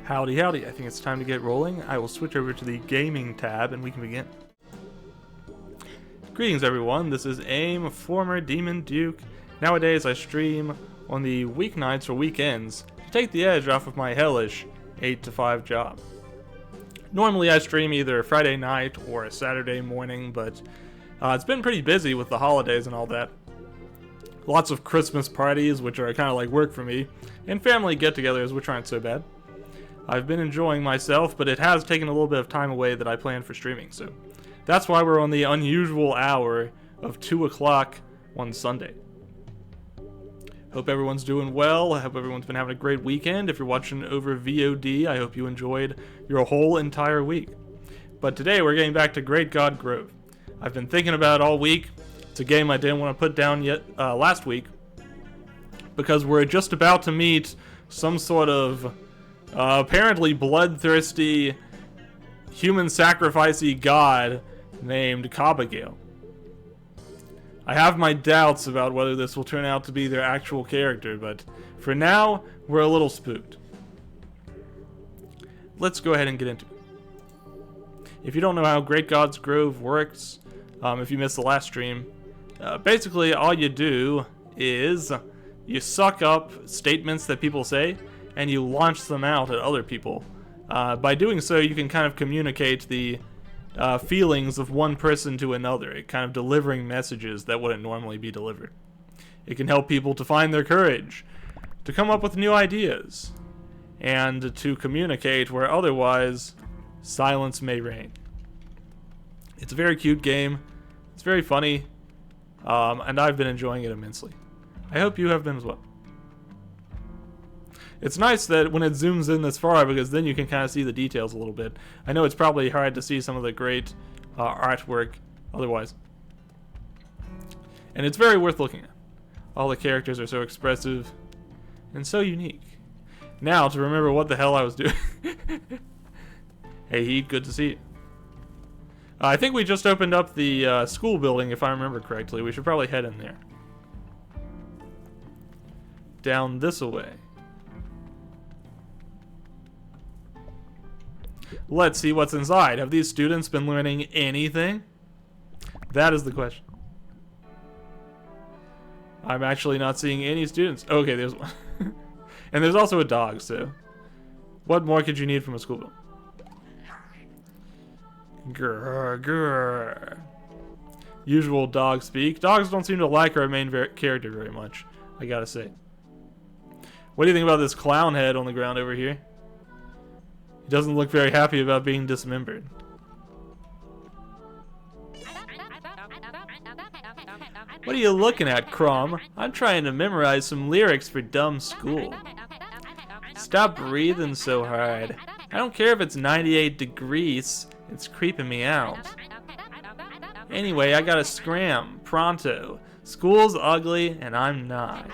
Howdy, howdy. I think it's time to get rolling. I will switch over to the gaming tab and we can begin. Greetings everyone, this is AIM, former Demon Duke. Nowadays I stream on the weeknights or weekends to take the edge off of my hellish 8 to 5 job. Normally I stream either a Friday night or a Saturday morning, but it's been pretty busy with the holidays and all that. Lots of Christmas parties, which are kind of like work for me, and family get-togethers, which aren't so bad. I've been enjoying myself, but it has taken a little bit of time away that I planned for streaming, so that's why we're on the unusual hour of 2 o'clock on Sunday. Hope everyone's doing well. I hope everyone's been having a great weekend. If you're watching over VOD, I hope you enjoyed your whole entire week. But today we're getting back to Great God Grove. I've been thinking about it all week. It's a game I didn't want to put down yet last week, because we're just about to meet some sort of apparently bloodthirsty, human-sacrificey god named Kabagale. I have my doubts about whether this will turn out to be their actual character, but for now, we're a little spooked. Let's go ahead and get into it. If you don't know how Great God's Grove works, if you missed the last stream, basically all you do is you suck up statements that people say, and you launch them out at other people. By doing so, you can kind of communicate the feelings of one person to another, it kind of delivering messages that wouldn't normally be delivered. It can help people to find their courage, to come up with new ideas, and to communicate where otherwise silence may reign. It's a very cute game, it's very funny, and I've been enjoying it immensely. I hope you have been as well. It's nice that when it zooms in this far, because then you can kind of see the details a little bit. I know it's probably hard to see some of the great artwork otherwise. And it's very worth looking at. All the characters are so expressive and so unique. Now, to remember what the hell I was doing. Hey, Heat, good to see you. I think we just opened up the school building, if I remember correctly. We should probably head in there. Down this way. Let's see what's inside. Have these students been learning anything? That is the question. I'm actually not seeing any students. Okay, there's one. And there's also a dog, so what more could you need from a school building? Grr, grr. Usual dog speak. Dogs don't seem to like our main character very much, I gotta say. What do you think about this clown head on the ground over here? He doesn't look very happy about being dismembered. What are you looking at, Crumb? I'm trying to memorize some lyrics for dumb school. Stop breathing so hard. I don't care if it's 98 degrees. It's creeping me out. Anyway, I gotta scram. Pronto. School's ugly, and I'm not.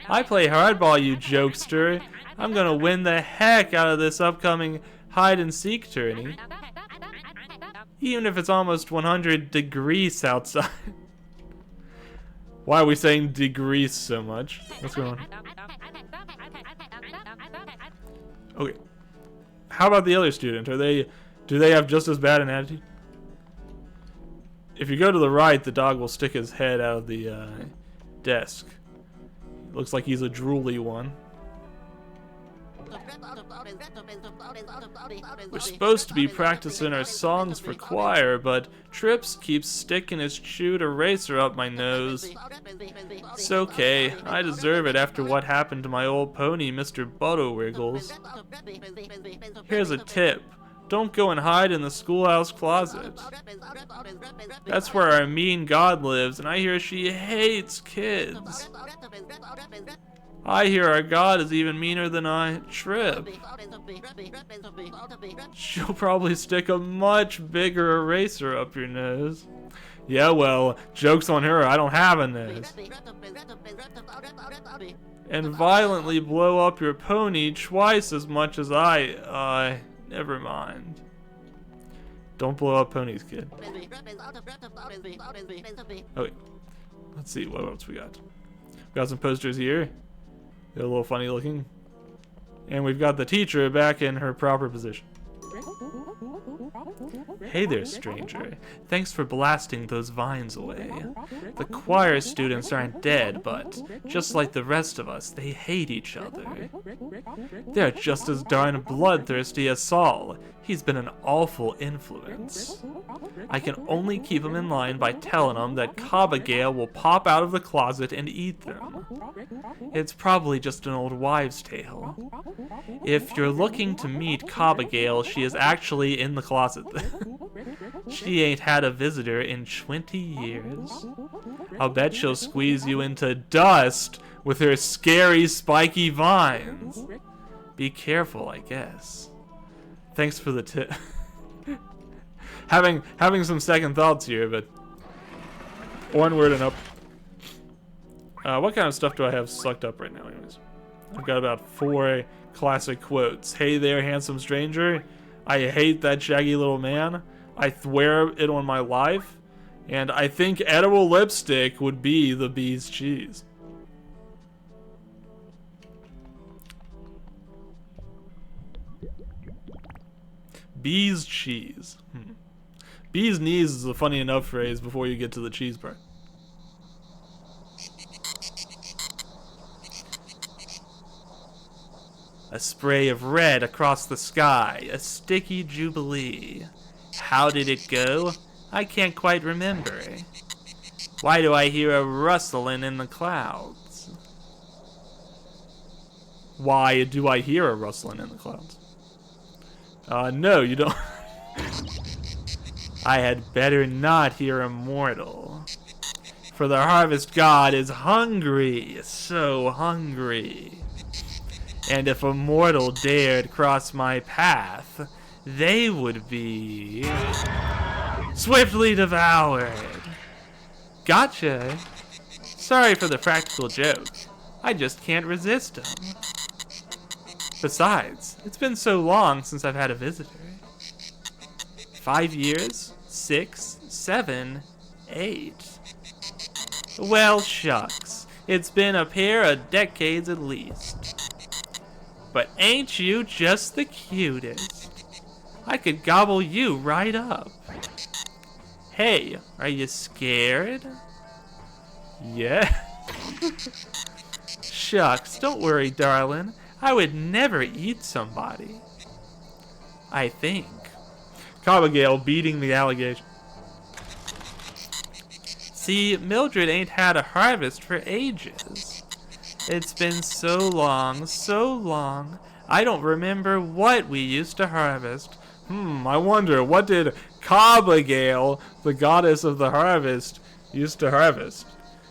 I play hardball, you jokester. I'm gonna win the heck out of this upcoming hide-and-seek tourney. Even if it's almost 100 degrees outside. Why are we saying degrees so much? What's going on? Okay. How about the other student? Do they have just as bad an attitude? If you go to the right, the dog will stick his head out of the desk. Looks like he's a drooly one. We're supposed to be practicing our songs for choir, but Trips keeps sticking his chewed eraser up my nose. It's okay, I deserve it after what happened to my old pony, Mr. Butterwiggles. Here's a tip. Don't go and hide in the schoolhouse closet. That's where our mean god lives, and I hear she hates kids. I hear our god is even meaner than I, Trip. She'll probably stick a much bigger eraser up your nose. Yeah, well, joke's on her, I don't have a nose. And violently blow up your pony twice as much as never mind. Don't blow up ponies, kid. Okay, let's see, what else we got? We got some posters here. They're a little funny looking. And we've got the teacher back in her proper position. Hey there, stranger. Thanks for blasting those vines away. The choir students aren't dead, but just like the rest of us, they hate each other. They're just as darn bloodthirsty as Saul. He's been an awful influence. I can only keep him in line by telling him that Cabagale will pop out of the closet and eat them. It's probably just an old wives' tale. If you're looking to meet Cabagale, she is actually in the closet. She ain't had a visitor in 20 years. I'll bet she'll squeeze you into dust with her scary spiky vines. Be careful, I guess. Thanks for the tip. having some second thoughts here, but onward and up. What kind of stuff do I have sucked up right now, anyways? I've got about 4 classic quotes. Hey there, handsome stranger. I hate that shaggy little man. I swear it on my life. And I think edible lipstick would be the bee's cheese. Bee's cheese. Bee's knees is a funny enough phrase before you get to the cheese part. A spray of red across the sky, a sticky jubilee. How did it go? I can't quite remember. Why do I hear a rustling in the clouds? Why do I hear a rustling in the clouds? No, you don't. I had better not hear a mortal. For the harvest god is hungry, so hungry. And if a mortal dared cross my path, they would be swiftly devoured. Gotcha. Sorry for the practical joke. I just can't resist them. Besides, it's been so long since I've had a visitor. 5 years? 6? 7? 8? Well, shucks. It's been a pair of decades at least. But ain't you just the cutest? I could gobble you right up. Hey, are you scared? Yeah. Shucks, don't worry, darling. I would never eat somebody. I think. Cabagale beating the allegation. See, Mildred ain't had a harvest for ages. It's been so long, I don't remember what we used to harvest. I wonder, what did Cabagale, the goddess of the harvest, used to harvest?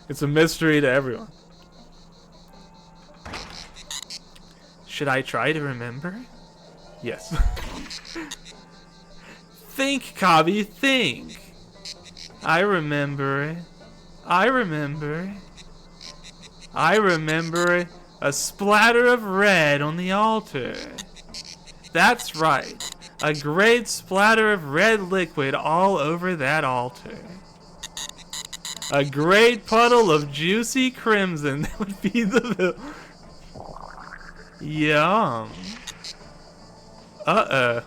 It's a mystery to everyone. Should I try to remember? Yes. Think, Cobby, think. I remember a splatter of red on the altar. That's right, a great splatter of red liquid all over that altar. A great puddle of juicy crimson that would be the... Yum. Uh-oh.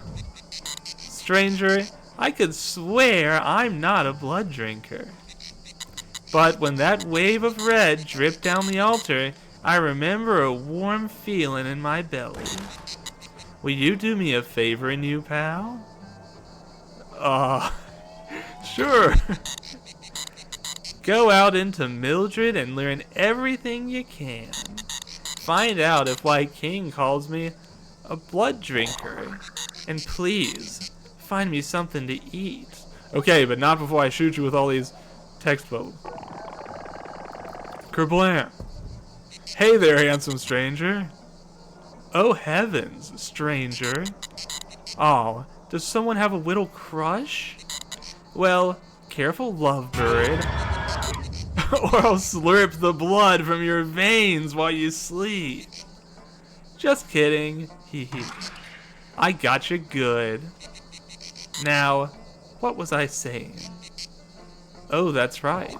Stranger, I could swear I'm not a blood drinker. But when that wave of red dripped down the altar, I remember a warm feeling in my belly. Will you do me a favor, new pal? Sure. Go out into Mildred and learn everything you can. Find out if White King calls me a blood drinker. And please, find me something to eat. Okay, but not before I shoot you with all these text bubbles. Kerblam. Hey there, handsome stranger. Oh heavens, stranger. Oh, does someone have a little crush? Well, careful, lovebird. Or I'll slurp the blood from your veins while you sleep. Just kidding. Hee hee. I gotcha good. Now, what was I saying? Oh, that's right.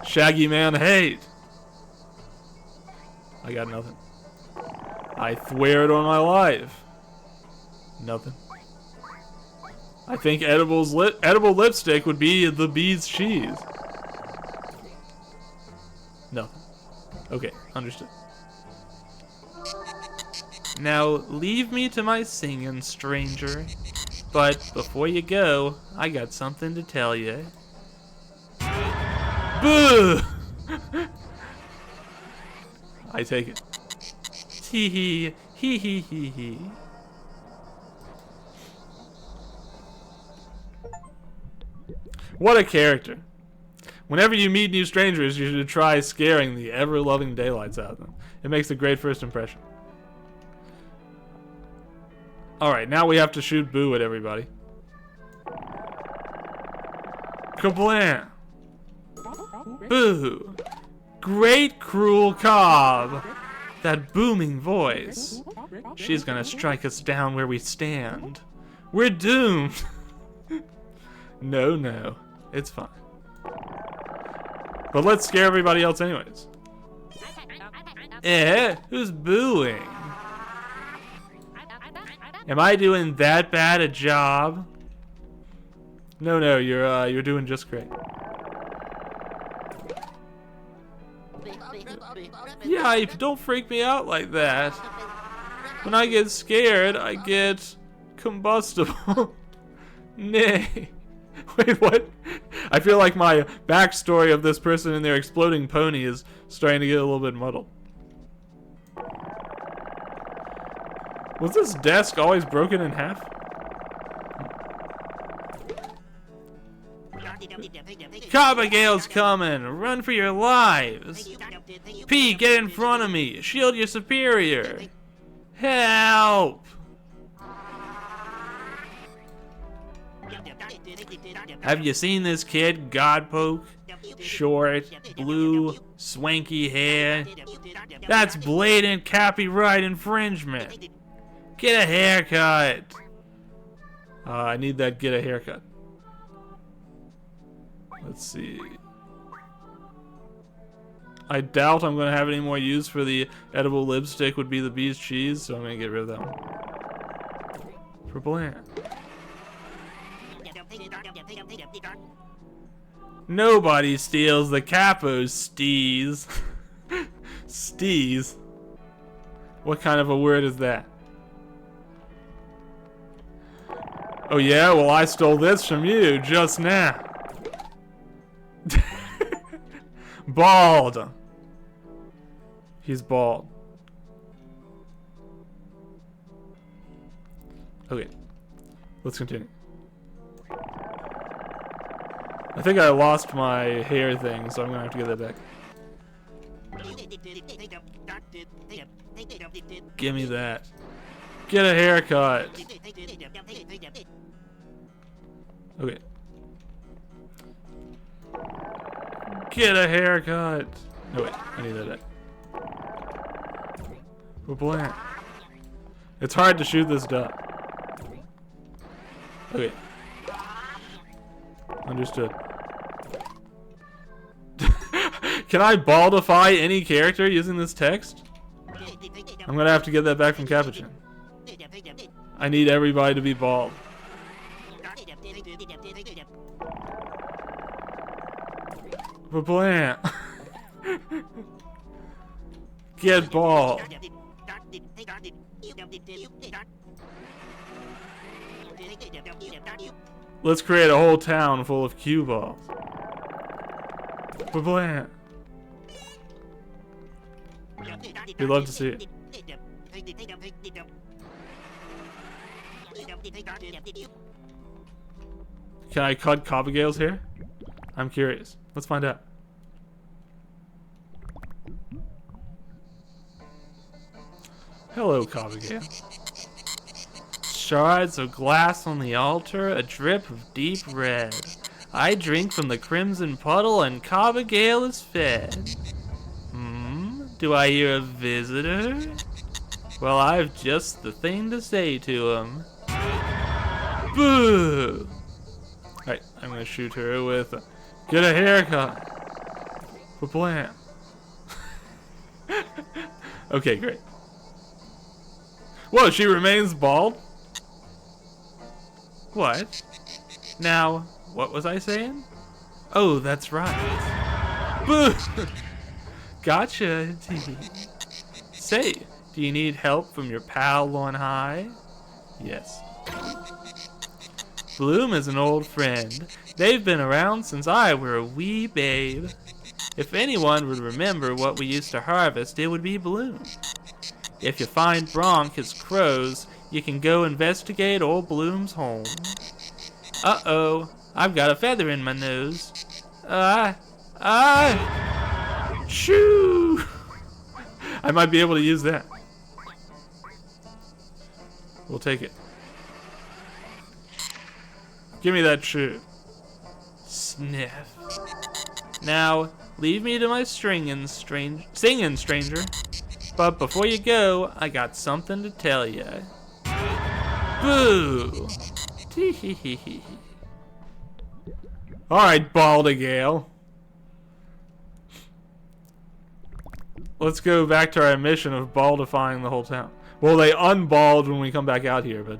Shaggy man hate. I got nothing. I swear it on my life. Nothing. I think edible lipstick would be the bee's cheese. Nothing. Okay, understood. Now, leave me to my singing, stranger. But before you go, I got something to tell you. Boo! I take it. Hee hee, hee hee hee hee. What a character. Whenever you meet new strangers, you should try scaring the ever-loving daylights out of them. It makes a great first impression. Alright, now we have to shoot boo at everybody. Kablam! Boo! Great cruel Cobb! That booming voice. She's gonna strike us down where we stand. We're doomed! No, no. It's fine. But let's scare everybody else anyways. Who's booing? Am I doing that bad a job? No, no, you're doing just great. Yeah, don't freak me out like that. When I get scared, I get combustible. Nay. Wait, what? I feel like my backstory of this person and their exploding pony is starting to get a little bit muddled. Was this desk always broken in half? Cobbergale's coming! Run for your lives! P, get in front of me! Shield your superior! Help! Have you seen this kid, Godpoke? Short, blue, swanky hair. That's blatant copyright infringement. Get a haircut. I need that get a haircut. Let's see. I doubt I'm going to have any more use for the edible lipstick would be the bee's cheese, so I'm going to get rid of that one. For bland. Nobody steals the capo's steez. Steez? What kind of a word is that? Oh yeah? Well, I stole this from you just now. Bald. He's bald. Okay. Let's continue. I think I lost my hair thing, so I'm gonna have to get that back. Give me that. Get a haircut. Okay. Get a haircut. No wait, I need that back. We're blank. It's hard to shoot this duck. Okay. Understood. Can I baldify any character using this text? I'm gonna have to get that back from Capuchin. I need everybody to be bald. Blam. Get bald. Let's create a whole town full of cue balls. Blam. We'd love to see it. Can I cut Cobbergale's hair? I'm curious. Let's find out. Hello, Cobbergale. Shards of glass on the altar, a drip of deep red. I drink from the crimson puddle and Cobbergale is fed. Do I hear a visitor? Well, I've just the thing to say to him. Boo! Alright, I'm gonna shoot her with a, get a haircut. Blam. Okay, great. Whoa, she remains bald? What? Now, what was I saying? Oh, that's right. Boo! Gotcha. Say, do you need help from your pal on high? Yes. Bloom is an old friend. They've been around since I were a wee babe. If anyone would remember what we used to harvest, it would be Bloom. If you find Bronk his crows, you can go investigate old Bloom's home. Uh-oh, I've got a feather in my nose. Shoo! I might be able to use that. We'll take it. Give me that shoe. Sniff. Now, leave me to my singing, stranger. But before you go, I got something to tell you. Boo! Tee-hee-hee-hee. Alright, Baldigale. Let's go back to our mission of baldifying the whole town. Well, they unbald when we come back out here, but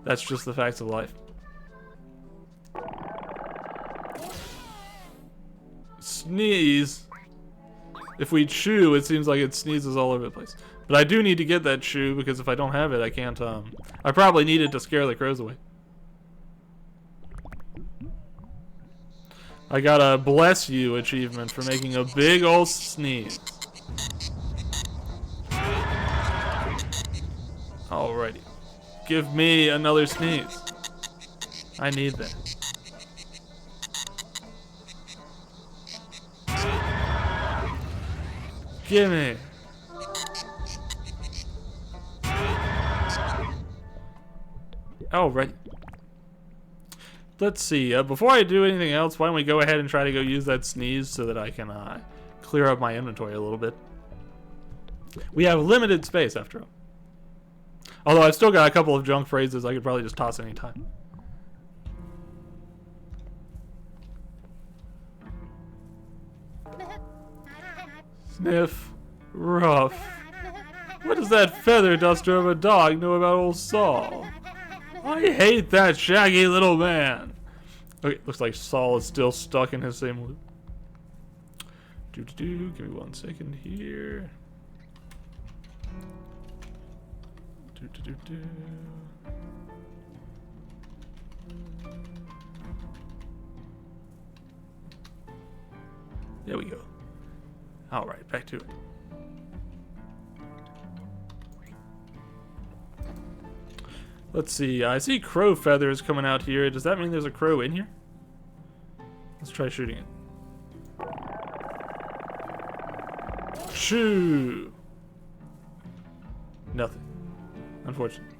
that's just the facts of life. Sneeze. If we chew, it seems like it sneezes all over the place. But I do need to get that shoe, because if I don't have it, I can't, I probably need it to scare the crows away. I got a bless you achievement for making a big old sneeze. Alrighty. Give me another sneeze. I need that. Gimme. Alrighty. Let's see. Before I do anything else, why don't we go ahead and try to go use that sneeze so that I can clear up my inventory a little bit. We have limited space after all. Although I've still got a couple of junk phrases I could probably just toss any time. Sniff. Rough. What does that feather duster of a dog know about old Saul? I hate that shaggy little man. Okay, looks like Saul is still stuck in his same loop. Give me 1 second here. There we go. Alright, back to it. Let's see, I see crow feathers coming out here. Does that mean there's a crow in here? Let's try shooting it. Shoo! Nothing. Unfortunately.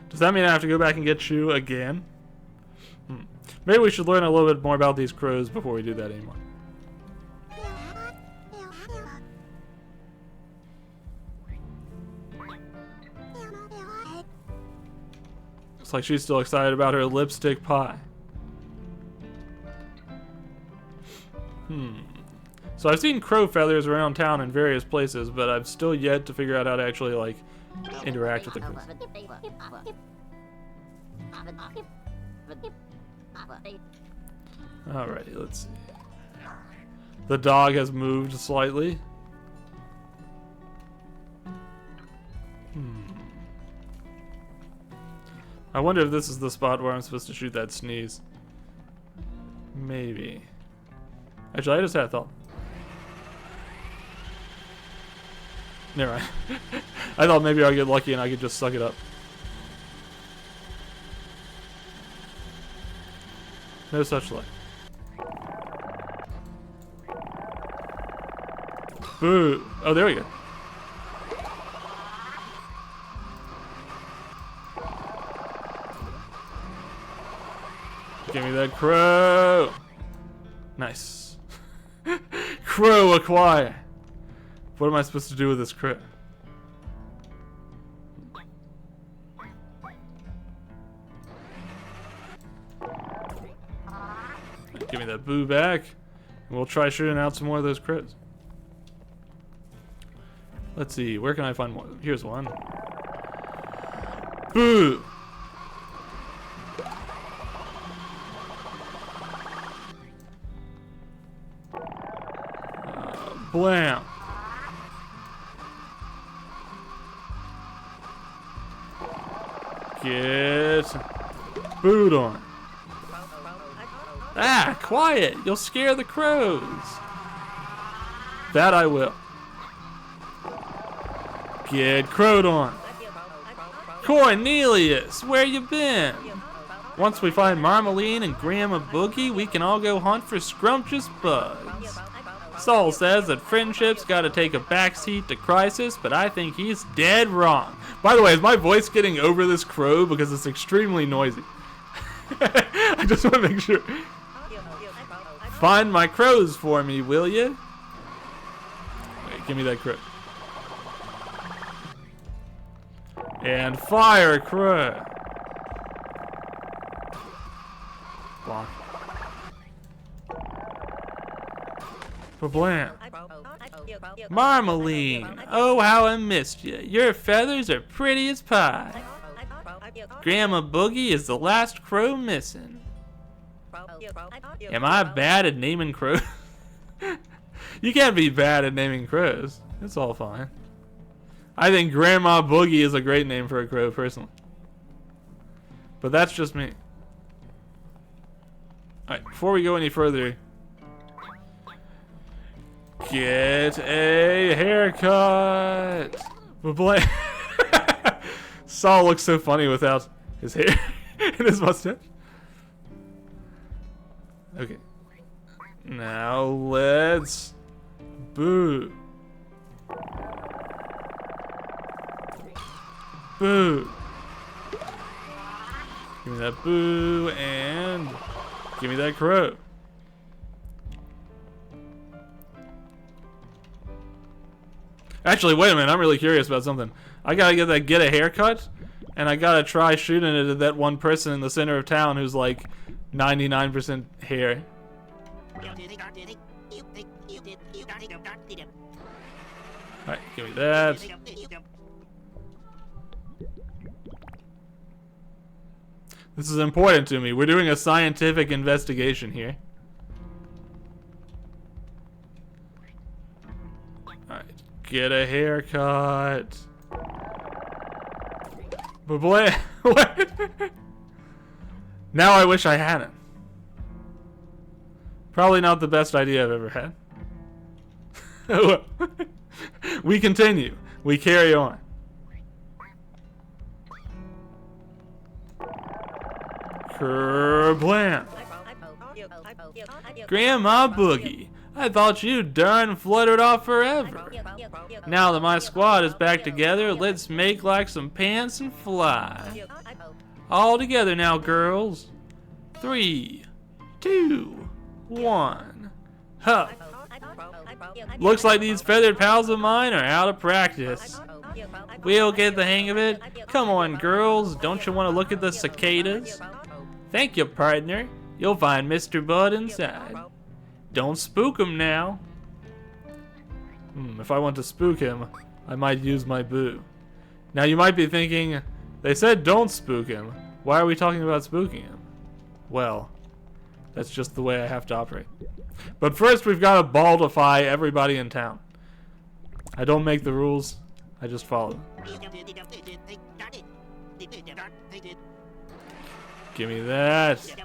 Does that mean I have to go back and get Shoo again? Maybe we should learn a little bit more about these crows before we do that anymore. Looks like she's still excited about her lipstick pie. So I've seen crow feathers around town in various places, but I've still yet to figure out how to actually, like, interact with the crows. Alrighty, let's see. The dog has moved slightly. I wonder if this is the spot where I'm supposed to shoot that sneeze. Maybe. Actually, I just had a thought. Never mind. I thought maybe I'd get lucky and I could just suck it up. No such luck. Boo! Oh, there we go. Give me that crow! Nice. Crow acquire! What am I supposed to do with this crow? Give me that boo back. And we'll try shooting out some more of those crows. Let's see, where can I find one? Here's one. Boo! Blam! Get booed on. Ah, quiet! You'll scare the crows. That I will. Get crowed on. Cornelius, where you been? Once we find Marmalene and Grandma Boogie, we can all go hunt for scrumptious bugs. Saul says that friendship's gotta take a backseat to crisis, but I think he's dead wrong. By the way, is my voice getting over this crow because it's extremely noisy? I just want to make sure. Find my crows for me, will you? Wait, give me that crow. And fire crow. Bonk. Blam. Marmalene, oh how I missed you. Your feathers are pretty as pie. Grandma Boogie is the last crow missing. Am I bad at naming crows? You can't be bad at naming crows. It's all fine. I think Grandma Boogie is a great name for a crow, personally. But that's just me. Alright, before we go any further, get a haircut. Saul looks so funny without his hair and his mustache. Okay. Now let's boo. Boo. Give me that boo and give me that crow. Actually, wait a minute. I'm really curious about something. I gotta get a haircut, and I gotta try shooting it at that one person in the center of town who's like 99% hair. Alright, give me that. This is important to me. We're doing a scientific investigation here. Alright, get a haircut. But boy, what? Now I wish I hadn't. Probably not the best idea I've ever had. We continue. We carry on. Kerblam! Grandma Boogie, I thought you done fluttered off forever. Now that my squad is back together, let's make like some pants and fly. All together now, girls. 3, 2, 1. Huh. Looks like these feathered pals of mine are out of practice. We'll get the hang of it. Come on, girls. Don't you want to look at the cicadas? Thank you, partner. You'll find Mr. Bud inside. Don't spook him now. If I want to spook him, I might use my boo. Now you might be thinking, they said don't spook him. Why are we talking about spooking him? Well, that's just the way I have to operate. But first we've got to baldify everybody in town. I don't make the rules, I just follow them. Give me that.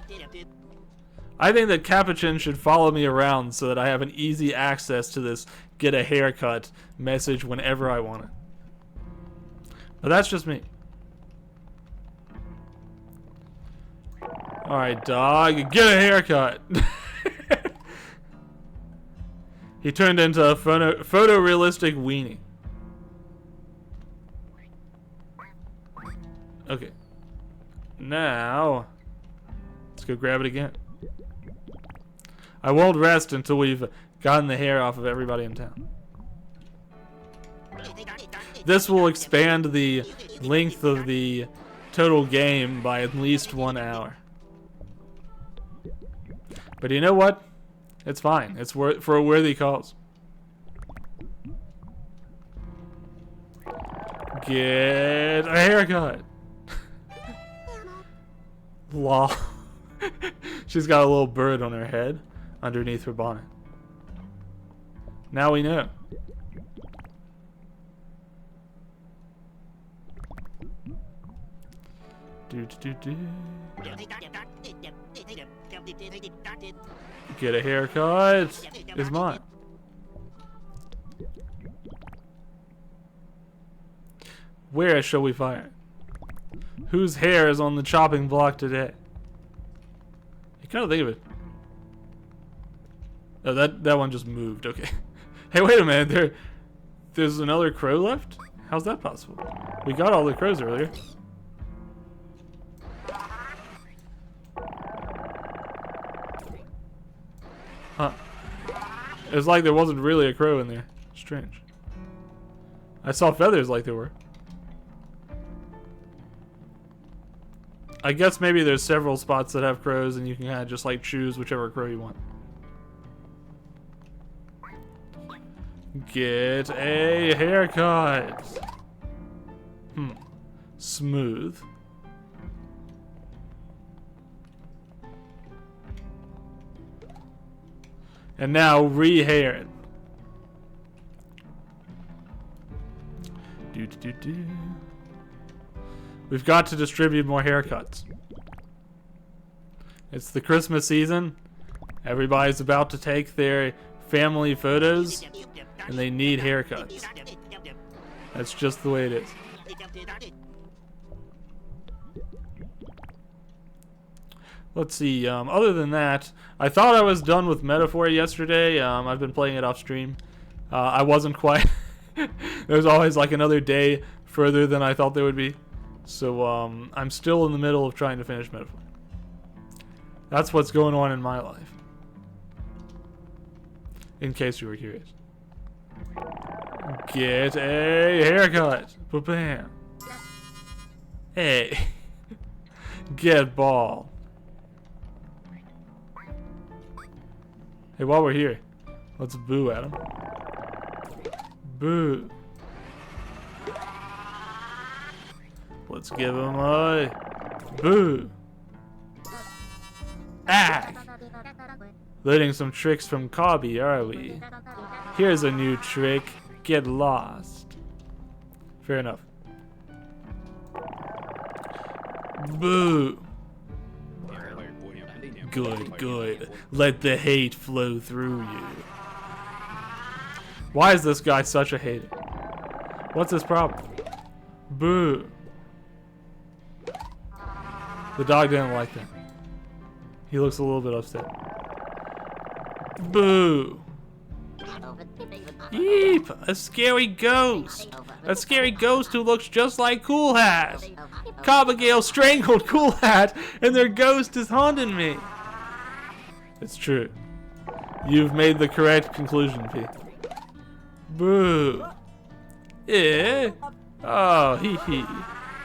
I think that Capuchin should follow me around so that I have an easy access to this get a haircut message whenever I want it. But that's just me. Alright, dog, get a haircut. He turned into a photorealistic weenie. Okay. Now, let's go grab it again. I won't rest until we've gotten the hair off of everybody in town. This will expand the length of the total game by at least 1 hour. But you know what? It's fine. It's for a worthy cause. Get a haircut. Lol. She's got a little bird on her head underneath her bonnet. Now we know. Get a haircut is mine. Where shall we fire? Whose hair is on the chopping block today? You kind of think of it. Oh, that one just moved. Okay. Hey, wait a minute. There's another crow left? How's that possible? We got all the crows earlier. Huh. It's like there wasn't really a crow in there. Strange. I saw feathers like there were. I guess maybe there's several spots that have crows and you can kind of just like choose whichever crow you want. Get a haircut. Smooth. And now re-hair it. We've got to distribute more haircuts. It's the Christmas season. Everybody's about to take their family photos, and they need haircuts. That's just the way it is. Let's see, other than that, I thought I was done with Metaphor yesterday. I've been playing it off stream. I wasn't quite. There's always like another day further than I thought there would be. So I'm still in the middle of trying to finish Metaphor. That's what's going on in my life. In case you were curious. Get a haircut. Ba-bam. Hey. Get bald. Hey, while we're here, let's boo at him. Boo. Let's give him a boo. Ah! Learning some tricks from Cobby, are we? Here's a new trick. Get lost. Fair enough. Boo. Good, good. Let the hate flow through you. Why is this guy such a hater? What's his problem? Boo. The dog didn't like that. He looks a little bit upset. Boo. Yeep, a scary ghost. A scary ghost who looks just like Cool Hat. Cobbergale strangled Cool Hat, and their ghost is haunting me. It's true. You've made the correct conclusion, P. Boo. Eh? Oh, hee hee.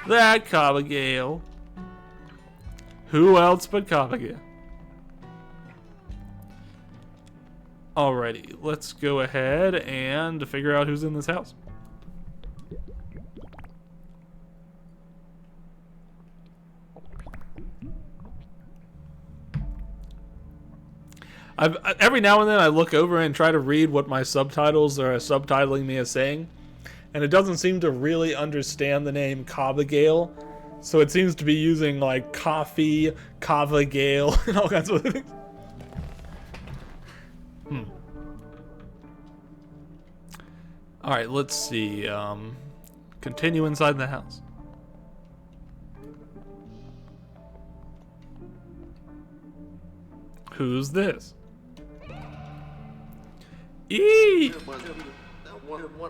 That Cobbergale. Who else but Cobbergale? Alrighty, let's go ahead and figure out who's in this house. Every now and then I look over and try to read what my subtitles are subtitling me as saying, and it doesn't seem to really understand the name Cobbergale, so it seems to be using like coffee, Cobbergale, and all kinds of things. Alright, let's see. Continue inside the house. Who's this? Eee!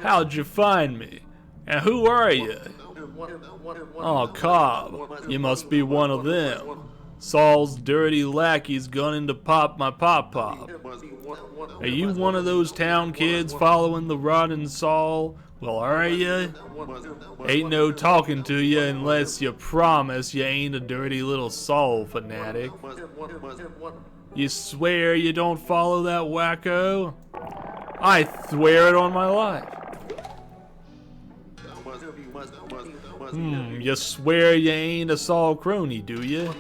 How'd you find me? And who are you? Oh, Cobb, you must be one of them. Saul's dirty lackey's gunning to pop my pop-pop. Are you one of those town kids following the rotting Saul? Well, are you? Ain't no talking to you unless you promise you ain't a dirty little Saul fanatic. You swear you don't follow that wacko? I swear it on my life. You swear you ain't a Saul crony, do you?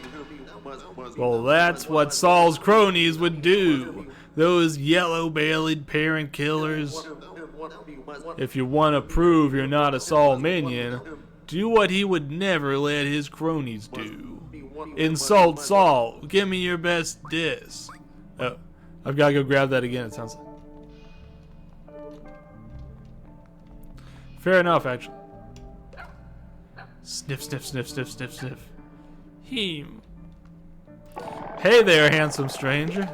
Well, that's what Saul's cronies would do. Those yellow-bellied parent killers. If you want to prove you're not a Saul minion, do what he would never let his cronies do. Insult Saul. Give me your best diss. Oh, I've got to go grab that again, it sounds like. Fair enough, actually. Sniff, sniff, sniff, sniff, sniff, sniff. Heem. Hey there, handsome stranger.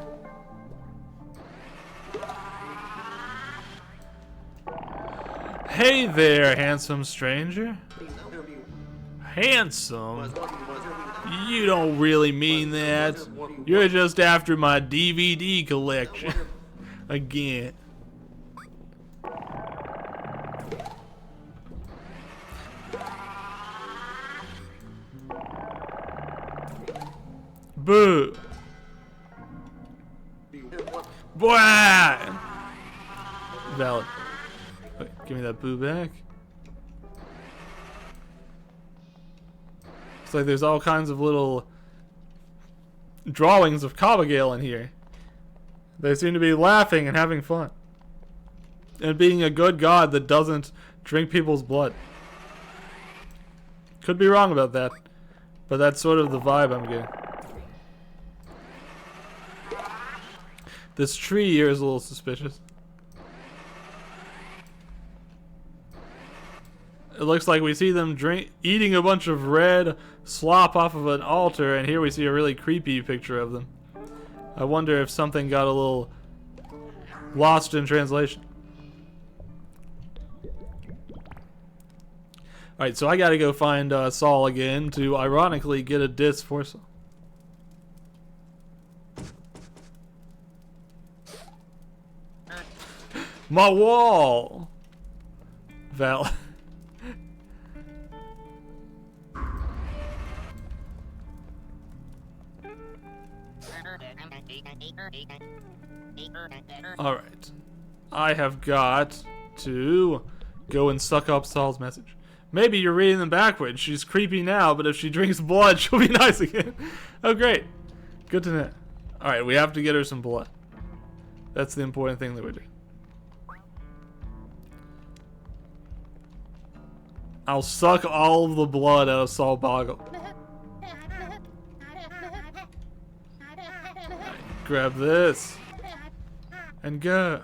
Hey there, handsome stranger. Handsome? You don't really mean that. You're just after my DVD collection. Again. Boo. Boy. Valid. Wait, give me that boo back. It's like there's all kinds of little drawings of Cobagale in here. They seem to be laughing and having fun. And being a good god that doesn't drink people's blood. Could be wrong about that. But that's sort of the vibe I'm getting. This tree here is a little suspicious. It looks like we see them eating a bunch of red slop off of an altar, and here we see a really creepy picture of them. I wonder if something got a little lost in translation. Alright, so I gotta go find Saul again to ironically get a diss for Saul. My wall! Val. Alright. I have got to go and suck up Saul's message. Maybe you're reading them backwards. She's creepy now, but if she drinks blood, she'll be nice again. Oh, great. Good to know. Alright, we have to get her some blood. That's the important thing that we do. I'll suck all of the blood out of Saul Boggle. Grab this. And go.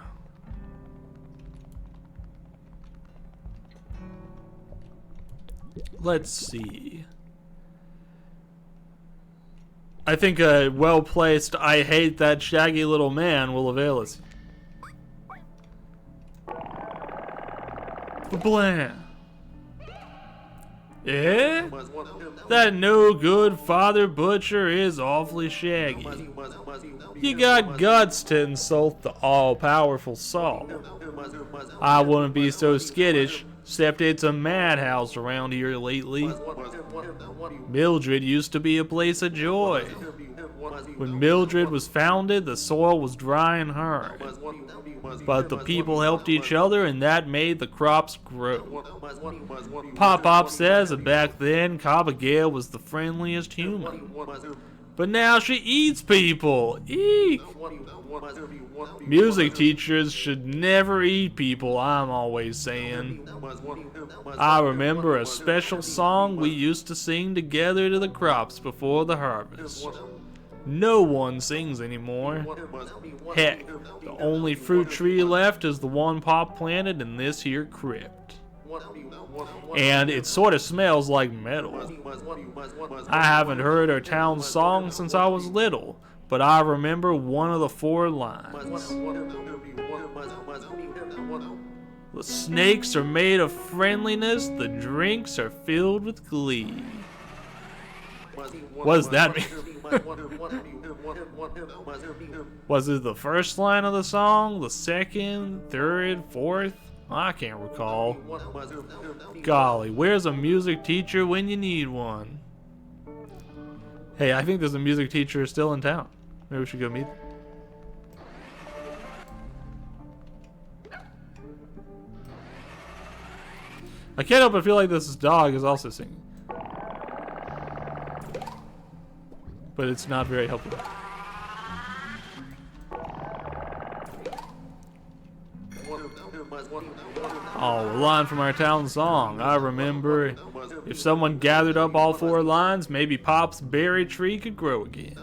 Let's see. I think a well-placed "I hate that shaggy little man" will avail us. Blam. Yeah? That no-good Father Butcher is awfully shaggy. You got guts to insult the all-powerful Saul. I wouldn't be so skittish, except it's a madhouse around here lately. Mildred used to be a place of joy. When Mildred was founded, the soil was dry and hard. But the people helped each other, and that made the crops grow. Pop-Pop says that back then, Cobagale was the friendliest human. But now she eats people! Eek! Music teachers should never eat people, I'm always saying. I remember a special song we used to sing together to the crops before the harvest. No one sings anymore. Heck, the only fruit tree left is the one Pop planted in this here crypt. And it sort of smells like metal. I haven't heard our town song since I was little, but I remember one of the 4 lines. The snakes are made of friendliness, the drinks are filled with glee. What does that mean? Was it the first line of the song? The second? Third? Fourth? I can't recall. Golly, where's a music teacher when you need one? Hey, I think there's a music teacher still in town. Maybe we should go meet her. I can't help but feel like this dog is also singing. But it's not very helpful. Oh, a line from our town song. I remember, if someone gathered up all 4 lines, maybe Pop's berry tree could grow again.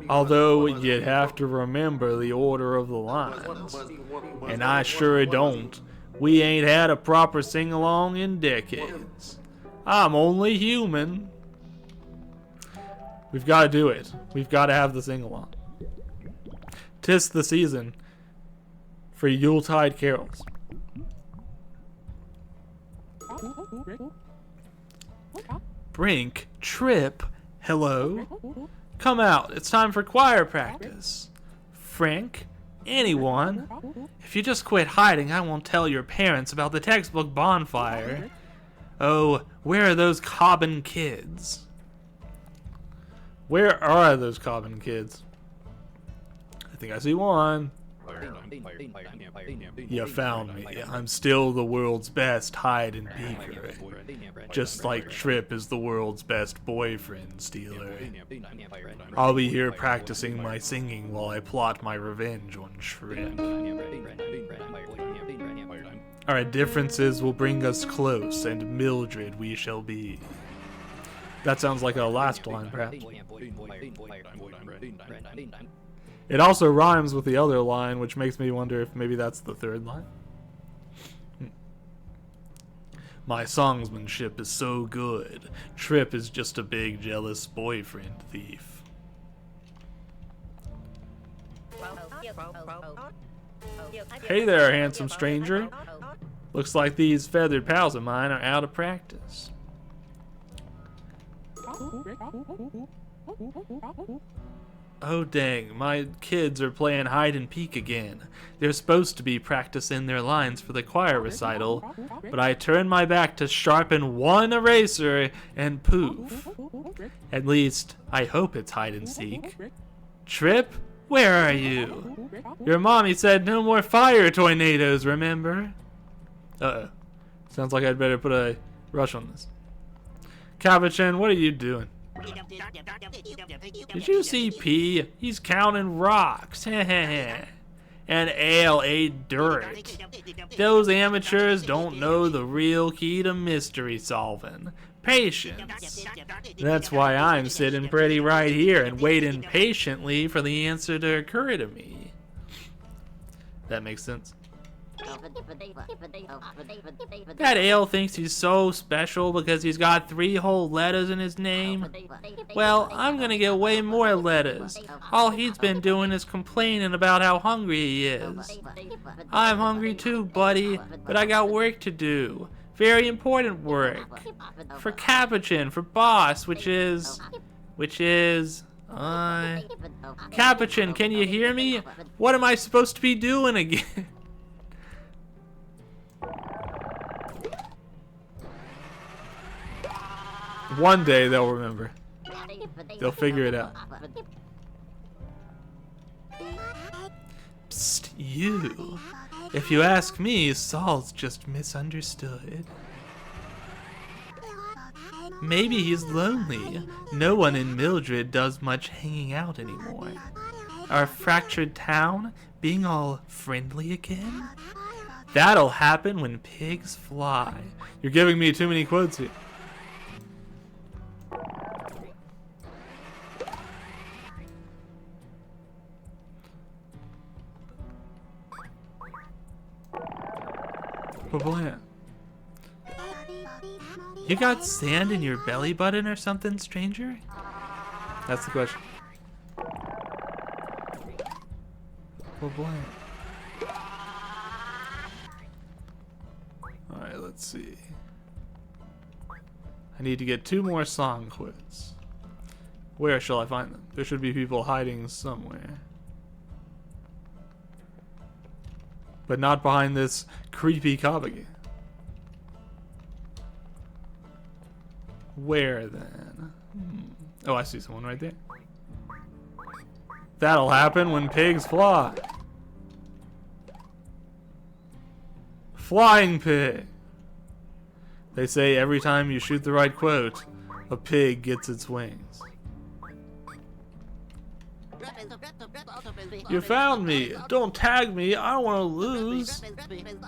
Although you'd have to remember the order of the lines. And I sure don't. We ain't had a proper sing-along in decades. I'm only human. We've got to do it. We've got to have the sing-along. 'Tis the season for Yuletide carols. Brink, Trip, hello? Come out, it's time for choir practice. Frank, anyone? If you just quit hiding, I won't tell your parents about the textbook bonfire. Oh, where are those Cobbin kids? Where are those Cobbin kids? I think I see one. You found me. I'm still the world's best hide and peeker. Just like Trip is the world's best boyfriend stealer. I'll be here practicing my singing while I plot my revenge on Trip. Our differences will bring us close, and Mildred we shall be. That sounds like a last line, perhaps. It also rhymes with the other line, which makes me wonder if maybe that's the third line. My songsmanship is so good. Trip is just a big, jealous boyfriend thief. Hey there, handsome stranger. Looks like these feathered pals of mine are out of practice. Oh dang, my kids are playing hide and peek again. They're supposed to be practicing their lines for the choir recital, but I turned my back to sharpen one eraser and poof. At least, I hope it's hide and seek. Trip, where are you? Your mommy said no more fire tornadoes, remember? Uh-oh. Sounds like I'd better put a rush on this. Capuchin, what are you doing? Did you see P? He's counting rocks. And Ale ate dirt. Those amateurs don't know the real key to mystery solving. Patience. That's why I'm sitting pretty right here and waiting patiently for the answer to occur to me. That makes sense. That Ale thinks he's so special because he's got 3 whole letters in his name. Well, I'm gonna get way more letters. All he's been doing is complaining about how hungry he is. I'm hungry too, buddy, but I got work to do. Very important work. For Capuchin, for Boss, which is... Capuchin, can you hear me? What am I supposed to be doing again? One day they'll remember. They'll figure it out. Psst, you. If you ask me, Saul's just misunderstood. Maybe he's lonely. No one in Mildred does much hanging out anymore. Our fractured town being all friendly again? That'll happen when pigs fly. You're giving me too many quotes here. Blah. You got sand in your belly button or something, stranger? That's the question. Blah. Alright, let's see. I need to get 2 more song quotes. Where shall I find them? There should be people hiding somewhere. But not behind this creepy cobby. Where then? Oh, I see someone right there. That'll happen when pigs fly. Flying pig. They say every time you shoot the right quote, a pig gets its wings. You found me. Don't tag me. I don't want to lose.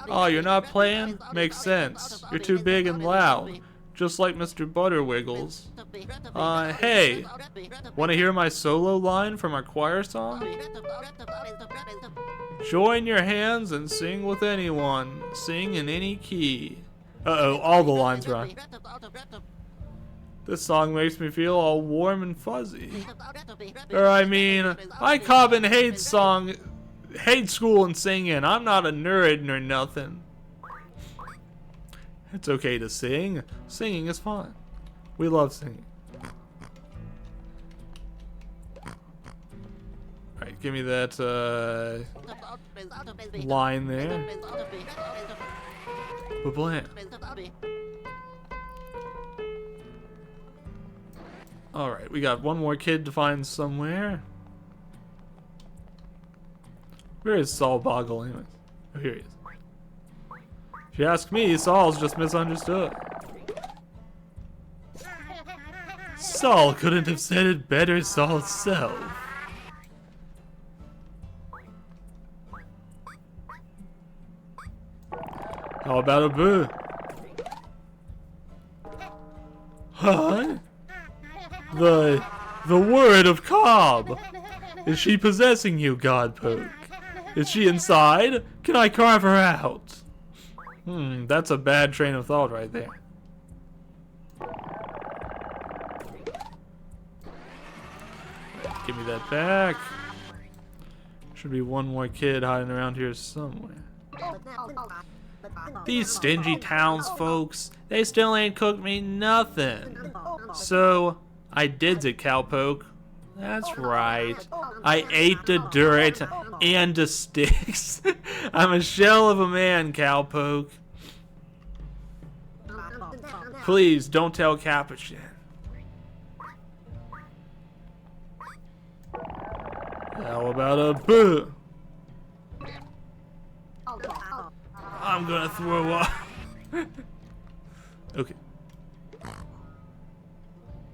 Oh, you're not playing? Makes sense. You're too big and loud. Just like Mr. Butterwiggles. Hey. Want to hear my solo line from our choir song? Join your hands and sing with anyone. Sing in any key. Uh-oh, all the lines rhyme. This song makes me feel all warm and fuzzy. Or I mean, I Cobbin hate school and singing. I'm not a nerd nor nothing. It's okay to sing. Singing is fun. We love singing. Alright, give me that line there. Ba-blam. Alright, we got one more kid to find somewhere. Where is Saul Boggle anyways? Oh, here he is. If you ask me, Saul's just misunderstood. Saul couldn't have said it better Saul's self. How about a boo? Huh? The word of Cobb. Is she possessing you, Godpoke? Is she inside? Can I carve her out? That's a bad train of thought right there. Give me that back. Should be one more kid hiding around here somewhere. These stingy townsfolks, they still ain't cooked me nothing. So, I did it, Cowpoke. That's right. I ate the dirt and the sticks. I'm a shell of a man, Cowpoke. Please don't tell Capuchin. How about a boo? I'm gonna throw up. Okay.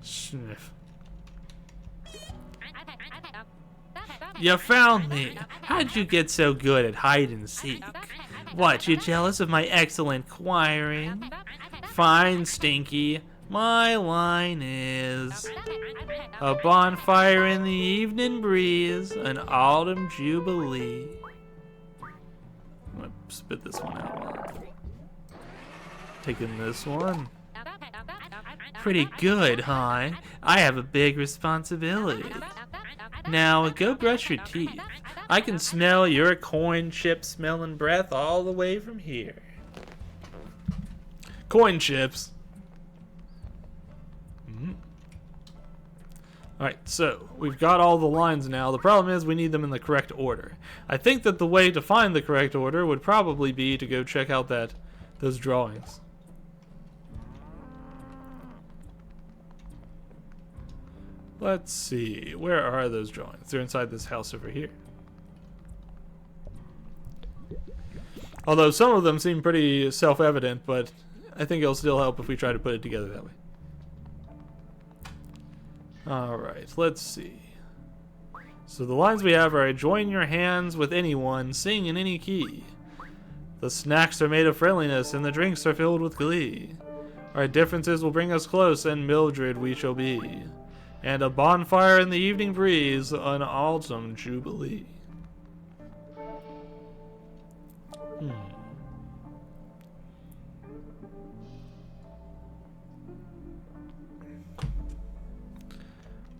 Sniff. You found me. How'd you get so good at hide and seek? What, you jealous of my excellent choiring? Fine, Stinky. My line is a bonfire in the evening breeze, an autumn jubilee. I'm gonna spit this one out loud. Taking this one. Pretty good, huh? I have a big responsibility. Now, go brush your teeth. I can smell your corn chip smelling breath all the way from here. Coin chips. Alright, so we've got all the lines now. The problem is we need them in the correct order. I think that the way to find the correct order would probably be to go check out those drawings. Let's see, where are those drawings? They're inside this house over here. Although some of them seem pretty self-evident, but I think it'll still help if we try to put it together that way. Alright, let's see. So the lines we have are, join your hands with anyone, sing in any key. The snacks are made of friendliness, and the drinks are filled with glee. Our differences will bring us close, and Mildred we shall be. And a bonfire in the evening breeze, an autumn jubilee.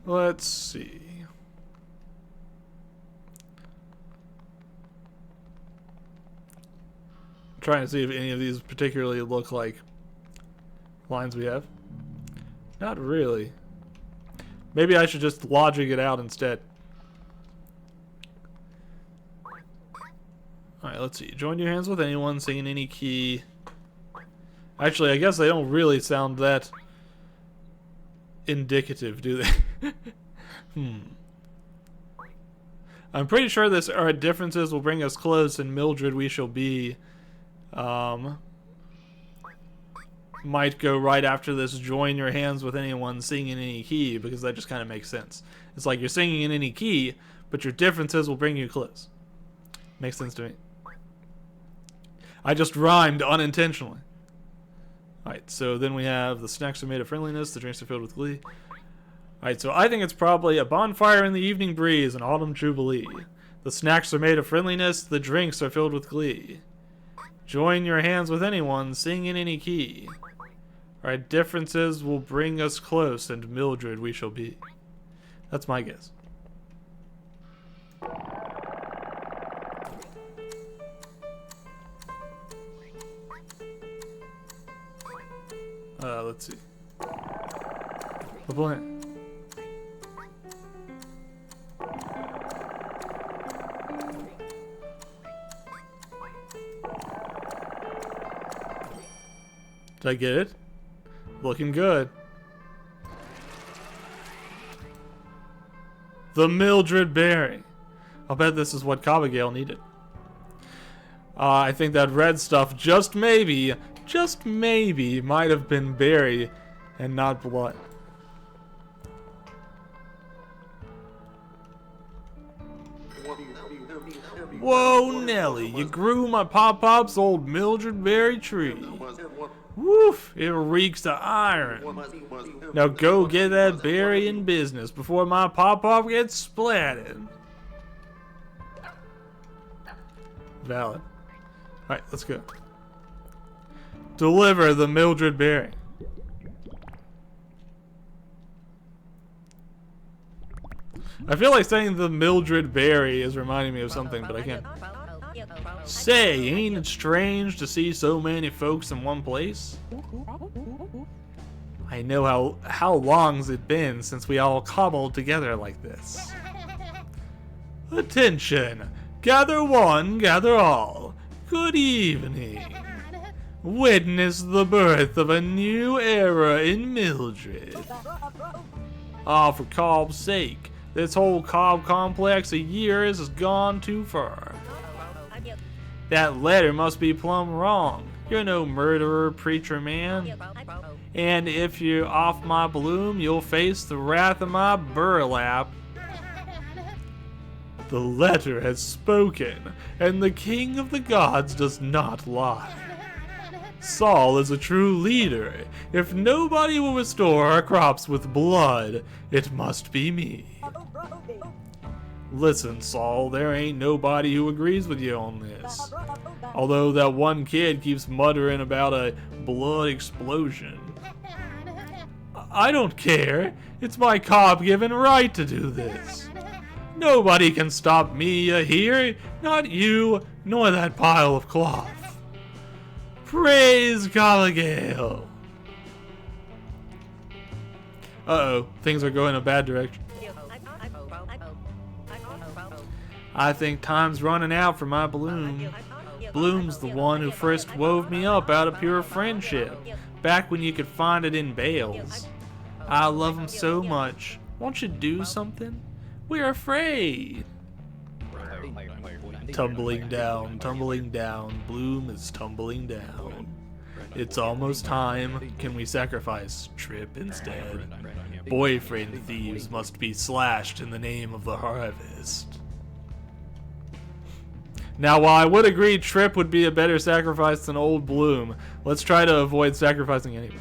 Let's see. I'm trying to see if any of these particularly look like lines we have. Not really. Maybe I should just logic it out instead. Alright, let's see. Join your hands with anyone, sing in any key. Actually, I guess they don't really sound that indicative, do they? I'm pretty sure this our differences will bring us close, and Mildred we shall be. might go right after this, join your hands with anyone singing in any key, because that just kind of makes sense. It's like you're singing in any key, but your differences will bring you close. Makes sense to me. I just rhymed unintentionally. Alright, so then we have the snacks are made of friendliness, the drinks are filled with glee. Alright, so I think it's probably a bonfire in the evening breeze, an autumn jubilee. The snacks are made of friendliness, the drinks are filled with glee. Join your hands with anyone, sing in any key. Our differences will bring us close, and Mildred we shall be. That's my guess. Let's see. The plan. Did I get it? Looking good. The Mildred Berry. I'll bet this is what Cobbigail needed. I think that red stuff just maybe, might have been berry and not blood. Whoa, Nelly, you grew my Pop-Pop's old Mildred Berry tree. Woof, it reeks of iron. Now go get that berry in business before my Pop-Pop gets splatted. Valid. Alright, let's go. Deliver the Mildred Berry. I feel like saying the Mildred Berry is reminding me of something, but I can't. Say, ain't it strange to see so many folks in one place? I know how long's it been since we all cobbled together like this. Attention! Gather one, gather all. Good evening. Witness the birth of a new era in Mildred. Ah, for Cobb's sake, this whole Cobb complex of years has gone too far. That letter must be plumb wrong. You're no murderer, preacher man. And if you're off my bloom, you'll face the wrath of my burlap. The letter has spoken, and the king of the gods does not lie. Saul is a true leader. If nobody will restore our crops with blood, it must be me. Listen, Saul, there ain't nobody who agrees with you on this. Although that one kid keeps muttering about a blood explosion. I don't care. It's my God-given right to do this. Nobody can stop me here, not you, nor that pile of cloth. Praise Cobbigail. Uh-oh, things are going a bad direction. I think time's running out for my Bloom. Bloom's the one who first wove me up out of pure friendship, back when you could find it in bales. I love him so much. Won't you do something? We're afraid. Tumbling down, Bloom is tumbling down. It's almost time. Can we sacrifice Trip instead? Boyfriend thieves must be slashed in the name of the harvest. Now, while I would agree Trip would be a better sacrifice than old Bloom, let's try to avoid sacrificing anyone.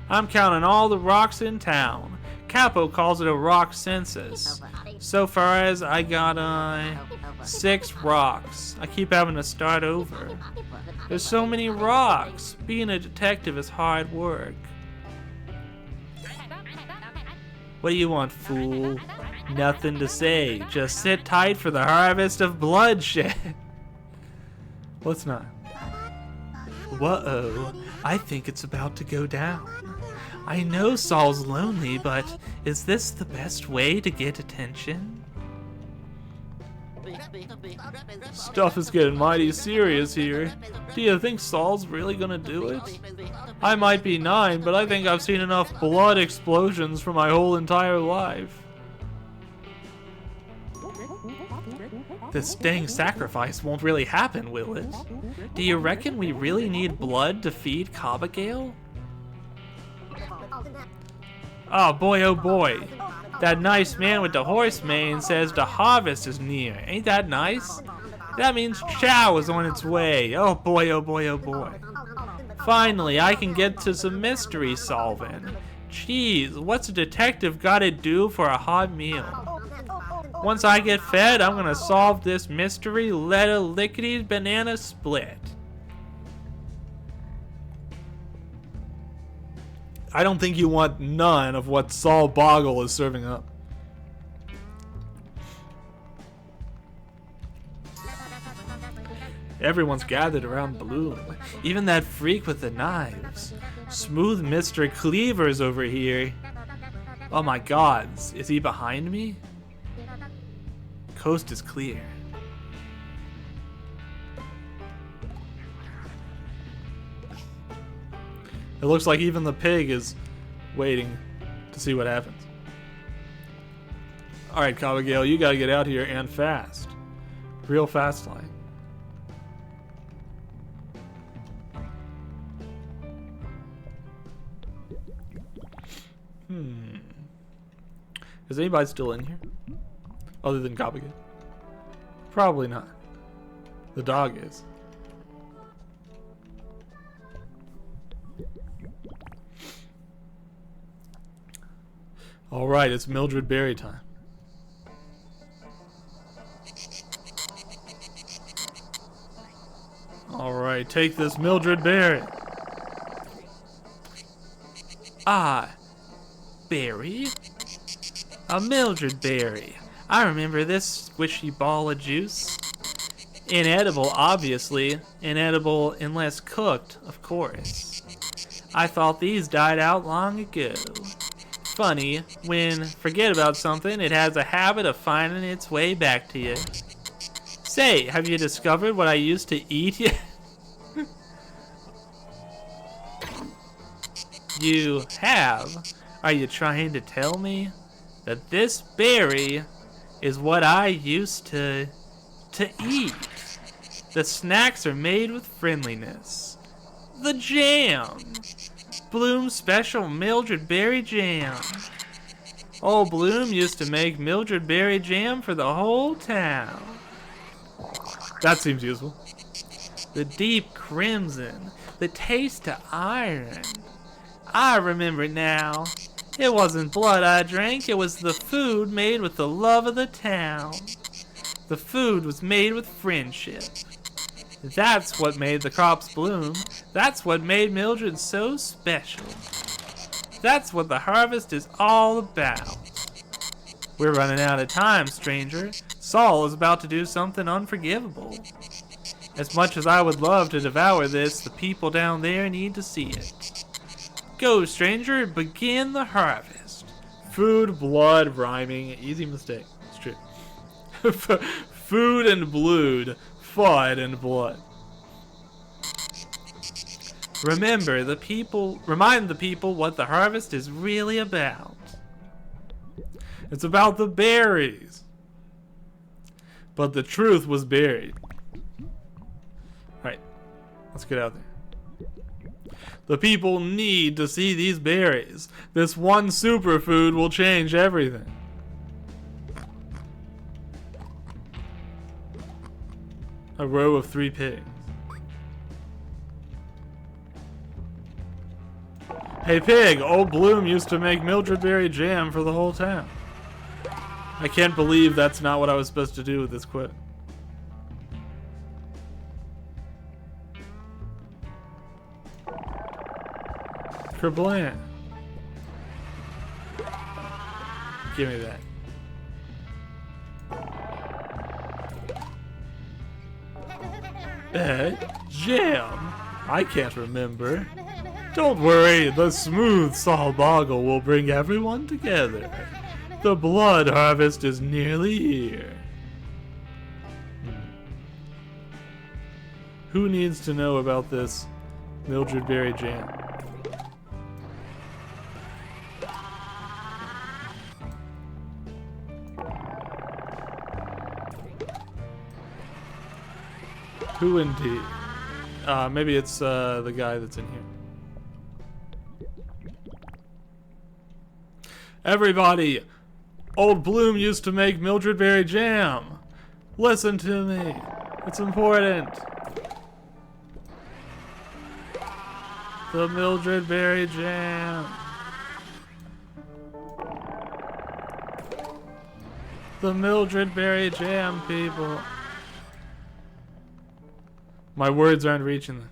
I'm counting all the rocks in town. Capo calls it a rock census. So far as I got 6 rocks. I keep having to start over. There's so many rocks. Being a detective is hard work. What do you want, fool? Nothing to say. Just sit tight for the harvest of bloodshed. Let's not. Whoa, I think it's about to go down. I know Saul's lonely, but is this the best way to get attention? Stuff is getting mighty serious here. Do you think Saul's really gonna do it? I might be 9, but I think I've seen enough blood explosions for my whole entire life. This dang sacrifice won't really happen, will it? Do you reckon we really need blood to feed Cobagale? Oh boy, that nice man with the horse mane says the harvest is near. Ain't that nice? That means chow is on its way. Oh boy, oh boy, oh boy. Finally, I can get to some mystery solving. Jeez, what's a detective gotta do for a hot meal? Once I get fed, I'm gonna solve this mystery, let a lickety banana split. I don't think you want none of what Saul Boggle is serving up. Everyone's gathered around Bloom, even that freak with the knives. Smooth Mr. Cleaver's over here. Oh my god, is he behind me? Coast is clear. It looks like even the pig is waiting to see what happens. Alright, Cobagale, you gotta get out here and fast. Real fast line. Is anybody still in here? Other than Cobagale? Probably not. The dog is. Alright, it's Mildred Berry time. Alright, take this Mildred Berry. Ah, berry? A Mildred Berry. I remember this squishy ball of juice. Inedible, obviously. Inedible unless cooked, of course. I thought these died out long ago. Funny, when forget about something, it has a habit of finding its way back to you. Say, have you discovered what I used to eat yet? You have? Are you trying to tell me that this berry is what I used to eat? The snacks are made with friendliness. The jam! Bloom special Mildred Berry jam. Old Bloom used to make Mildred Berry jam for the whole town. That seems useful. The deep crimson, the taste of iron. I remember now. It wasn't blood I drank, it was the food made with the love of the town. The food was made with friendship. That's what made the crops bloom. That's what made Mildred so special. That's what the harvest is all about. We're running out of time, stranger. Saul is about to do something unforgivable. As much as I would love to devour this, the people down there need to see it. Go, stranger, begin the harvest. Food, blood, rhyming. Easy mistake. It's true. Food and blood. Fud and blood. Remind the people what the harvest is really about. It's about the berries. But the truth was buried. Alright, let's get out there. The people need to see these berries. This one superfood will change everything. A row of 3 pigs. Hey pig, old Bloom used to make Mildred Berry jam for the whole town. I can't believe that's not what I was supposed to do with this quit. Kerblam. Give me that. Jam? I can't remember. Don't worry, the smooth Saul Boggle will bring everyone together. The blood harvest is nearly here. Who needs to know about this Mildred Berry jam? Who indeed? Maybe it's the guy that's in here. Everybody! Old Bloom used to make Mildred Berry jam! Listen to me! It's important! The Mildred Berry jam! The Mildred Berry jam, people! My words aren't reaching them.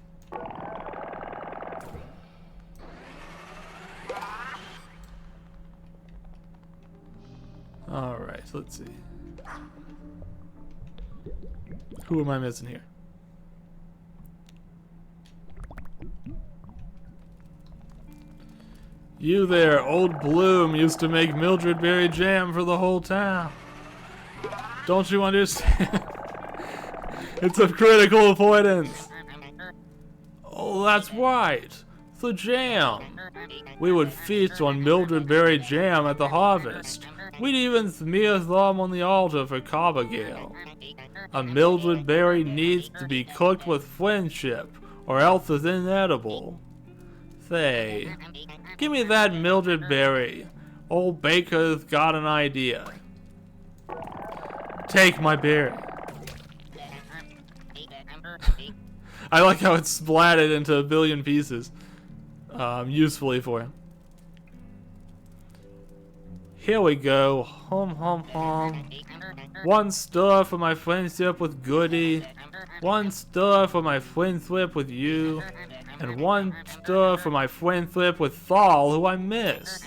Alright, let's see. Who am I missing here? You there, Old Bloom used to make Mildred Berry jam for the whole town. Don't you understand? It's of critical importance. Oh, that's right. The jam. We would feast on Mildred Berry jam at the harvest. We'd even smear some on the altar for Cobbergale. A Mildred Berry needs to be cooked with friendship, or else it's inedible. Say, give me that Mildred Berry. Old Baker's got an idea. Take my berry. I like how it's splatted into a billion pieces. Usefully for him. Here we go. Hum hum hum. One stir for my friendship with Goody. One stir for my friendship with you. And one stir for my friendship with Thal, who I miss.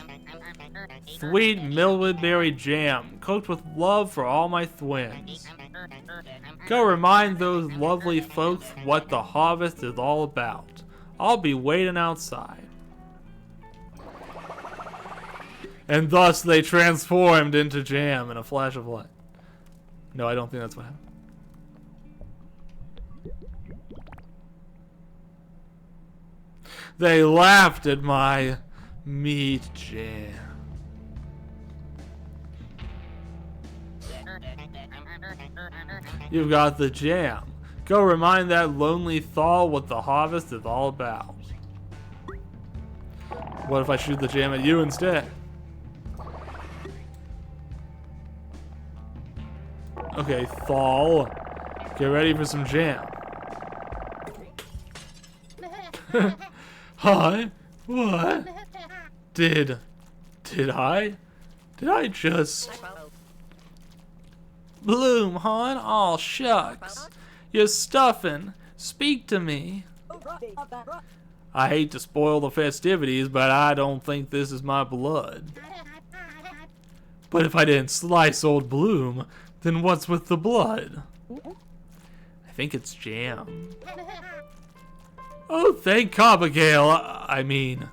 Sweet Mildred Berry jam, cooked with love for all my twins. Go remind those lovely folks what the harvest is all about. I'll be waiting outside. And thus they transformed into jam in a flash of light. No, I don't think that's what happened. They laughed at my meat jam. You've got the jam. Go remind that lonely Thal what the harvest is all about. What if I shoot the jam at you instead? Okay, Thal, get ready for some jam. Hi? What? Did I just... Bloom, hon? Aw, shucks. You're stuffing. Speak to me. I hate to spoil the festivities, but I don't think this is my blood. But if I didn't slice old Bloom, then what's with the blood? I think it's jam. Oh, thank Cobbergale. I mean,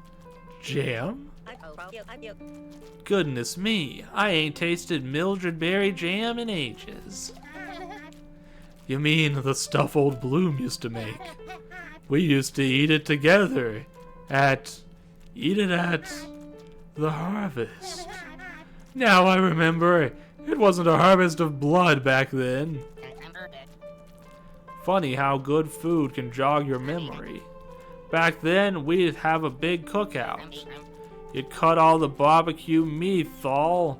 jam? Goodness me, I ain't tasted Mildred Berry jam in ages. You mean the stuff old Bloom used to make? We used to eat it together at the harvest. Now I remember, it wasn't a harvest of blood back then. Funny how good food can jog your memory. Back then, we'd have a big cookout. You'd cut all the barbecue meat, Thal.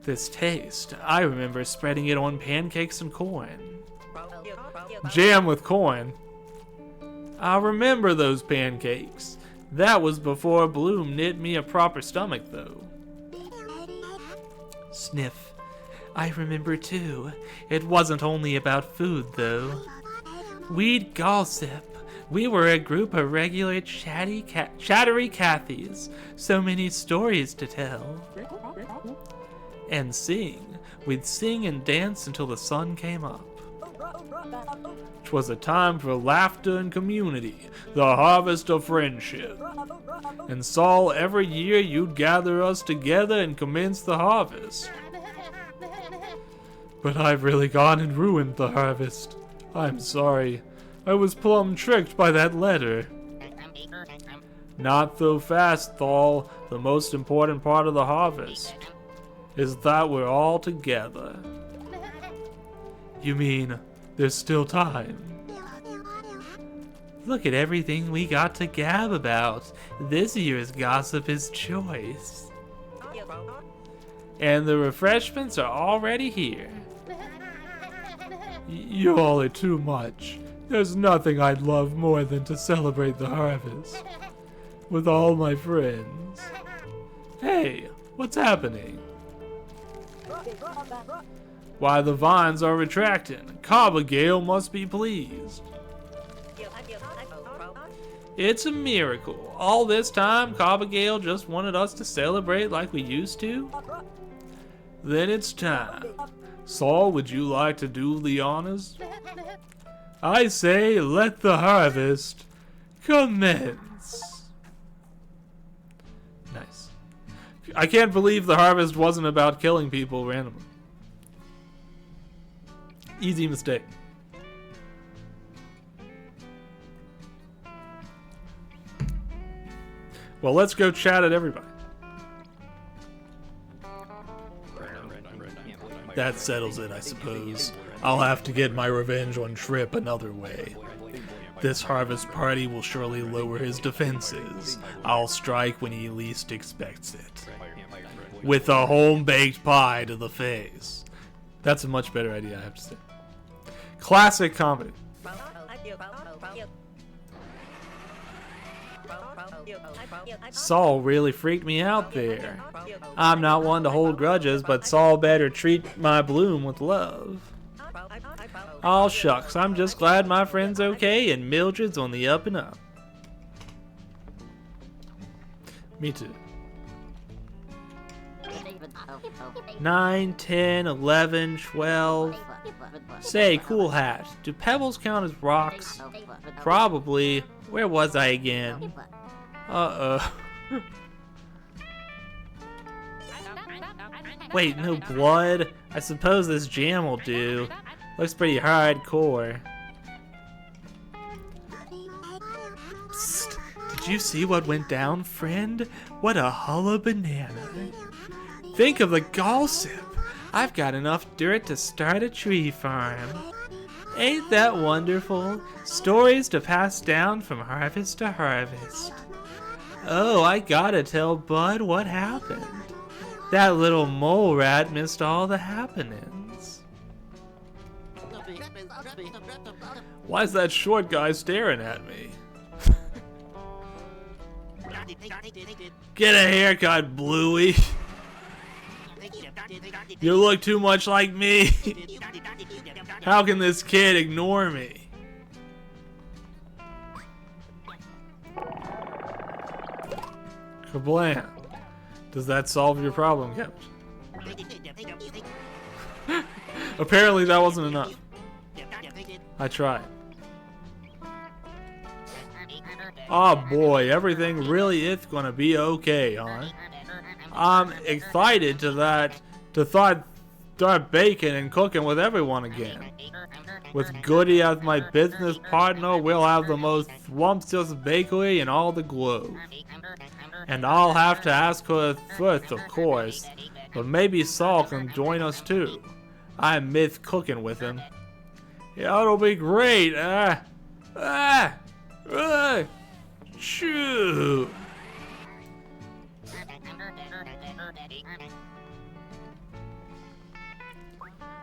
This taste, I remember spreading it on pancakes and corn. Jam with corn. I remember those pancakes. That was before Bloom knit me a proper stomach, though. Sniff. I remember too. It wasn't only about food, though. We'd gossip. We were a group of regular chattery Cathys. So many stories to tell. And sing. We'd sing and dance until the sun came up. 'Twas a time for laughter and community, the harvest of friendship. And Saul, every year you'd gather us together and commence the harvest. But I've really gone and ruined the harvest. I'm sorry. I was plumb tricked by that letter. Not so fast, Thal. The most important part of the harvest is that we're all together. You mean there's still time? Look at everything we got to gab about. This year's gossip is choice. And the refreshments are already here. You all are too much. There's nothing I'd love more than to celebrate the harvest with all my friends. Hey, what's happening? Why, the vines are retracting. Cobbergale must be pleased. It's a miracle. All this time, Cobbergale just wanted us to celebrate like we used to? Then it's time. Saul, would you like to do the honors? I say, let the harvest commence. Nice. I can't believe the harvest wasn't about killing people randomly. Easy mistake. Well, let's go chat at everybody. That settles it, I suppose. I'll have to get my revenge on Trip another way. This harvest party will surely lower his defenses. I'll strike when he least expects it. With a home-baked pie to the face. That's a much better idea, I have to say. Classic comedy. Saul really freaked me out there. I'm not one to hold grudges, but Saul better treat my bloom with love. Aw shucks, I'm just glad my friend's okay and Mildred's on the up and up. Me too. 9, 10, 11, 12. Say, cool hat. Do pebbles count as rocks? Probably. Where was I again? Uh-oh. Wait, no blood? I suppose this jam will do. Looks pretty hardcore. Psst. Did you see what went down, friend? What a hulla banana. Think of the gossip. I've got enough dirt to start a tree farm. Ain't that wonderful? Stories to pass down from harvest to harvest. Oh, I gotta tell Bud what happened. That little mole rat missed all the happenings. Why's that short guy staring at me? Get a haircut, Bluey. You look too much like me. How can this kid ignore me? Kablam. Does that solve your problem, Captain? Apparently that wasn't enough. I tried. Oh boy, everything really is gonna be okay, huh? I'm excited to start baking and cooking with everyone again. With Goody as my business partner, we'll have the most scrumptious bakery in all the globe. And I'll have to ask her first, of course, but maybe Saul can join us too. I miss cooking with him. Yeah, it'll be great. Shoo.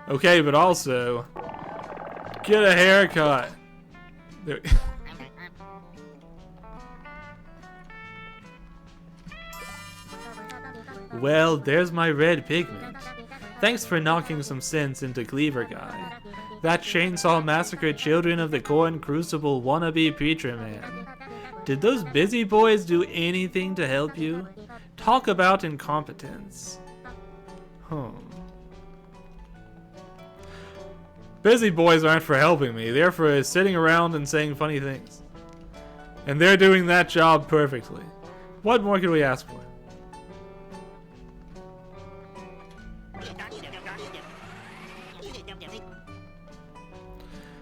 Okay, but also, get a haircut. There. Well, there's my red pigment. Thanks for knocking some sense into Cleaver Guy. That chainsaw massacred children of the Corn Crucible wannabe preacher man. Did those busy boys do anything to help you? Talk about incompetence. Busy boys aren't for helping me, they're for sitting around and saying funny things. And they're doing that job perfectly. What more could we ask for?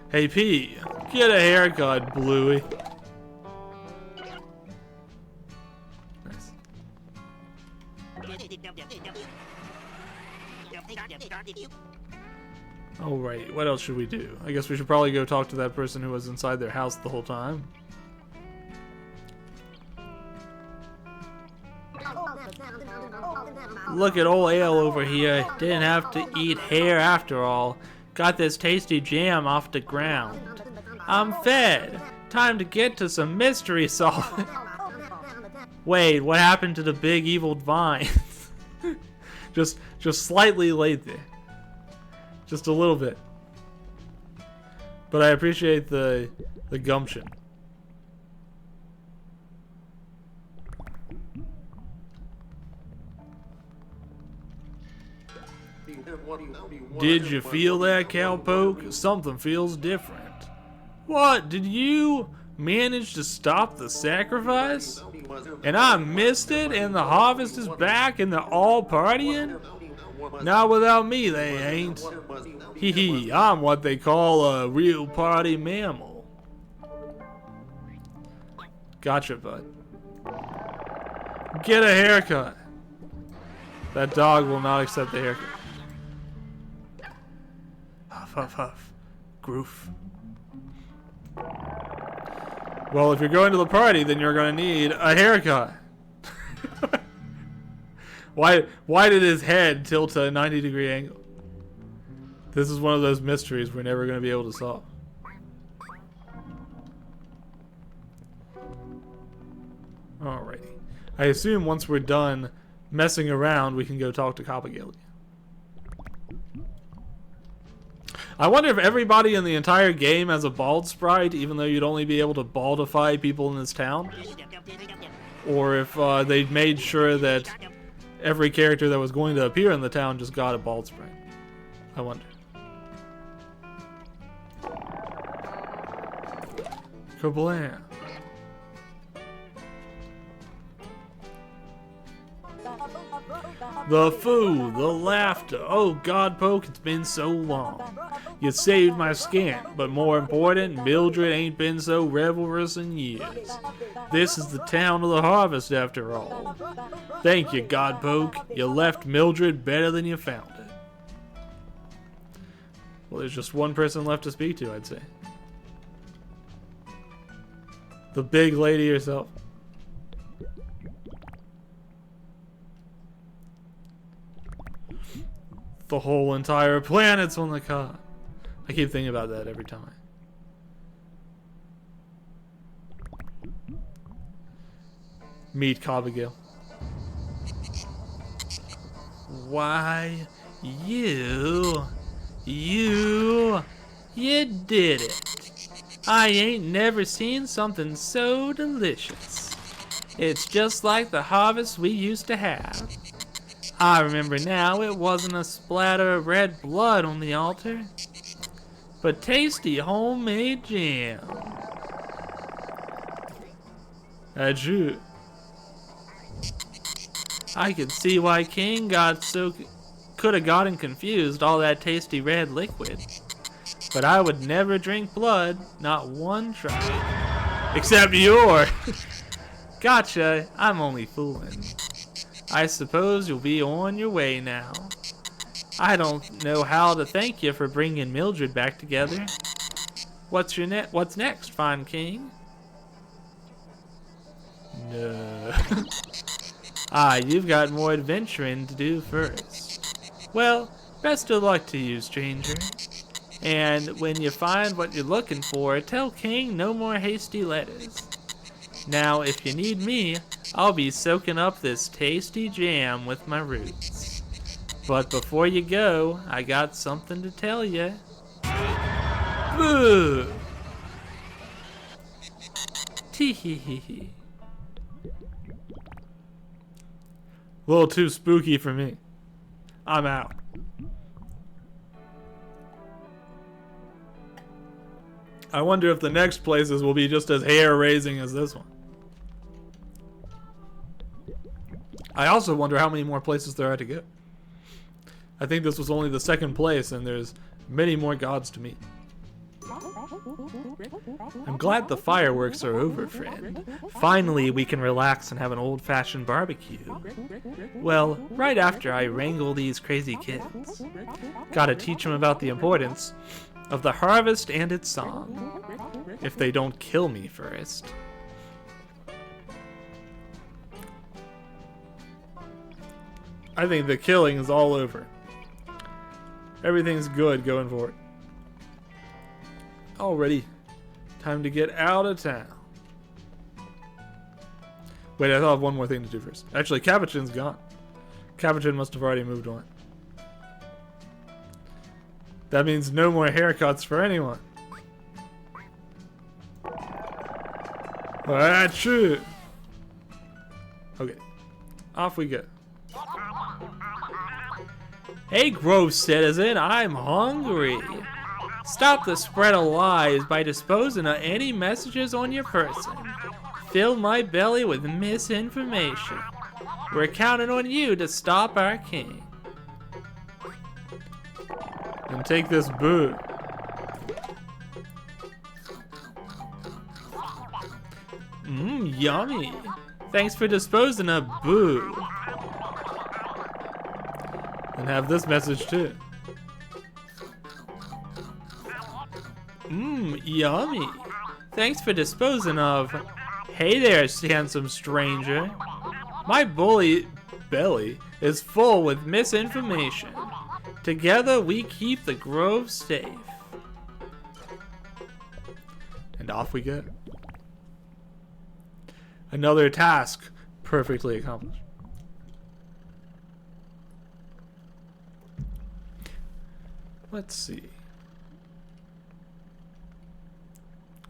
Hey P, get a haircut, Bluey. Nice. Alright, what else should we do? I guess we should probably go talk to that person who was inside their house the whole time. Look at old Ale over here. Didn't have to eat hair after all. Got this tasty jam off the ground. I'm fed. Time to get to some mystery solving. Wait, what happened to the big evil vines? just slightly late there. Just a little bit. But I appreciate the gumption. Did you feel that, cowpoke? Something feels different. What? Did you manage to stop the sacrifice? And I missed it, and the harvest is back, and they're all partying? Not without me, they ain't. Hee hee, I'm what they call a real party mammal. Gotcha, bud. Get a haircut. That dog will not accept the haircut. Huff, huff, huff. Groof. Well, if you're going to the party, then you're going to need a haircut. Why did his head tilt to a 90-degree angle? This is one of those mysteries we're never going to be able to solve. Alrighty. I assume once we're done messing around, we can go talk to Coppergill. I wonder if everybody in the entire game has a bald sprite, even though you'd only be able to baldify people in this town. Or if they made sure that every character that was going to appear in the town just got a bald sprite. I wonder. Kablam. The food, the laughter. Oh, God, Poke, it's been so long. You saved my skin, but more important, Mildred ain't been so revelrous in years. This is the town of the harvest, after all. Thank you, God Poke. You left Mildred better than you found it. Well, there's just one person left to speak to, I'd say. The big lady herself. The whole entire planet's on the card. I keep thinking about that every time. Meet Coppergill. Why, you did it. I ain't never seen something so delicious. It's just like the harvest we used to have. I remember now, it wasn't a splatter of red blood on the altar, but tasty homemade jam. Adieu. I could see why King could have gotten confused, all that tasty red liquid. But I would never drink blood, not one try. Except yours. Gotcha, I'm only fooling. I suppose you'll be on your way now. I don't know how to thank you for bringing Mildred back together. What's next, fine king? No. You've got more adventuring to do first. Well, best of luck to you, stranger. And when you find what you're looking for, tell King no more hasty letters. Now, if you need me, I'll be soaking up this tasty jam with my roots. But before you go, I got something to tell you. Boo! Tee-hee-hee-hee. A little too spooky for me. I'm out. I wonder if the next places will be just as hair-raising as this one. I also wonder how many more places there are to go. I think this was only the second place, and there's many more gods to meet. I'm glad the fireworks are over, friend. Finally, we can relax and have an old-fashioned barbecue. Well, right after I wrangle these crazy kids. Gotta teach them about the importance of the harvest and its song. If they don't kill me first. I think the killing is all over. Everything's good going forward. Already. Time to get out of town. Wait, I thought of one more thing to do first. Actually, Capuchin's gone. Capuchin must have already moved on. That means no more haircuts for anyone. That's true. Okay. Off we go. Hey, Grove citizen, I'm hungry. Stop the spread of lies by disposing of any messages on your person. Fill my belly with misinformation. We're counting on you to stop our king. And take this boo. Yummy. Thanks for disposing of boo. And have this message too. Yummy. Thanks for disposing of. Hey there, handsome stranger. My bully belly is full with misinformation. Together we keep the grove safe. And off we go. Another task perfectly accomplished. Let's see.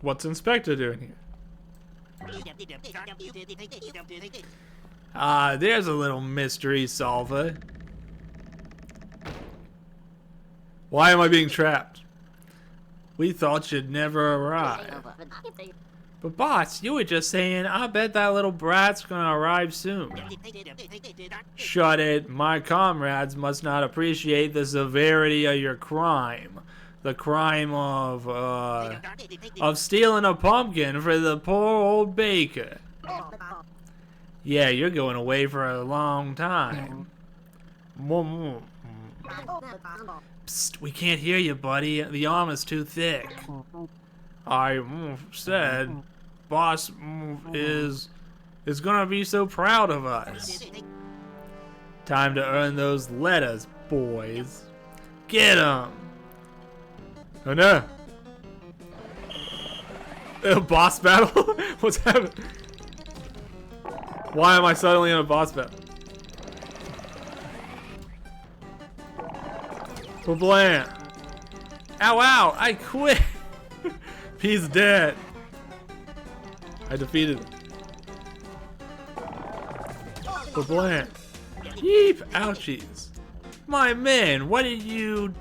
What's Inspector doing here? There's a little mystery solver. Why am I being trapped? We thought you'd never arrive. But boss, you were just saying, I bet that little brat's gonna arrive soon. Shut it. My comrades must not appreciate the severity of your crime. The crime of stealing a pumpkin for the poor old baker. Yeah, you're going away for a long time. Psst, we can't hear you, buddy. The arm is too thick. I said, boss is gonna be so proud of us. Time to earn those letters, boys. Get 'em. Oh no. A boss battle? What's happening? Why am I suddenly in a boss battle? Blam. Ow, ow, I quit. He's dead. I defeated him. Blam. Yeep, ouchies. My man, what did you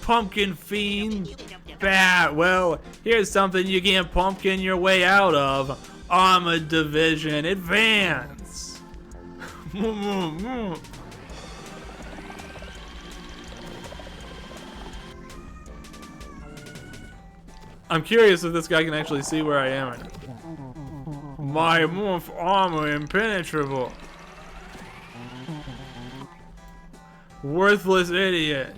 pumpkin fiend? Bah, well, here's something you can't pumpkin your way out of. Armored Division, advance. I'm curious if this guy can actually see where I am right now. My armor impenetrable. Worthless idiot.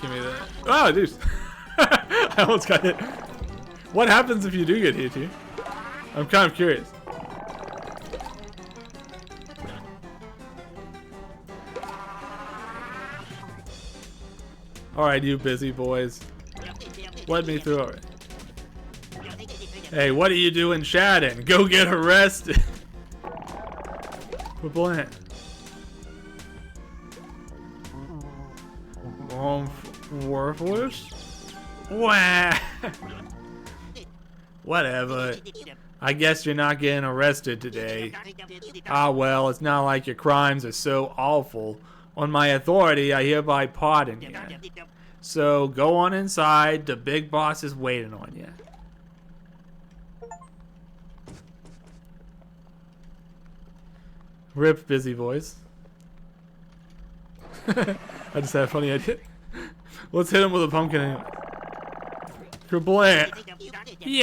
Give me that. Oh, dude. I almost got hit. What happens if you do get hit, here? I'm kind of curious. Alright, you busy boys. Let me through already. Hey, what are you doing chatting? Go get arrested. Blam. Worthless? Wah. Whatever. I guess you're not getting arrested today. Ah well, it's not like your crimes are so awful. On my authority, I hereby pardon you. So go on inside, the big boss is waiting on you. Rip busy voice. I just had a funny idea. Let's hit him with a pumpkin anyway. Kerblam!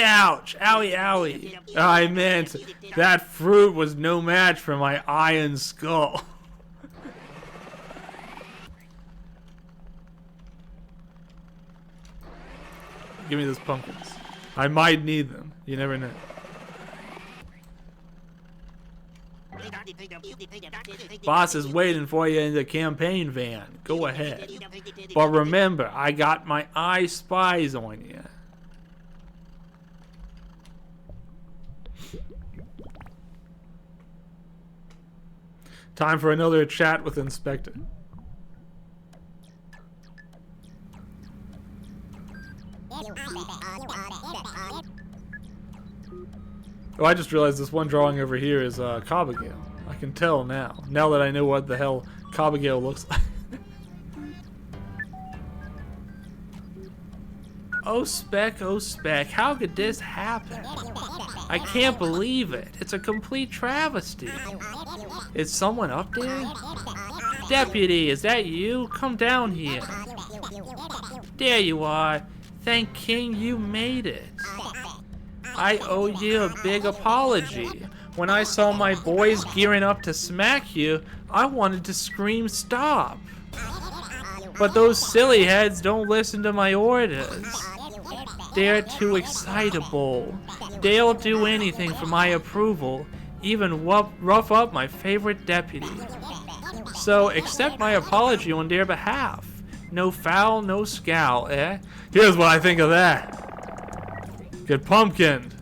Ouch! Owie, owie! I meant that fruit was no match for my iron skull. Give me those pumpkins. I might need them. You never know. Boss is waiting for you in the campaign van. Go ahead. But remember, I got my eye spies on you. Time for another chat with Inspector. Oh, I just realized this one drawing over here is Cobbergale. I can tell now. Now that I know what the hell Cobbergale looks like. Oh, Spec, how could this happen? I can't believe it. It's a complete travesty. Is someone up there? Deputy, is that you? Come down here. There you are. Thank King you made it. I owe you a big apology. When I saw my boys gearing up to smack you, I wanted to scream stop. But those silly heads don't listen to my orders. They're too excitable. They'll do anything for my approval, even rough up my favorite deputy. So accept my apology on their behalf. No foul, no scowl, eh? Here's what I think of that. Get pumpkined.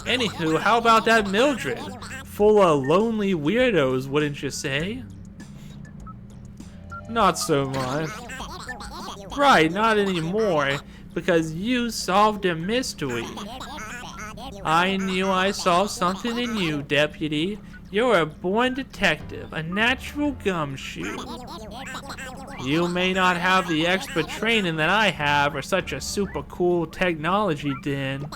Anywho, how about that Mildred? Full of lonely weirdos, wouldn't you say? Not so much. Right, not anymore, because you solved a mystery. I knew I saw something in you, Deputy. You're a born detective, a natural gumshoe. You may not have the expert training that I have or such a super cool technology den,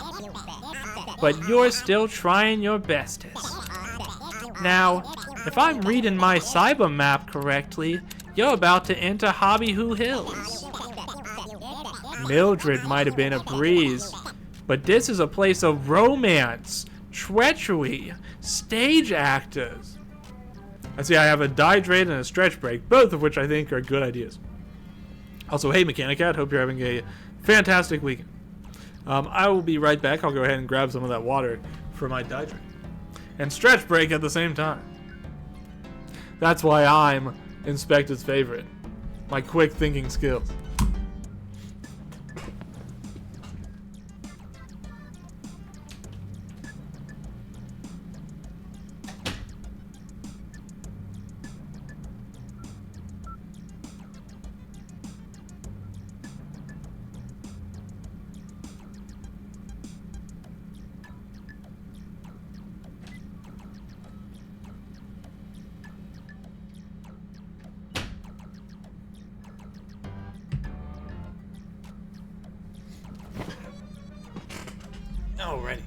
but you're still trying your bestest. Now, if I'm reading my cyber map correctly, you're about to enter Hobby Hoo Hills. Mildred might have been a breeze, but this is a place of romance, treachery, stage actors. I see I have a dihydrate and a stretch break, both of which I think are good ideas. Also, hey Mechanic Cat, hope you're having a fantastic weekend. I will be right back. I'll go ahead and grab some of that water for my dihydrate. And stretch break at the same time. That's why I'm Inspector's favorite. My quick thinking skills. Alrighty.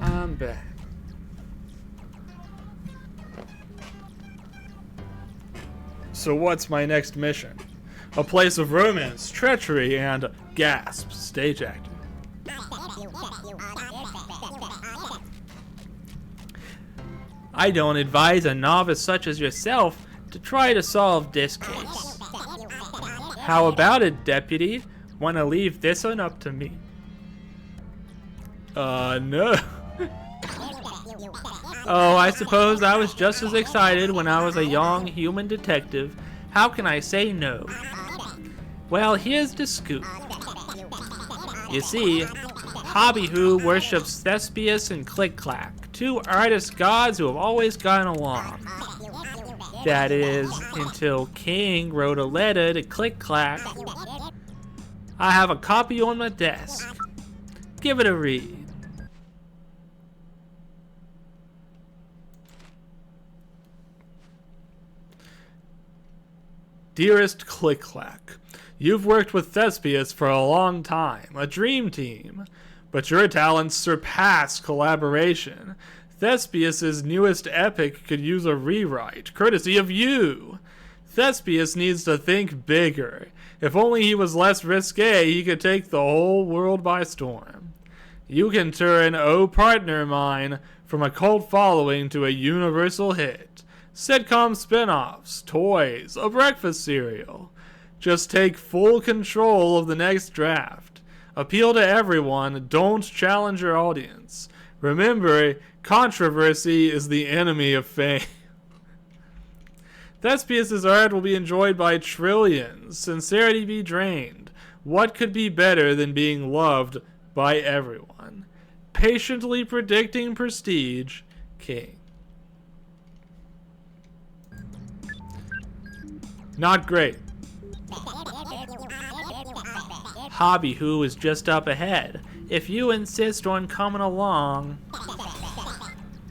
I'm back. So what's my next mission? A place of romance, treachery, and gasp, stage acting. I don't advise a novice such as yourself to try to solve this case. How about it, Deputy? Want to leave this one up to me? No. Oh, I suppose I was just as excited when I was a young human detective. How can I say no? Well, here's the scoop. You see, Hobby Hoo worships Thespius and Click Clack, two artist gods who have always gotten along. That is, until King wrote a letter to Click Clack. I have a copy on my desk. Give it a read. Dearest Click Clack, you've worked with Thespius for a long time, a dream team, but your talents surpass collaboration. Thespius's newest epic could use a rewrite, courtesy of you. Thespius needs to think bigger. If only he was less risque, he could take the whole world by storm. You can turn Oh Partner Mine from a cult following to a universal hit. Sitcom spin-offs, toys, a breakfast cereal. Just take full control of the next draft. Appeal to everyone, don't challenge your audience. Remember, controversy is the enemy of fame. Thespius's art will be enjoyed by trillions. Sincerity be drained. What could be better than being loved by everyone? Patiently predicting prestige, King. Not great. Hobby Who is just up ahead, if you insist on coming along.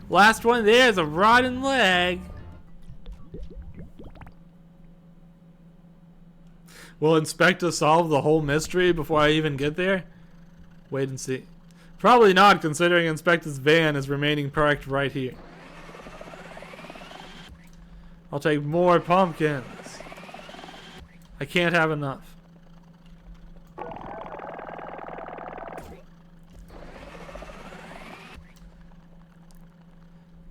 Last one there's a rotten leg. Will Inspector solve the whole mystery before I even get there? Wait and see. Probably not, considering Inspector's van is remaining parked right here. I'll take more pumpkins. I can't have enough.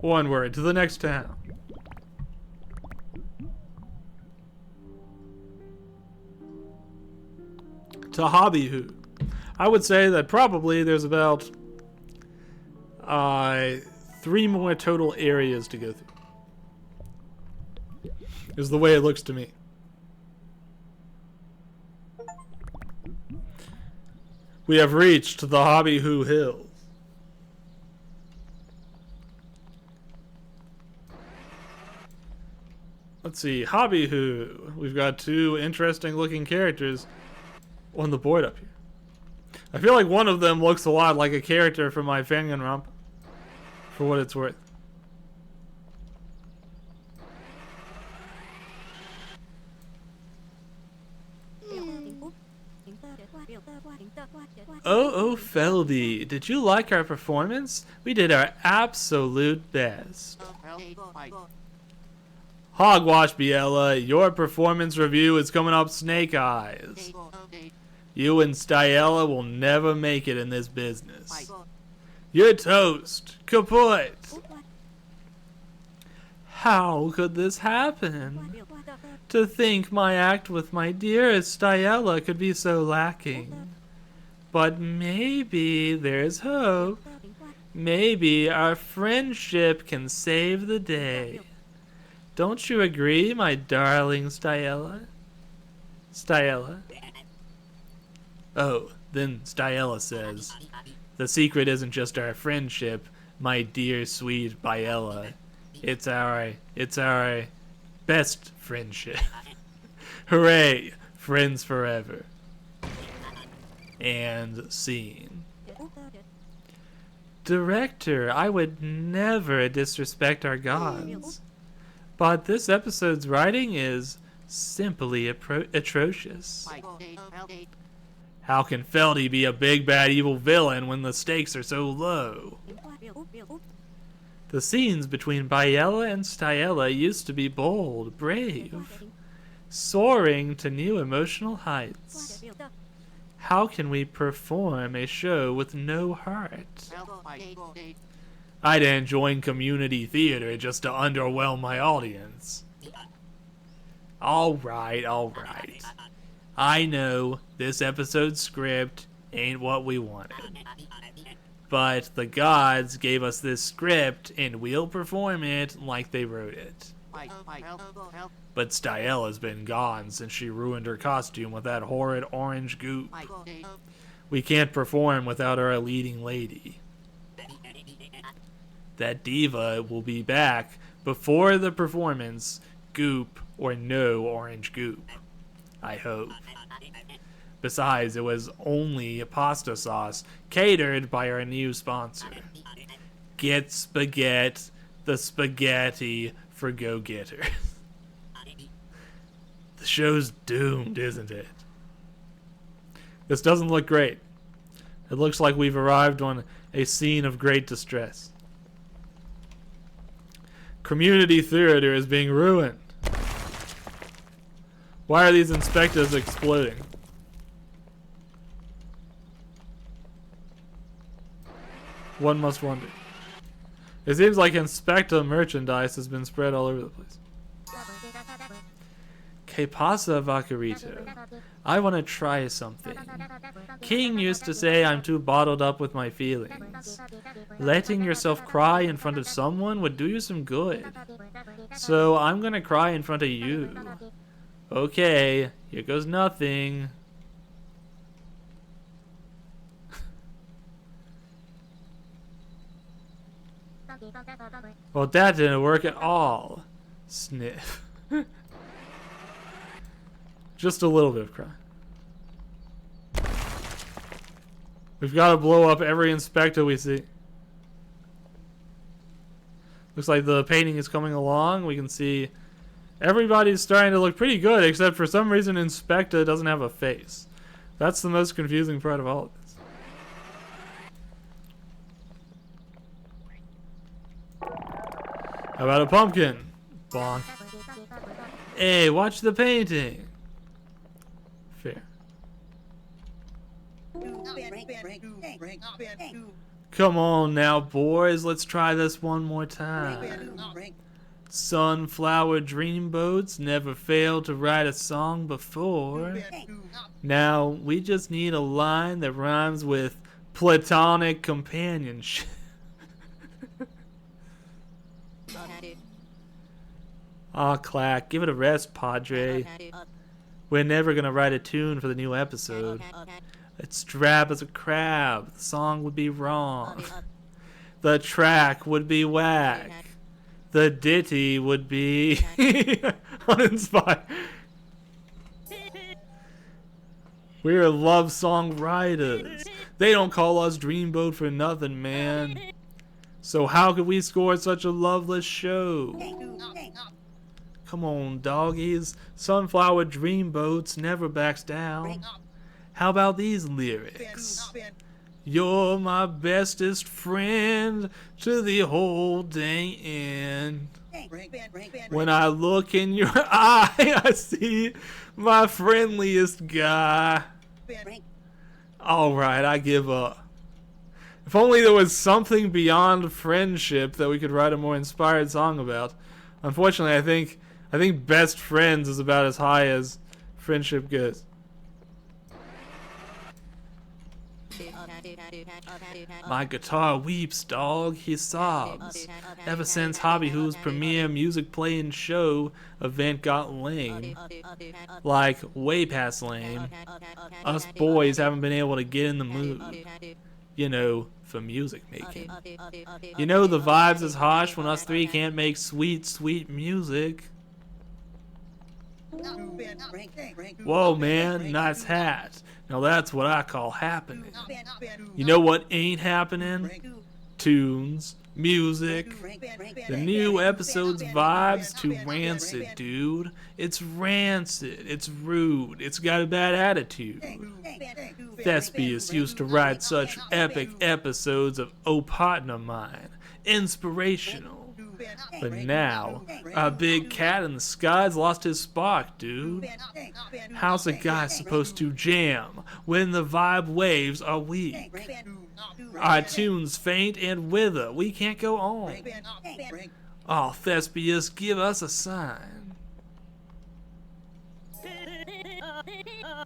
Onward to the next town. To Hobby Who. I would say that probably there's about 3 more total areas to go through. Is the way it looks to me. We have reached the Hobby Who Hills. Let's see, Hobby Who. We've got 2 interesting looking characters on the board up here. I feel like one of them looks a lot like a character from my Danganronpa, for what it's worth. Oh, Felby, did you like our performance? We did our absolute best. Hogwash, Biella, your performance review is coming up snake eyes. You and Stiella will never make it in this business. You're toast. Kaput. How could this happen? To think my act with my dearest Stiella could be so lacking. But maybe there's hope. Maybe our friendship can save the day. Don't you agree, my darling Stiella? Stiella? Oh, then Stiella says, the secret isn't just our friendship, my dear sweet Biella. It's our best friendship. Hooray, friends forever. And scene. Director, I would never disrespect our gods. But this episode's writing is simply atrocious. How can Feldy be a big bad evil villain when the stakes are so low? The scenes between Biella and Stiella used to be bold, brave, soaring to new emotional heights. How can we perform a show with no heart? I didn't join community theater just to underwhelm my audience. Alright. I know this episode's script ain't what we wanted. But the gods gave us this script and we'll perform it like they wrote it. But Stiella's been gone since she ruined her costume with that horrid orange goop. We can't perform without our leading lady. That diva will be back before the performance, goop or no orange goop. I hope. Besides, it was only pasta sauce, catered by our new sponsor. Get Spaghetti, the spaghetti for go-getters. The show's doomed, isn't it? This doesn't look great. It looks like we've arrived on a scene of great distress. community theater is being ruined. Why are these inspectors exploding? One must wonder. It seems like Inspector merchandise has been spread all over the place. Que pasa, Vaquerito? I want to try something. King used to say I'm too bottled up with my feelings. Letting yourself cry in front of someone would do you some good. So I'm gonna cry in front of you. Okay, here goes nothing. Well, that didn't work at all. Sniff. Just a little bit of cry. We've got to blow up every inspector we see. Looks like the painting is coming along. We can see everybody's starting to look pretty good, except for some reason Inspector doesn't have a face. That's the most confusing part of all of this. How about a pumpkin? Bonk. Hey, watch the painting. Fair. Come on now, boys. Let's try this one more time. Sunflower dreamboats never failed to write a song before. Now, we just need a line that rhymes with platonic companionship. Aw, clack. Give it a rest, Padre. We're never gonna write a tune for the new episode. It's drab as a crab. The song would be wrong. The track would be whack. The ditty would be uninspired. We're love song writers. They don't call us Dreamboat for nothing, man. So how could we score such a loveless show? Come on, doggies. Sunflower Dreamboats never backs down. How about these lyrics? You're my bestest friend to the whole dang end. When I look in your eye, I see my friendliest guy. Alright, I give up. If only there was something beyond friendship that we could write a more inspired song about. Unfortunately, I think best friends is about as high as friendship goes. My guitar weeps, dog, he sobs. Ever since Hobby Who's premiere music playing show event got lame. Like, way past lame. Us boys haven't been able to get in the mood. You know, for music making. You know the vibes is harsh when us three can't make sweet, sweet music. Whoa, man, nice hat. Now that's what I call happening. You know what ain't happening? Tunes, music. The new episode's vibes too rancid, dude. It's rancid, it's rude, it's got a bad attitude. Thespius used to write such epic episodes of Oh Partner Mine. Inspirational. But now, a big cat in the sky's lost his spark, dude. How's a guy supposed to jam when the vibe waves are weak? Our tunes faint and wither. We can't go on. Oh, Thespius, give us a sign.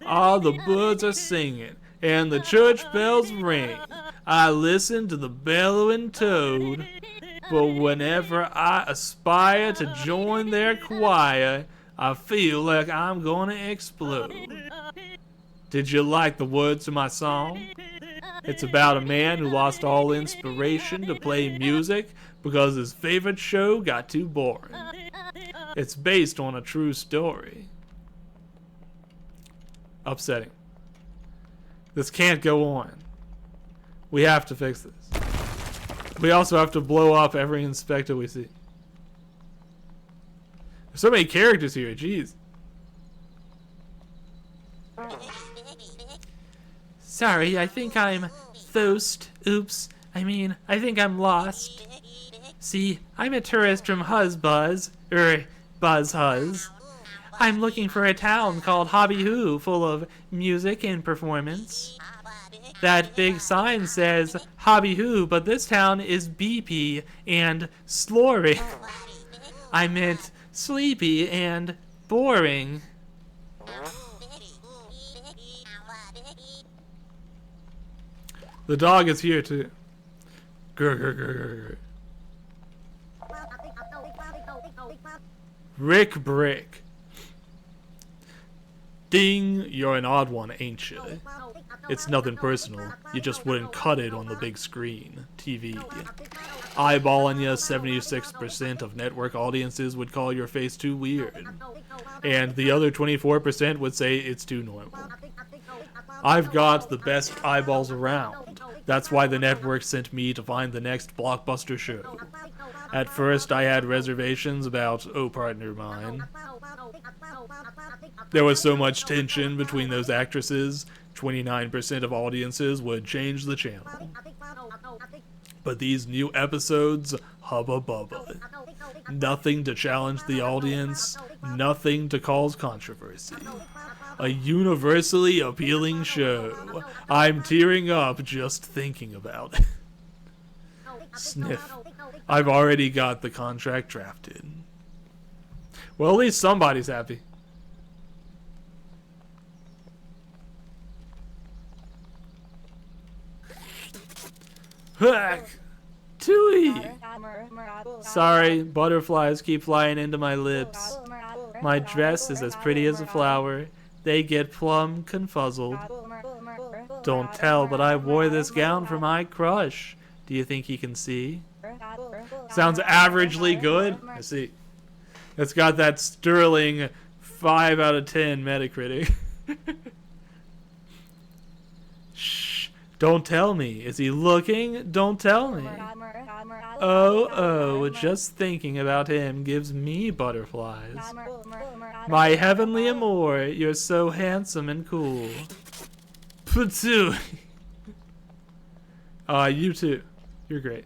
All the birds are singing, and the church bells ring. I listen to the bellowing toad. But whenever I aspire to join their choir, I feel like I'm gonna explode. Did you like the words to my song? It's about a man who lost all inspiration to play music because his favorite show got too boring. It's based on a true story. Upsetting. This can't go on. We have to fix this. We also have to blow up every inspector we see. There's so many characters here, jeez. Sorry, I think I'm Thost. Oops. I think I'm lost. See, I'm a tourist from Buzz Huzz. I'm looking for a town called Hobby Hoo, full of music and performance. That big sign says Hobby Hoo, but this town is beepy and slory. I meant sleepy and boring. The dog is here too. Grr, grr, grr, grr. Rick Brick. Ding, you're an odd one, ain't you? It's nothing personal. You just wouldn't cut it on the big screen. TV. Eyeballing you, 76% of network audiences would call your face too weird. And the other 24% would say it's too normal. I've got the best eyeballs around. That's why the network sent me to find the next blockbuster show. At first, I had reservations about partner mine. There was so much tension between those actresses, 29% of audiences would change the channel. But these new episodes, hubba bubba. Nothing to challenge the audience, nothing to cause controversy. A universally appealing show. I'm tearing up just thinking about it. Sniff. I've already got the contract drafted. Well, at least somebody's happy. Hack! Tui! Sorry, butterflies keep flying into my lips. My dress is as pretty as a flower. They get plumb confuzzled. Don't tell, but I wore this gown for my crush. Do you think he can see? Sounds averagely good. I see. It's got that sterling 5 out of 10 Metacritic. Shh. Don't tell me. Is he looking? Don't tell me. Oh, just thinking about him gives me butterflies. My heavenly amour, you're so handsome and cool. Patooey. You too. You're great.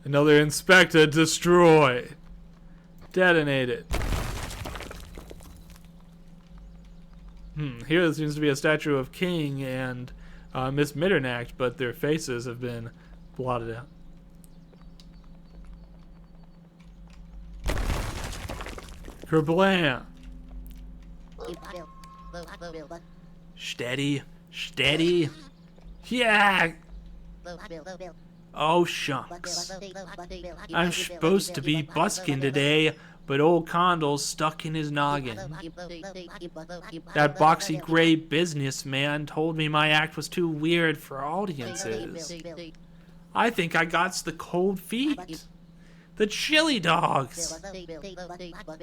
Another inspector, destroy. Detonate it. Here there seems to be a statue of King and Miss Mitternacht, but their faces have been blotted out. Kerblam! Steady, steady. Yeah! Oh, shucks. I'm supposed to be busking today, but old Condal's stuck in his noggin. That boxy gray businessman told me my act was too weird for audiences. I think I got the cold feet. The chili dogs.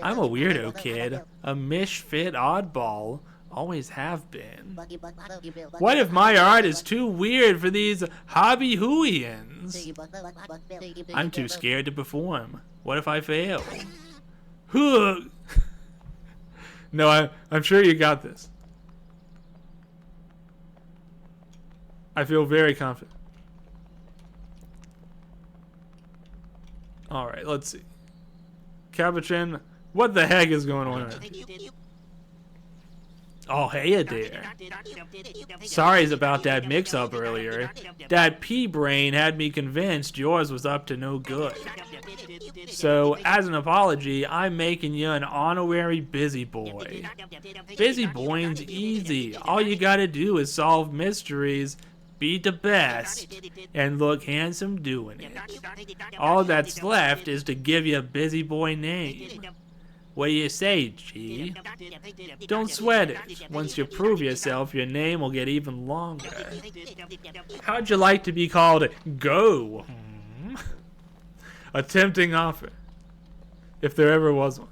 I'm a weirdo kid, a misfit oddball. Always have been. What if my art is too weird for these hobby hooians? I'm too scared to perform. What if I fail? No, I'm sure you got this. I feel very confident. Alright, let's see. Capuchin, what the heck is going on? Oh, hey there. Sorry about that mix-up earlier. That pea-brain had me convinced yours was up to no good. So, as an apology, I'm making you an honorary busy boy. Busy boying's easy. All you gotta do is solve mysteries, be the best, and look handsome doing it. All that's left is to give you a busy boy name. What do you say, G? Don't sweat it. Once you prove yourself, your name will get even longer. How'd you like to be called Go? A tempting offer. If there ever was one.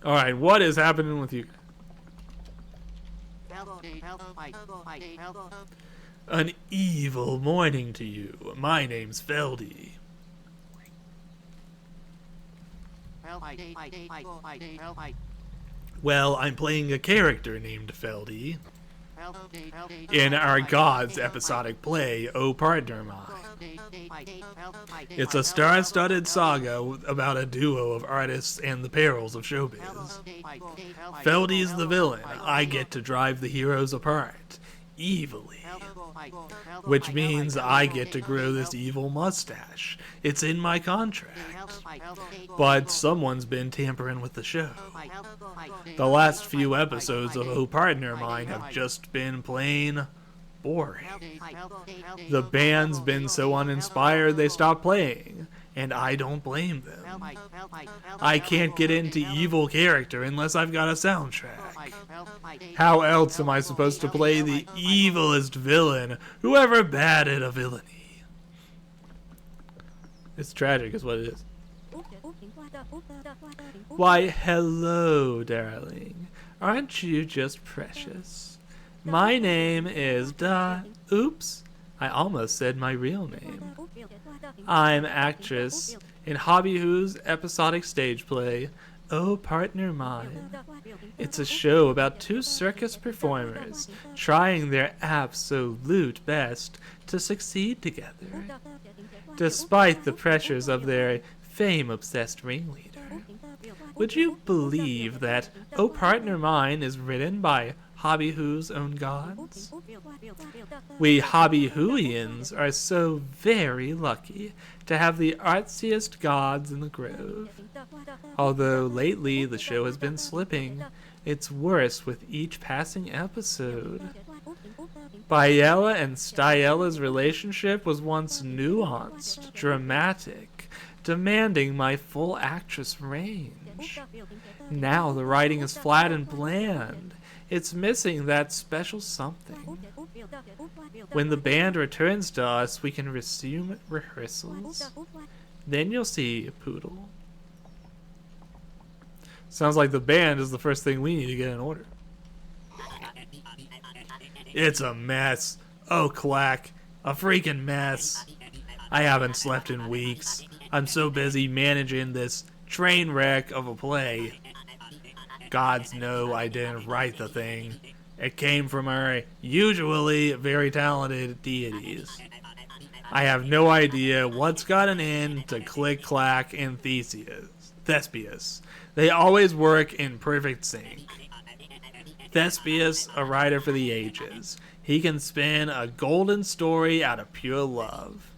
Alright, what is happening with you? An evil morning to you. My name's Feldy. Well, I'm playing a character named Feldy. in our God's episodic play, O Partner Mine. It's a star-studded saga about a duo of artists and the perils of showbiz. Feldy's the villain. I get to drive the heroes apart, evilly. Which means I get to grow this evil mustache. It's in my contract. But someone's been tampering with the show. The last few episodes of O Partner Mine have just been plain boring. The band's been so uninspired they stopped playing, and I don't blame them. I can't get into evil character unless I've got a soundtrack. How else am I supposed to play the evilest villain who ever batted a villainy? It's tragic is what it is. Why, hello, darling. Aren't you just precious? My name is Oops, I almost said my real name. I'm actress in Hobby Who's episodic stage play, Oh Partner Mine. It's a show about two circus performers trying their absolute best to succeed together, despite the pressures of their fame-obsessed ringleader. Would you believe that Oh Partner Mine is written by Hobby Who's own gods? We Hobby Whoians are so very lucky to have the artsiest gods in the grove. Although lately the show has been slipping, it's worse with each passing episode. Biella and Styella's relationship was once nuanced, dramatic, demanding my full actress range. Now the writing is flat and bland. It's missing that special something. When the band returns to us, we can resume rehearsals. Then you'll see, Poodle. Sounds like the band is the first thing we need to get in order. It's a mess. Oh, Clack. A freaking mess. I haven't slept in weeks. I'm so busy managing this train wreck of a play. Gods know I didn't write the thing. It came from our usually very talented deities. I have no idea what's gotten into Click Clack and Thespius. They always work in perfect sync. Thespius, a writer for the ages. He can spin a golden story out of pure love.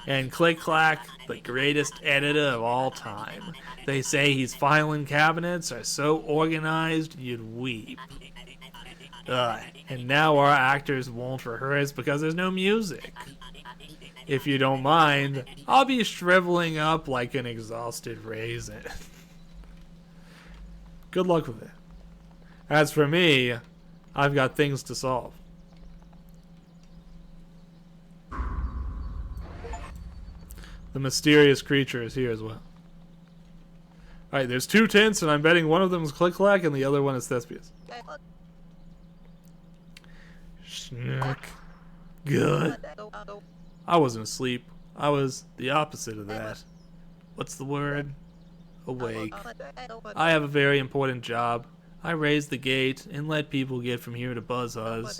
And Click Clack, the greatest editor of all time. They say his filing cabinets are so organized you'd weep. And now our actors won't rehearse because there's no music. If you don't mind, I'll be shriveling up like an exhausted raisin. Good luck with it. As for me, I've got things to solve. The mysterious creature is here as well. Alright, there's two tents, and I'm betting one of them is Click Clack and the other one is Thespius. Schnook. Good. I wasn't asleep. I was the opposite of that. What's the word? Awake. I have a very important job. I raise the gate and let people get from here to Buzzhuzz.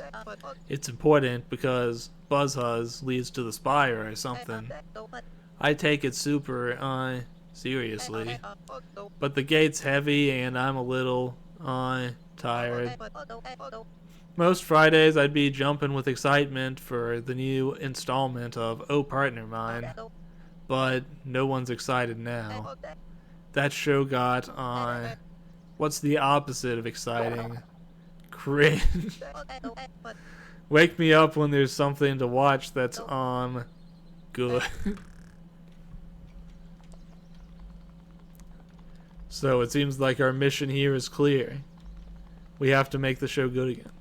It's important because Buzzhuzz leads to the Spire or something. I take it super, seriously. But the gate's heavy and I'm a little, tired. Most Fridays I'd be jumping with excitement for the new installment of Oh Partner Mine. But no one's excited now. That show got, what's the opposite of exciting? Cringe. Wake me up when there's something to watch that's, good. So it seems like our mission here is clear. We have to make the show good again.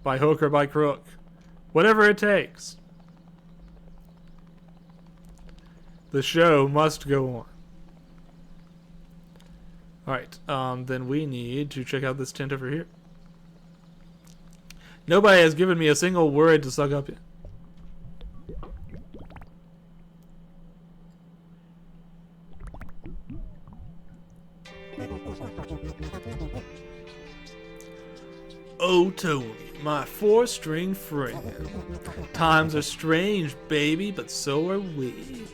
By hook or by crook. Whatever it takes. The show must go on. Alright, then we need to check out this tent over here. Nobody has given me a single word to suck up yet. Oh, Tony, my four-string friend. Times are strange, baby, but so are we.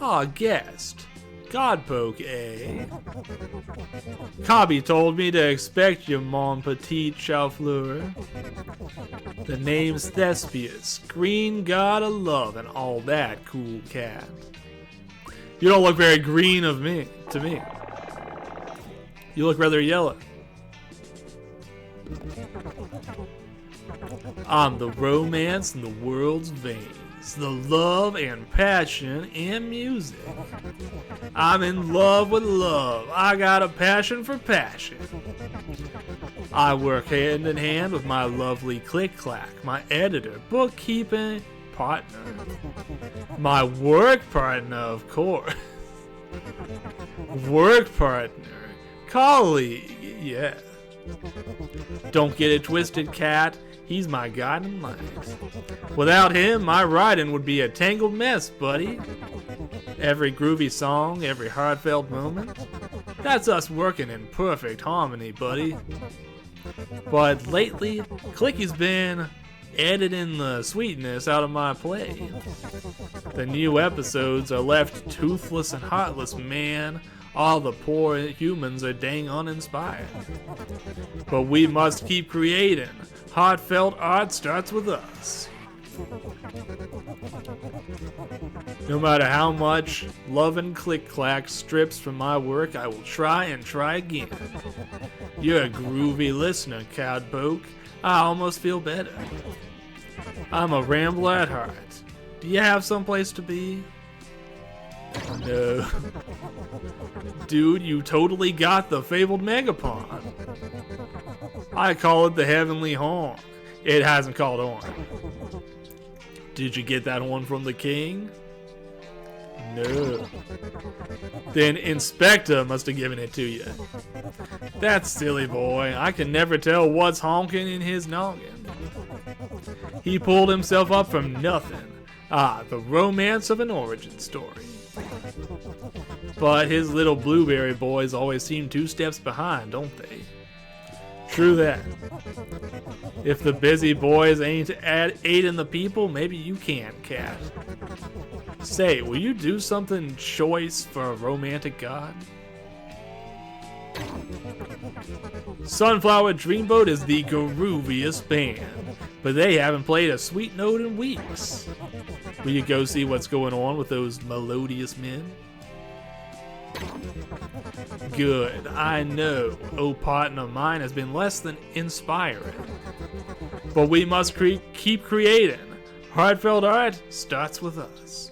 Ah, guest. Godpoke, eh? Cobby told me to expect you, mon petit chauffeur. The name's Thespius, green god of love, and all that cool cat. You don't look very green to me. You look rather yellow. I'm the romance in the world's veins, the love and passion and music. I'm in love with love. I got a passion for passion. I work hand in hand with my lovely Click-Clack, my editor, bookkeeping partner. My work partner, of course. Work partner. Colleague, yeah. Don't get it twisted, cat. He's my guiding light. Without him, my writing would be a tangled mess, buddy. Every groovy song, every heartfelt moment. That's us working in perfect harmony, buddy. But lately, Clicky's been editing the sweetness out of my play. The new episodes are left toothless and heartless, man. All the poor humans are dang uninspired. But we must keep creating. Heartfelt art starts with us. No matter how much love and Click-Clack strips from my work, I will try and try again. You're a groovy listener, Cowpoke. I almost feel better. I'm a rambler at heart. Do you have someplace to be? No. Dude, you totally got the fabled Megapon. I call it the Heavenly Horn. It hasn't called on. Did you get that horn from the king? No. Then Inspector must have given it to you. That silly boy. I can never tell what's honking in his noggin. He pulled himself up from nothing. Ah, the romance of an origin story. But his little blueberry boys always seem 2 steps behind, don't they? True that. If the busy boys ain't aiding the people, maybe you can, cat. Say, will you do something choice for a romantic god? Sunflower Dreamboat is the grooviest band, but they haven't played a sweet note in weeks. Will you go see what's going on with those melodious men? Good, I know, oh partner mine has been less than inspiring. But we must keep creating. Heartfelt art starts with us.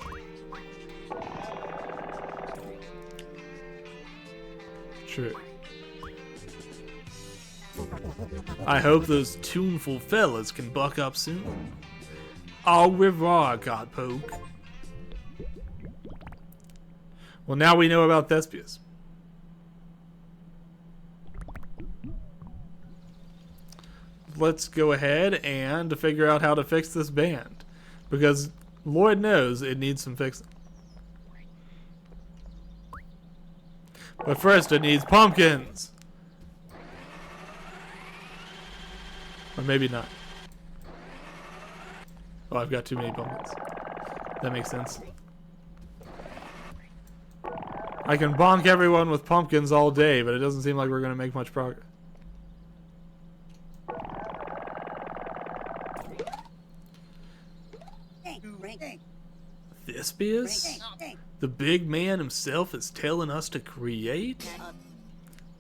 True. I hope those tuneful fellas can buck up soon. Au revoir, Godpoke. Well, now we know about Thespius. Let's go ahead and figure out how to fix this band, because Lord knows it needs some fixing. But first it needs pumpkins. Or maybe not. Oh, I've got too many pumpkins. That makes sense. I can bonk everyone with pumpkins all day, but it doesn't seem like we're going to make much progress. Thespius? The big man himself is telling us to create?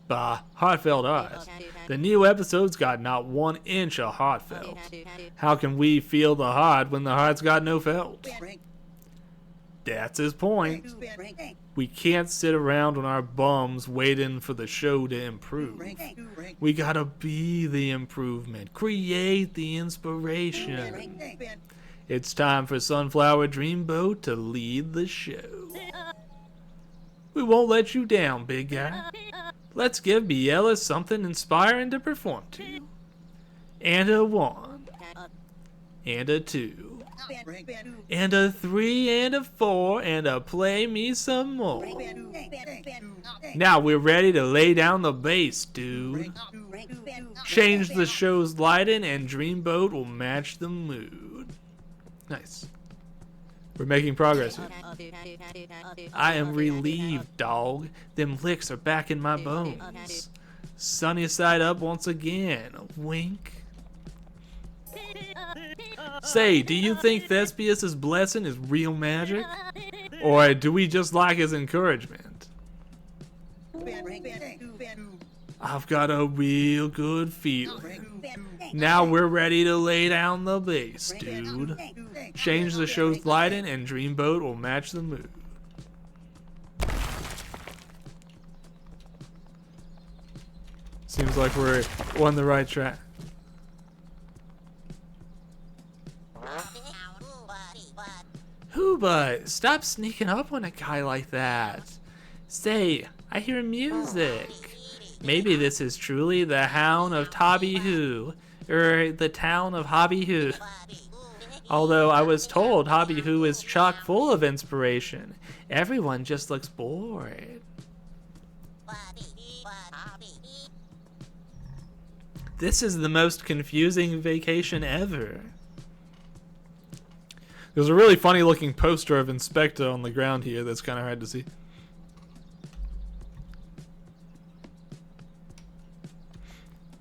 Bah, heartfelt art. The new episode's got not 1 inch of heartfelt. How can we feel the heart when the heart's got no felt? That's his point. We can't sit around on our bums waiting for the show to improve. We gotta be the improvement, create the inspiration. It's time for Sunflower Dreamboat to lead the show. We won't let you down, big guy. Let's give Biella something inspiring to perform to. And a 1. And a 2. And a 3 and a 4 and a play me some more. Now we're ready to lay down the bass, dude. Change the show's lighting and Dreamboat will match the mood. Nice. We're making progress here. I am relieved, dog. Them licks are back in my bones. Sunny side up once again. Wink. Say, do you think Thespius' blessing is real magic? Or do we just like his encouragement? I've got a real good feeling. Now we're ready to lay down the bass, dude. Change the show's lighting and Dreamboat will match the mood. Seems like we're on the right track. Who but? Stop sneaking up on a guy like that. Say, I hear music. Maybe this is truly the Hound of Tobby Hoo, or the town of Hobby Hoo. Although I was told Hobby Hoo is chock full of inspiration. Everyone just looks bored. This is the most confusing vacation ever. There's a really funny looking poster of Inspector on the ground here that's kind of hard to see.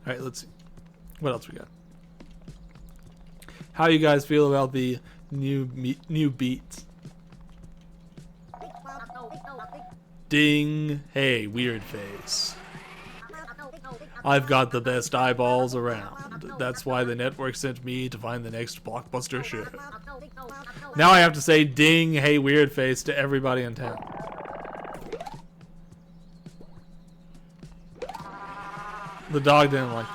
Alright, let's see. What else we got? How you guys feel about the new beats? Ding! Hey, weird face. I've got the best eyeballs around. That's why the network sent me to find the next blockbuster show. Now I have to say ding, hey, weird face to everybody in town. The dog didn't like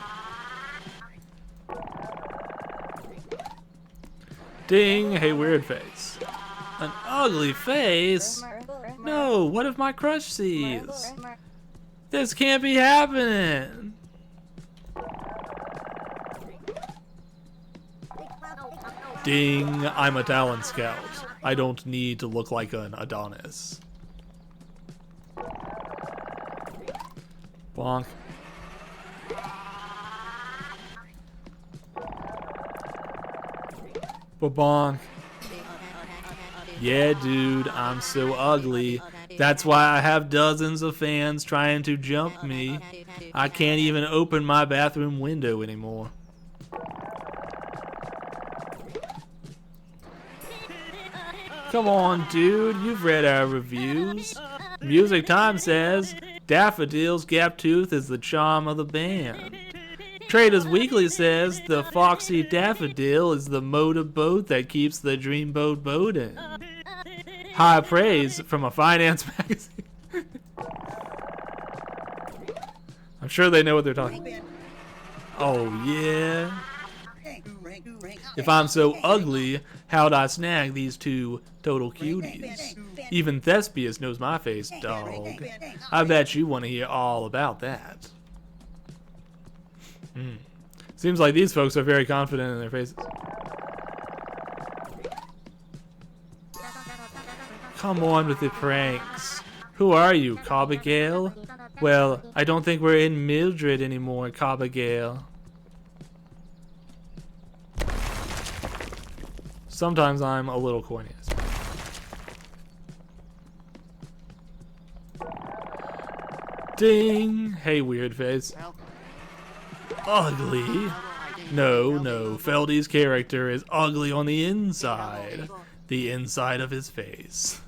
it. Ding, hey, weird face. An ugly face? No, what if my crush sees? This can't be happening. Ding, I'm a talent scout. I don't need to look like an Adonis. Bonk. Bonk. Yeah, dude, I'm so ugly. That's why I have dozens of fans trying to jump me. I can't even open my bathroom window anymore. Come on, dude, you've read our reviews. Music Time says, Daffodil's gap tooth is the charm of the band. Traders Weekly says, the foxy daffodil is the motorboat that keeps the dreamboat boating. High praise from a finance magazine. I'm sure they know what they're talking about. Oh, yeah. If I'm so ugly, how'd I snag these two total cuties? Even Thespius knows my face, dog. I bet you want to hear all about that. Seems like these folks are very confident in their faces. Come on with the pranks. Who are you, Cobbergale? Well, I don't think we're in Mildred anymore, Cobbergale. Sometimes I'm a little corny. Ding! Hey, weird face. Ugly? No, Feldy's character is ugly on the inside. The inside of his face.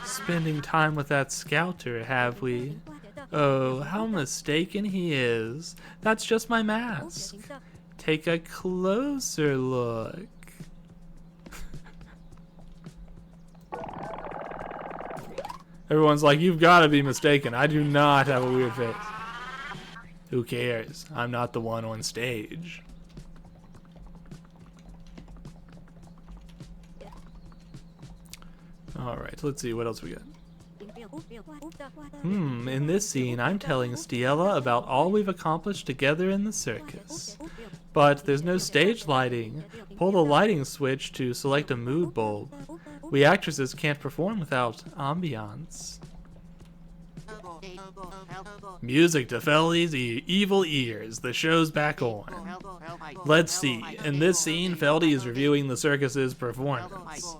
Spending time with that scouter, have we? Oh, how mistaken he is. That's just my mask. Take a closer look. Everyone's like, you've got to be mistaken. I do not have a weird face. Who cares? I'm not the one on stage. Alright, let's see what else we got. In this scene, I'm telling Stiella about all we've accomplished together in the circus. But there's no stage lighting. Pull the lighting switch to select a mood bulb. We actresses can't perform without ambiance. Music to Feldy's evil ears. The show's back on. Let's see. In this scene, Feldy is reviewing the circus's performance.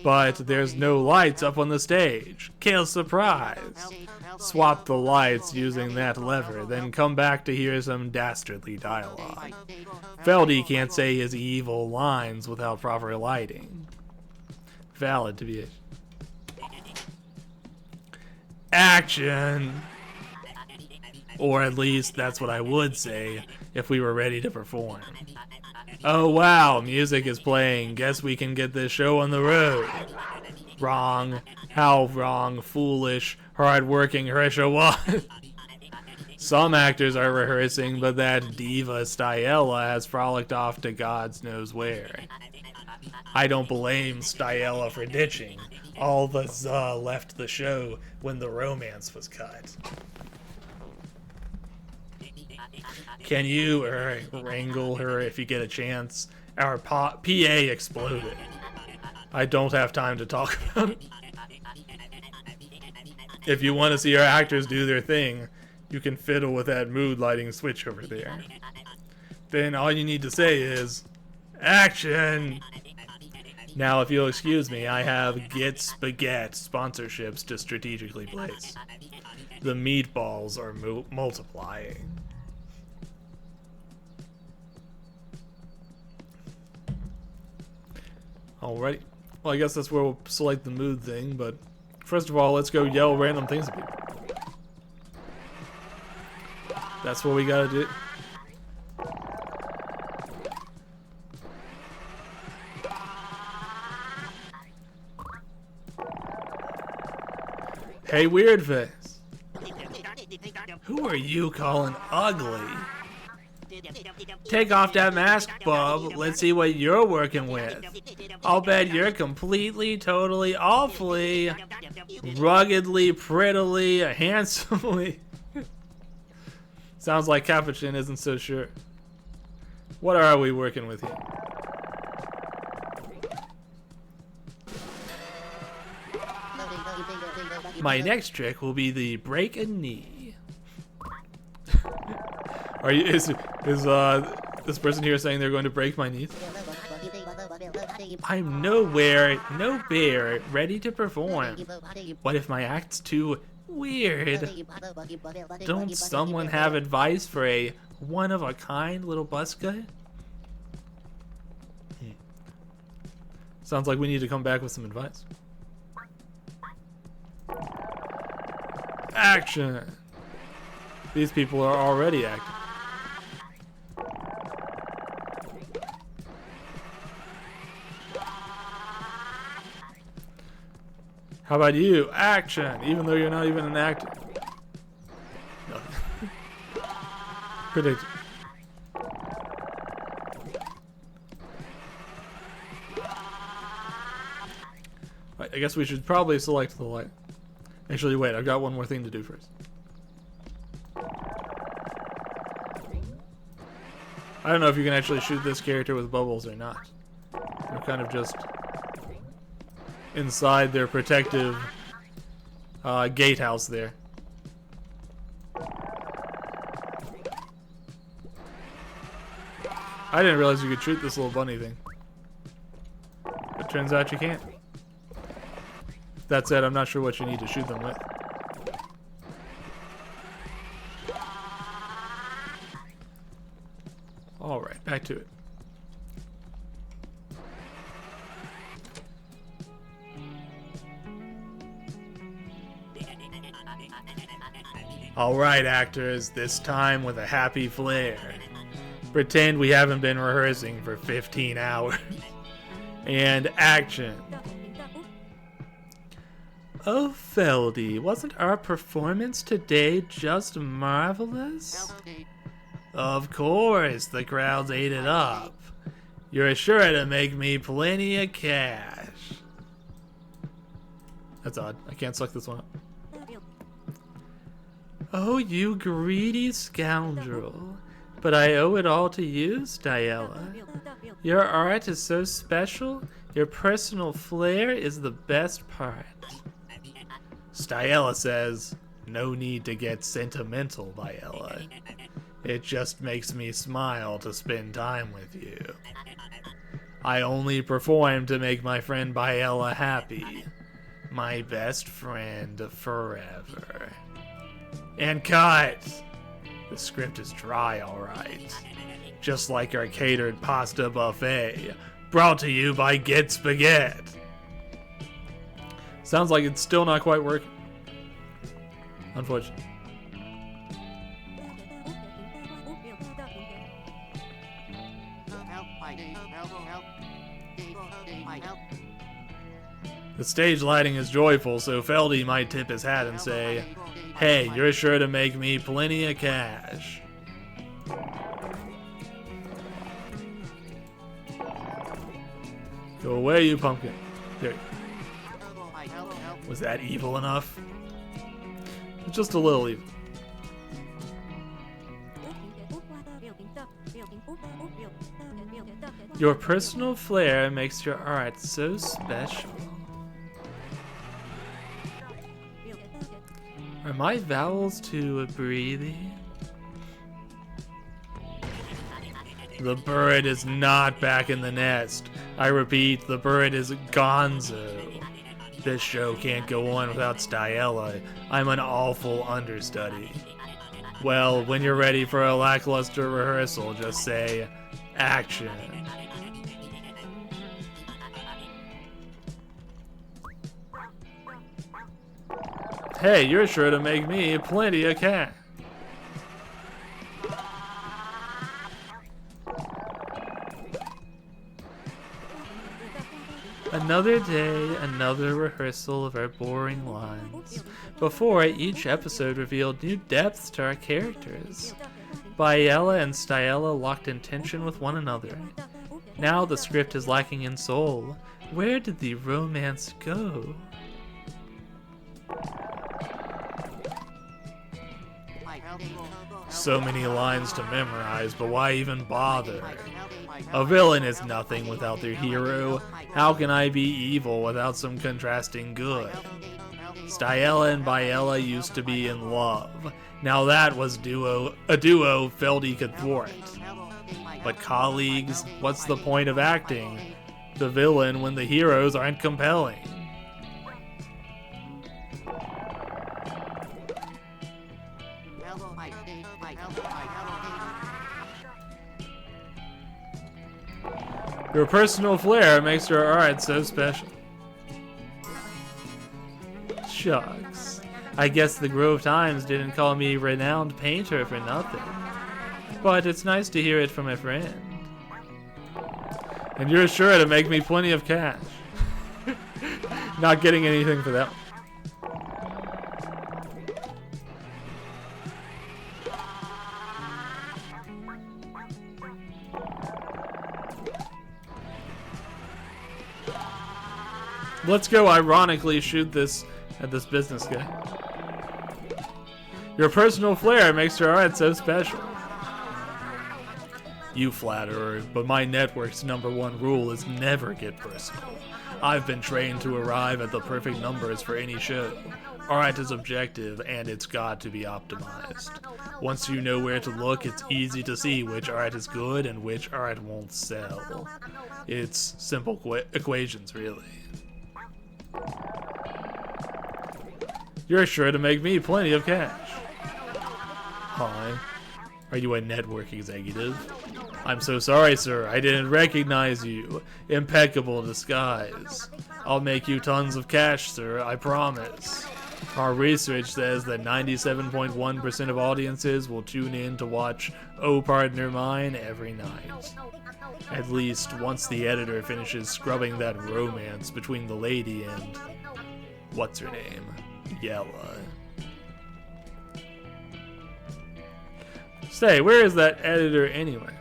But there's no lights up on the stage. Kale surprise. Swap the lights using that lever, then come back to hear some dastardly dialogue. Feldy can't say his evil lines without proper lighting. Valid to be it. Action! Or at least that's what I would say if we were ready to perform. Oh wow, music is playing. Guess we can get this show on the road. Wrong. How wrong, foolish, hard-working Hrisha was. Some actors are rehearsing, but that diva Stiella has frolicked off to God's knows where. I don't blame Stiella for ditching. All the Zuh left the show when the romance was cut. Can you wrangle her if you get a chance? Our PA exploded. I don't have time to talk about it. If you want to see our actors do their thing, you can fiddle with that mood lighting switch over there. Then all you need to say is, action! Now, if you'll excuse me, I have Get Spaghetti sponsorships to strategically place. The meatballs are multiplying. Alrighty. Well, I guess that's where we'll select the mood thing, but first of all, let's go yell random things at people. That's what we gotta do. Hey, weird face. Who are you calling ugly? Take off that mask, bub. Let's see what you're working with. I'll bet you're completely, totally, awfully, ruggedly, prettily, handsomely. Sounds like Capuchin isn't so sure. What are we working with here? My next trick will be the break a knee. Is this person here saying they're going to break my knees? I'm no bear, ready to perform. What if my act's too weird? Don't someone have advice for a one-of-a-kind little buska? Sounds like we need to come back with some advice. Action! These people are already acting. How about you? Action! Even though you're not even an actor. No. Predict. Right, I guess we should probably select the light. Actually, wait, I've got one more thing to do first. I don't know if you can actually shoot this character with bubbles or not. They're kind of just inside their protective gatehouse there. I didn't realize you could shoot this little bunny thing. It turns out you can't. That said, I'm not sure what you need to shoot them with. Alright, back to it. Alright, actors, this time with a happy flair. Pretend we haven't been rehearsing for 15 hours. And action. Oh, Feldy, wasn't our performance today just marvelous? Of course, the crowds ate it up. You're sure to make me plenty of cash. That's odd. I can't suck this one up. Oh, you greedy scoundrel. But I owe it all to you, Stiella. Your art is so special, your personal flair is the best part. Stiella says, no need to get sentimental, Biella. It just makes me smile to spend time with you. I only perform to make my friend Biella happy. My best friend forever. And cut! The script is dry, alright. Just like our catered pasta buffet, brought to you by Get Spaghetti. Sounds like it's still not quite working. Unfortunately. The stage lighting is joyful, so Feldy might tip his hat and say, hey, you're sure to make me plenty of cash. Go away, you pumpkin. There. Was that evil enough? Just a little evil. Your personal flair makes your art so special. Are my vowels too breathy? The bird is not back in the nest. I repeat, the bird is gonzo. This show can't go on without Stiella. I'm an awful understudy. Well, when you're ready for a lackluster rehearsal, just say, action. Hey, you're sure to make me plenty of cash. Another day, another rehearsal of our boring lines. Before, each episode revealed new depths to our characters. Biella and Stiella locked in tension with one another. Now the script is lacking in soul. Where did the romance go? So many lines to memorize, but why even bother? A villain is nothing without their hero. How can I be evil without some contrasting good? Stiella and Biella used to be in love. Now that was a duo Feldy could thwart. But colleagues, what's the point of acting the villain when the heroes aren't compelling? Your personal flair makes your art so special. Shucks. I guess the Grove Times didn't call me renowned painter for nothing. But it's nice to hear it from a friend. And you're sure to make me plenty of cash. Not getting anything for that one. Let's go ironically shoot this at this business guy. Your personal flair makes your art so special. You flatterer, but my network's #1 rule is never get personal. I've been trained to arrive at the perfect numbers for any show. Art is objective and it's got to be optimized. Once you know where to look, it's easy to see which art is good and which art won't sell. It's simple equations, really. You're sure to make me plenty of cash. Hi. Are you a network executive? I'm so sorry, sir. I didn't recognize you. Impeccable disguise. I'll make you tons of cash, sir. I promise. Our research says that 97.1% of audiences will tune in to watch Oh Partner Mine every night. At least once the editor finishes scrubbing that romance between the lady and... what's her name? Yella. Say, where is that editor anyway?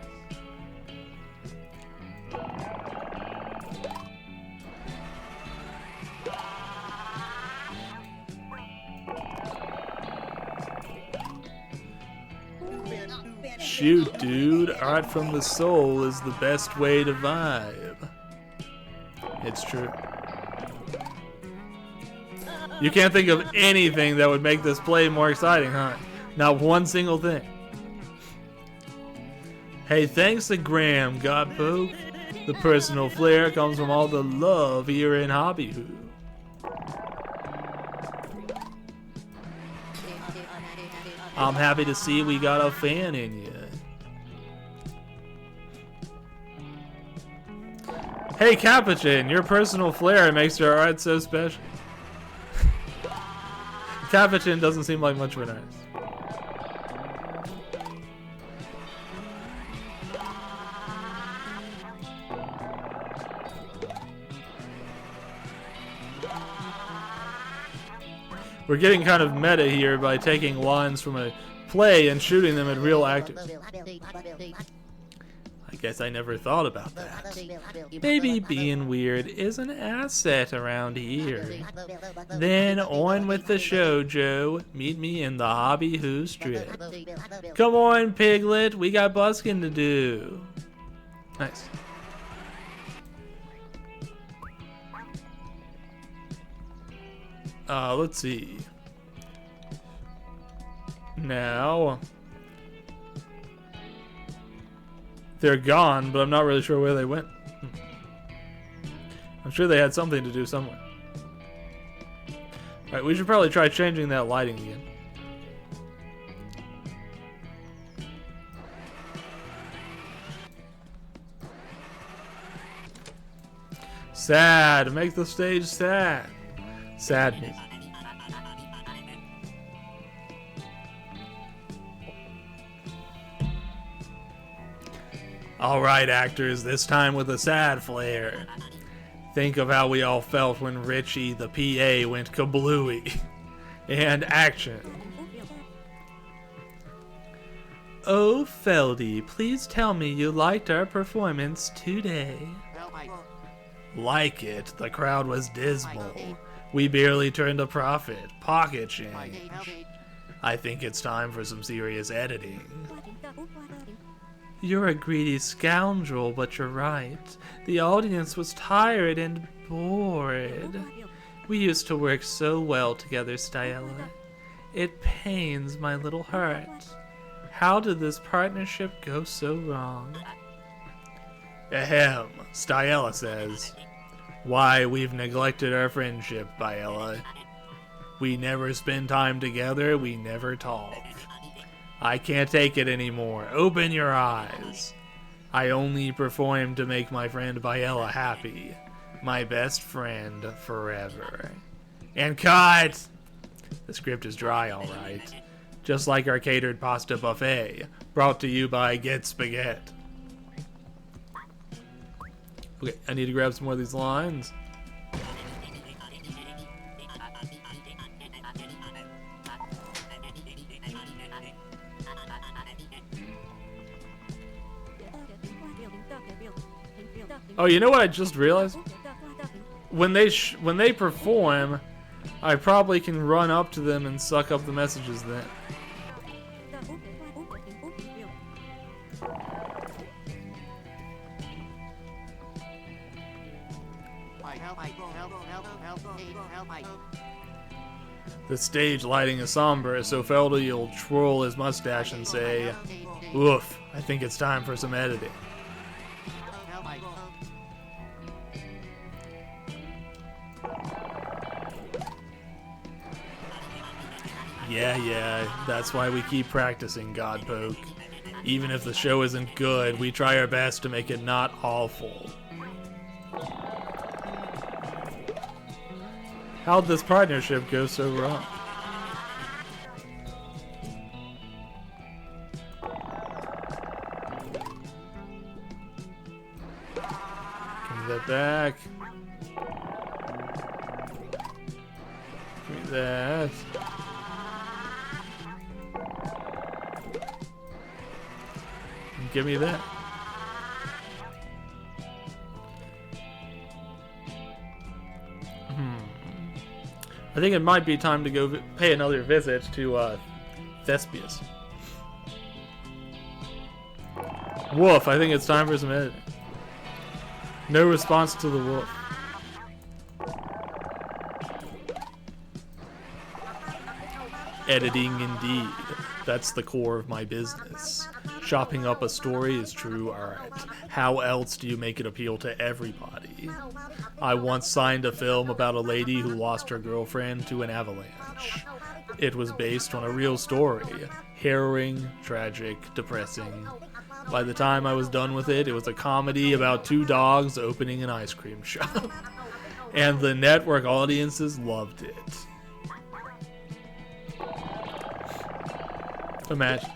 shoot, dude. Art from the soul is the best way to vibe. It's true. You can't think of anything that would make this play more exciting, huh? Not one single thing. Hey, thanks to Graham, Godpoke. The personal flair comes from all the love here in Hobbyhoo. I'm happy to see we got a fan in you. Hey, Capuchin, your personal flair makes your art so special. Capuchin doesn't seem like much of an artist. We're getting kind of meta here by taking lines from a play and shooting them at real actors. I guess I never thought about that. Maybe being weird is an asset around here. Then on with the show, Joe. Meet me in the Hobbyhoo strip. Come on, Piglet. We got busking to do. Nice. Let's see. Now, they're gone, but I'm not really sure where they went. I'm sure they had something to do somewhere. Alright, we should probably try changing that lighting again. Sad. Make the stage sad. Sadness. Alright, actors, this time with a sad flair. Think of how we all felt when Richie the PA went kablooey. And action. Oh, Feldy, please tell me you liked our performance today. Like it, the crowd was dismal. We barely turned a profit. Pocket change. I think it's time for some serious editing. You're a greedy scoundrel, but you're right. The audience was tired and bored. We used to work so well together, Styella. It pains my little heart. How did this partnership go so wrong? Ahem, Styella says. Why, we've neglected our friendship, Biella. We never spend time together, we never talk. I can't take it anymore. Open your eyes. I only perform to make my friend Biella happy. My best friend forever. And cut! The script is dry, alright. Just like our catered pasta buffet, brought to you by Get Spaghetti. Okay, I need to grab some more of these lines. Oh, you know what I just realized? When they perform, I probably can run up to them and suck up the messages then. The stage lighting is somber, so Feldy will twirl his mustache and say, "Oof, I think it's time for some editing." Yeah, that's why we keep practicing, Godpoke. Even if the show isn't good, we try our best to make it not awful. How'd this partnership go so wrong? Give me that back. Give me that. And give me that. I think it might be time to go pay another visit to Thespius. Woof, I think it's time for some editing. No response to the woof. Editing indeed. That's the core of my business. Chopping up a story is true art. How else do you make it appeal to everybody? I once signed a film about a lady who lost her girlfriend to an avalanche. It was based on a real story. Harrowing, tragic, depressing. By the time I was done with it, it was a comedy about two dogs opening an ice cream shop. And the network audiences loved it. Imagine.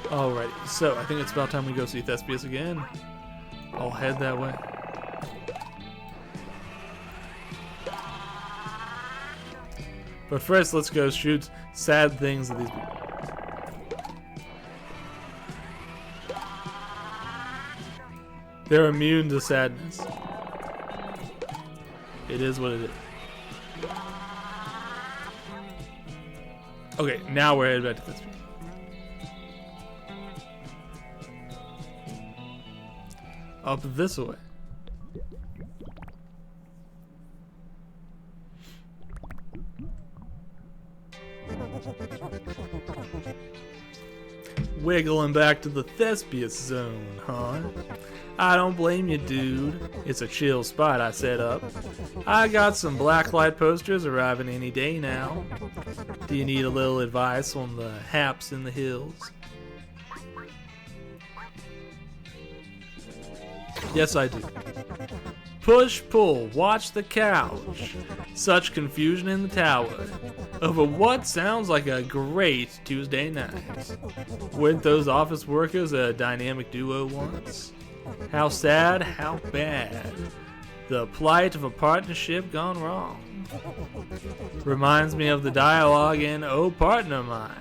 Alrighty, so I think it's about time we go see Thespius again. I'll head that way. But first, let's go shoot sad things of these people. They're immune to sadness. It is what it is. Okay, now we're headed back to this. Up this way. Wiggling back to the Thespius zone, huh? I don't blame you, dude. It's a chill spot I set up. I got some blacklight posters arriving any day now. Do you need a little advice on the haps in the hills? Yes, I do. Push, pull, watch the couch. Such confusion in the tower over what sounds like a great Tuesday night. Weren't those office workers a dynamic duo once? How sad, how bad. The plight of a partnership gone wrong. Reminds me of the dialogue in Oh Partner Mine.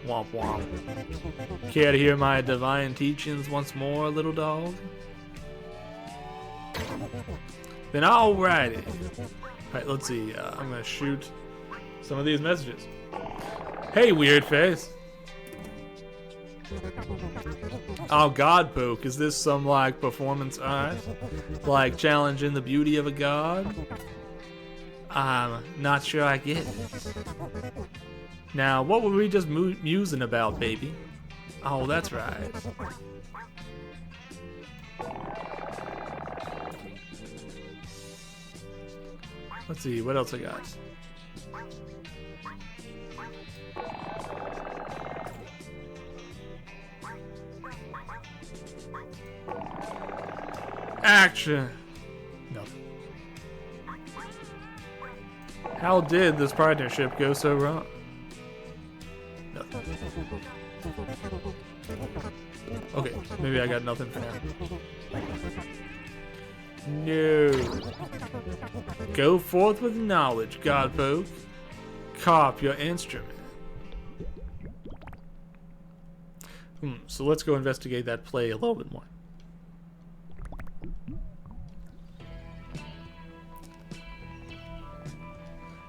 Womp womp. Care to hear my divine teachings once more, little dog? Then alrighty. Alright, let's see. I'm gonna shoot some of these messages. Hey, weird face. Oh, God, Poke, is this some, like, performance art? Like, challenging the beauty of a god? I'm not sure I get it. Now, what were we just musing about, baby? Oh, that's right. Let's see, what else I got? Action! No. How did this partnership go so wrong? Nothing. Okay, maybe I got nothing for now. No. Go forth with knowledge, godfolk. Carp your instrument. So let's go investigate that play a little bit more.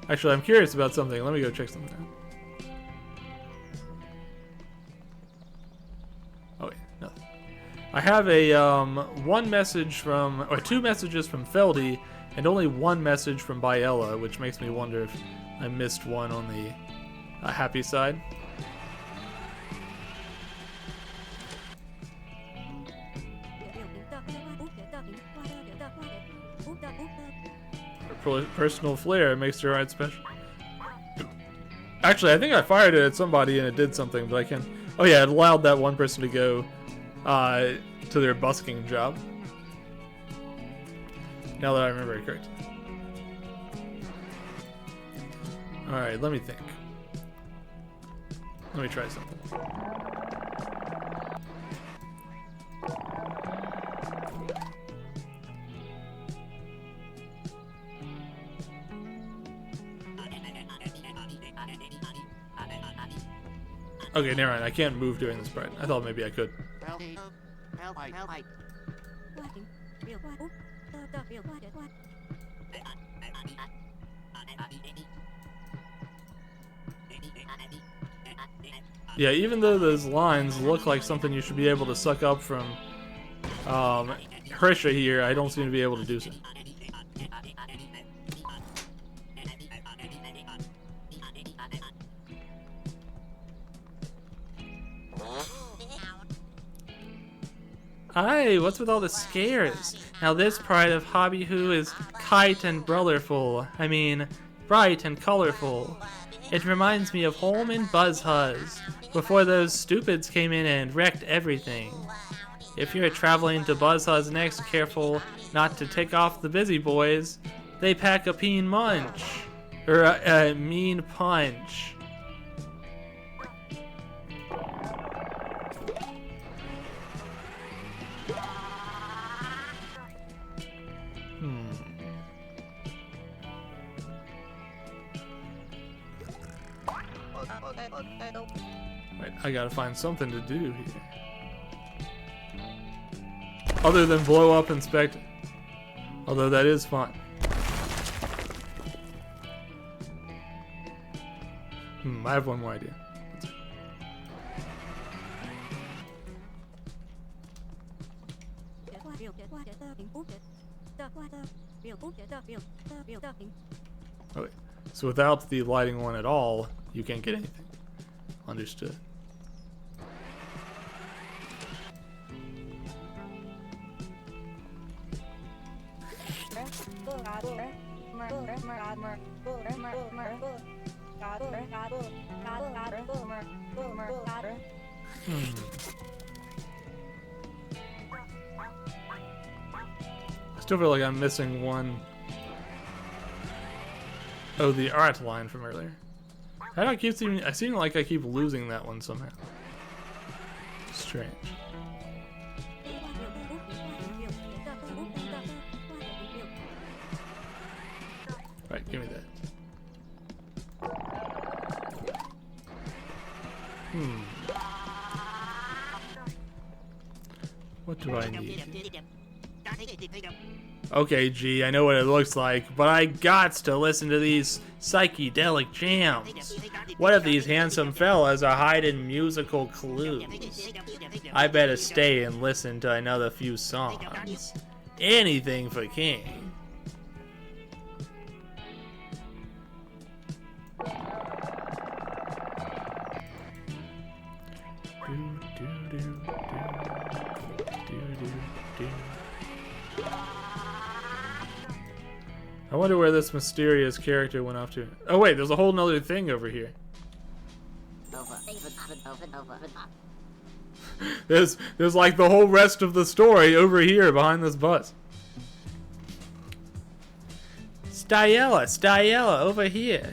Actually, I'm curious about something. Let me go check something out. Oh wait, nothing. I have a one message from, or two messages from Feldy, and only one message from Biella, which makes me wonder if I missed one on the happy side. Personal flair makes your art special. Actually, I think I fired it at somebody and it did something, but I can't. Oh yeah, it allowed that one person to go to their busking job. Now that I remember it correctly. Alright, let me think. Let me try something. Okay, never mind. I can't move during this part. I thought maybe I could. Yeah, even though those lines look like something you should be able to suck up from Hrisha here, I don't seem to be able to do so. Aye, what's with all the scares? Now this pride of Hobbyhoo is kite and brotherful. I mean, bright and colorful. It reminds me of home in Buzzhuzz, before those stupids came in and wrecked everything. If you're traveling to Buzzhuzz next, careful not to take off the busy boys. They pack a mean punch. Mean punch. Wait, I gotta find something to do here. Other than blow up Inspector. Although that is fun. I have one more idea. Okay, so without the lighting one at all, you can't get anything. Understood. I still feel like I'm missing one. Oh, the art line from earlier. How do I keep seeming? I seem like I keep losing that one somehow. Strange. Right, give me that. What do I need? Okay, G, I know what it looks like, but I gots to listen to these psychedelic jams. What if these handsome fellas are hiding musical clues? I better stay and listen to another few songs. Anything for King. I wonder where this mysterious character went off to. Oh wait, there's a whole nother thing over here. There's like the whole rest of the story over here behind this bus. Styella, over here.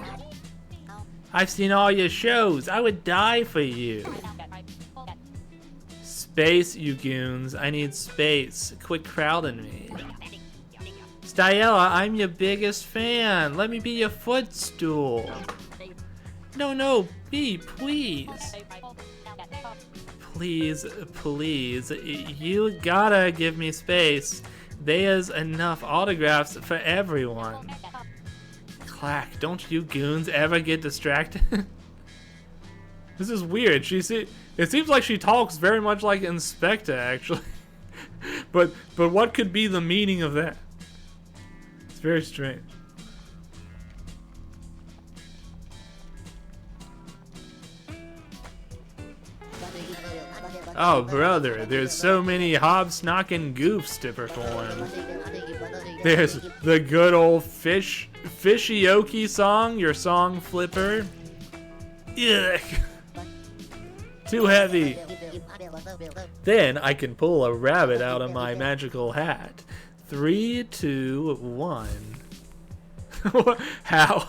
I've seen all your shows. I would die for you. Space, you goons. I need space. Quit crowding me. Styella, I'm your biggest fan. Let me be your footstool. No, B, please. Please. You gotta give me space. There's enough autographs for everyone. Clack, don't you goons ever get distracted? This is weird. It seems like she talks very much like Inspector, actually. But what could be the meaning of that? It's very strange. Oh, brother, there's so many hobsnocking goofs to perform. There's the good old Fishioki song, your song flipper. Yuck. Too heavy. Then I can pull a rabbit out of my magical hat. 3, 2, 1. How?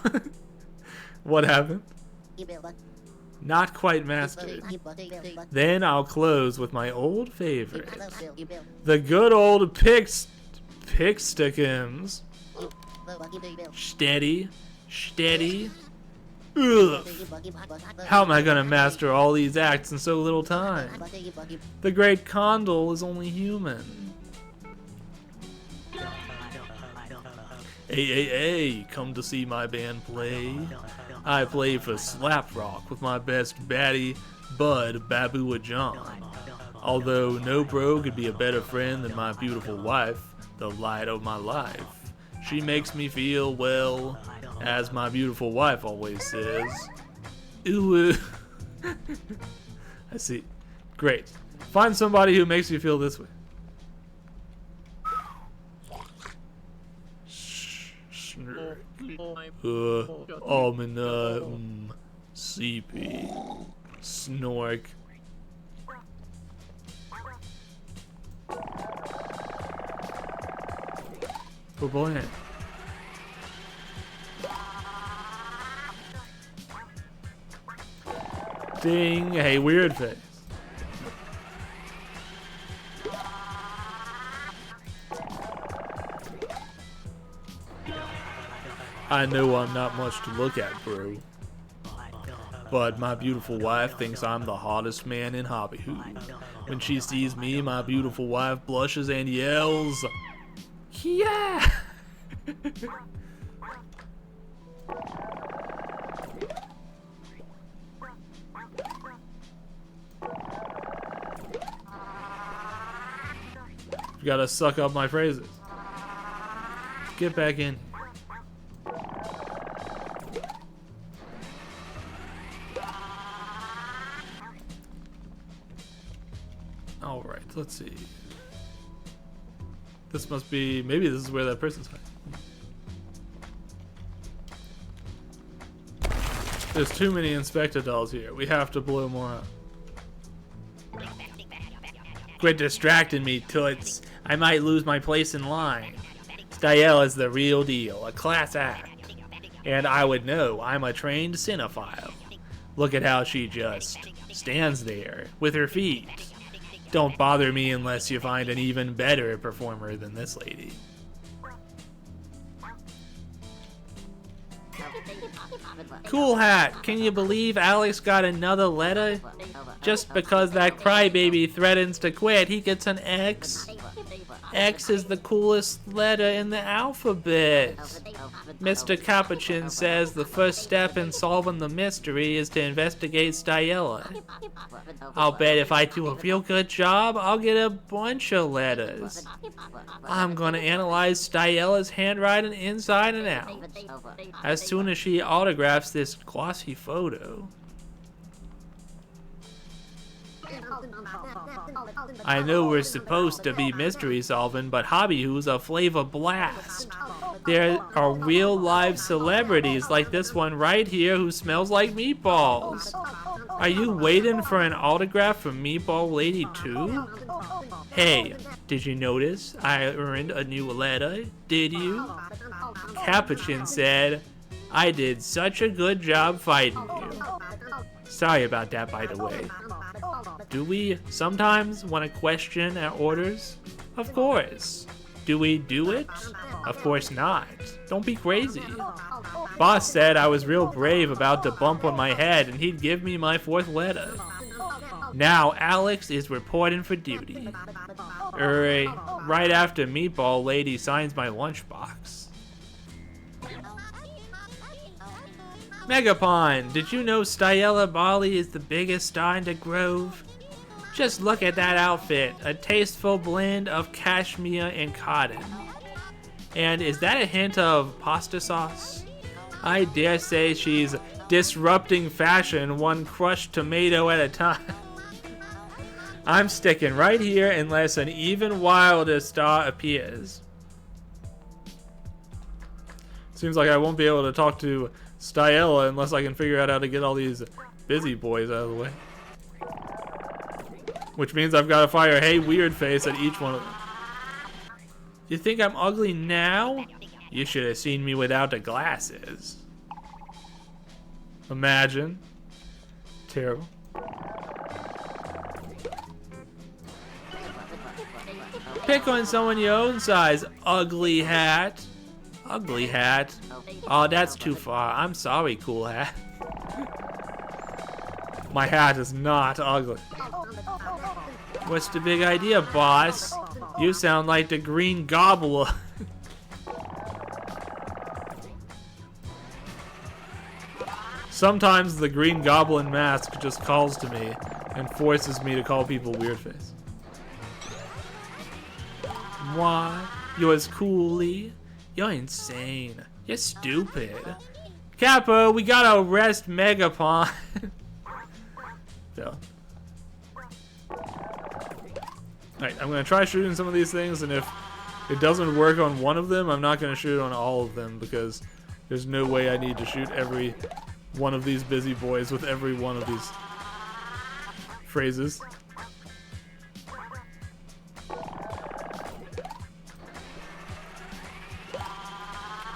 What happened? Not quite mastered. Then I'll close with my old favorite. The good old Pickstickums. Steady. Ugh. How am I gonna master all these acts in so little time? The great Condal is only human. Hey, come to see my band play. I play for Slap Rock with my best baddie, Bud Babua John. Although no bro could be a better friend than my beautiful wife, the light of my life. She makes me feel, well, as my beautiful wife always says, ooh. I see. Great. Find somebody who makes you feel this way. Almond, CP, Snork. Purple hand. Ding, hey, weird face. I know I'm not much to look at, bro. But my beautiful wife thinks I'm the hottest man in Hobby Hoop. When she sees me, my beautiful wife blushes and yells, yeah! You gotta suck up my phrases. Get back in. Alright, let's see. This must be, maybe this is where that person's hiding. There's too many Inspector dolls here. We have to blow more up. Quit distracting me, toots. I might lose my place in line. Style is the real deal, a class act. And I would know, I'm a trained cinephile. Look at how she just stands there, with her feet. Don't bother me unless you find an even better performer than this lady. Cool hat, can you believe Alex got another letter? Just because that crybaby threatens to quit, he gets an X. X is the coolest letter in the alphabet. Mr. Capuchin says the first step in solving the mystery is to investigate Styella. I'll bet if I do a real good job, I'll get a bunch of letters. I'm gonna analyze Styella's handwriting inside and out. As soon as she autographs this glossy photo. I know we're supposed to be mystery solving, but Hobby Hoop's a flavor blast. There are real live celebrities like this one right here who smells like meatballs. Are you waiting for an autograph from Meatball Lady too? Hey, did you notice I earned a new letter? Did you? Capuchin said, I did such a good job fighting you. Sorry about that, by the way. Do we sometimes want to question our orders? Of course. Do we do it? Of course not. Don't be crazy. Boss said I was real brave about the bump on my head and he'd give me my 4th letter. Now Alex is reporting for duty. Right after Meatball Lady signs my lunchbox. Megapon, did you know Styella Bali is the biggest star in the Grove? Just look at that outfit, a tasteful blend of cashmere and cotton. And is that a hint of pasta sauce? I dare say she's disrupting fashion one crushed tomato at a time. I'm sticking right here unless an even wilder star appears. Seems like I won't be able to talk to Styella unless I can figure out how to get all these busy boys out of the way. Which means I've got to fire Hey Weird Face at each one of them. You think I'm ugly now? You should have seen me without the glasses. Imagine. Terrible. Pick on someone your own size, ugly hat. Ugly hat? Oh, that's too far. I'm sorry, cool hat. My hat is not ugly. What's the big idea, boss? You sound like the Green Gobbler. Sometimes the Green Goblin mask just calls to me and forces me to call people Weirdface. Why? You're as coolly? You're insane. You're stupid. Kappa, we gotta arrest Megapon. So. Alright, I'm gonna try shooting some of these things, and if it doesn't work on one of them, I'm not gonna shoot on all of them, because there's no way I need to shoot every one of these busy boys with every one of these phrases.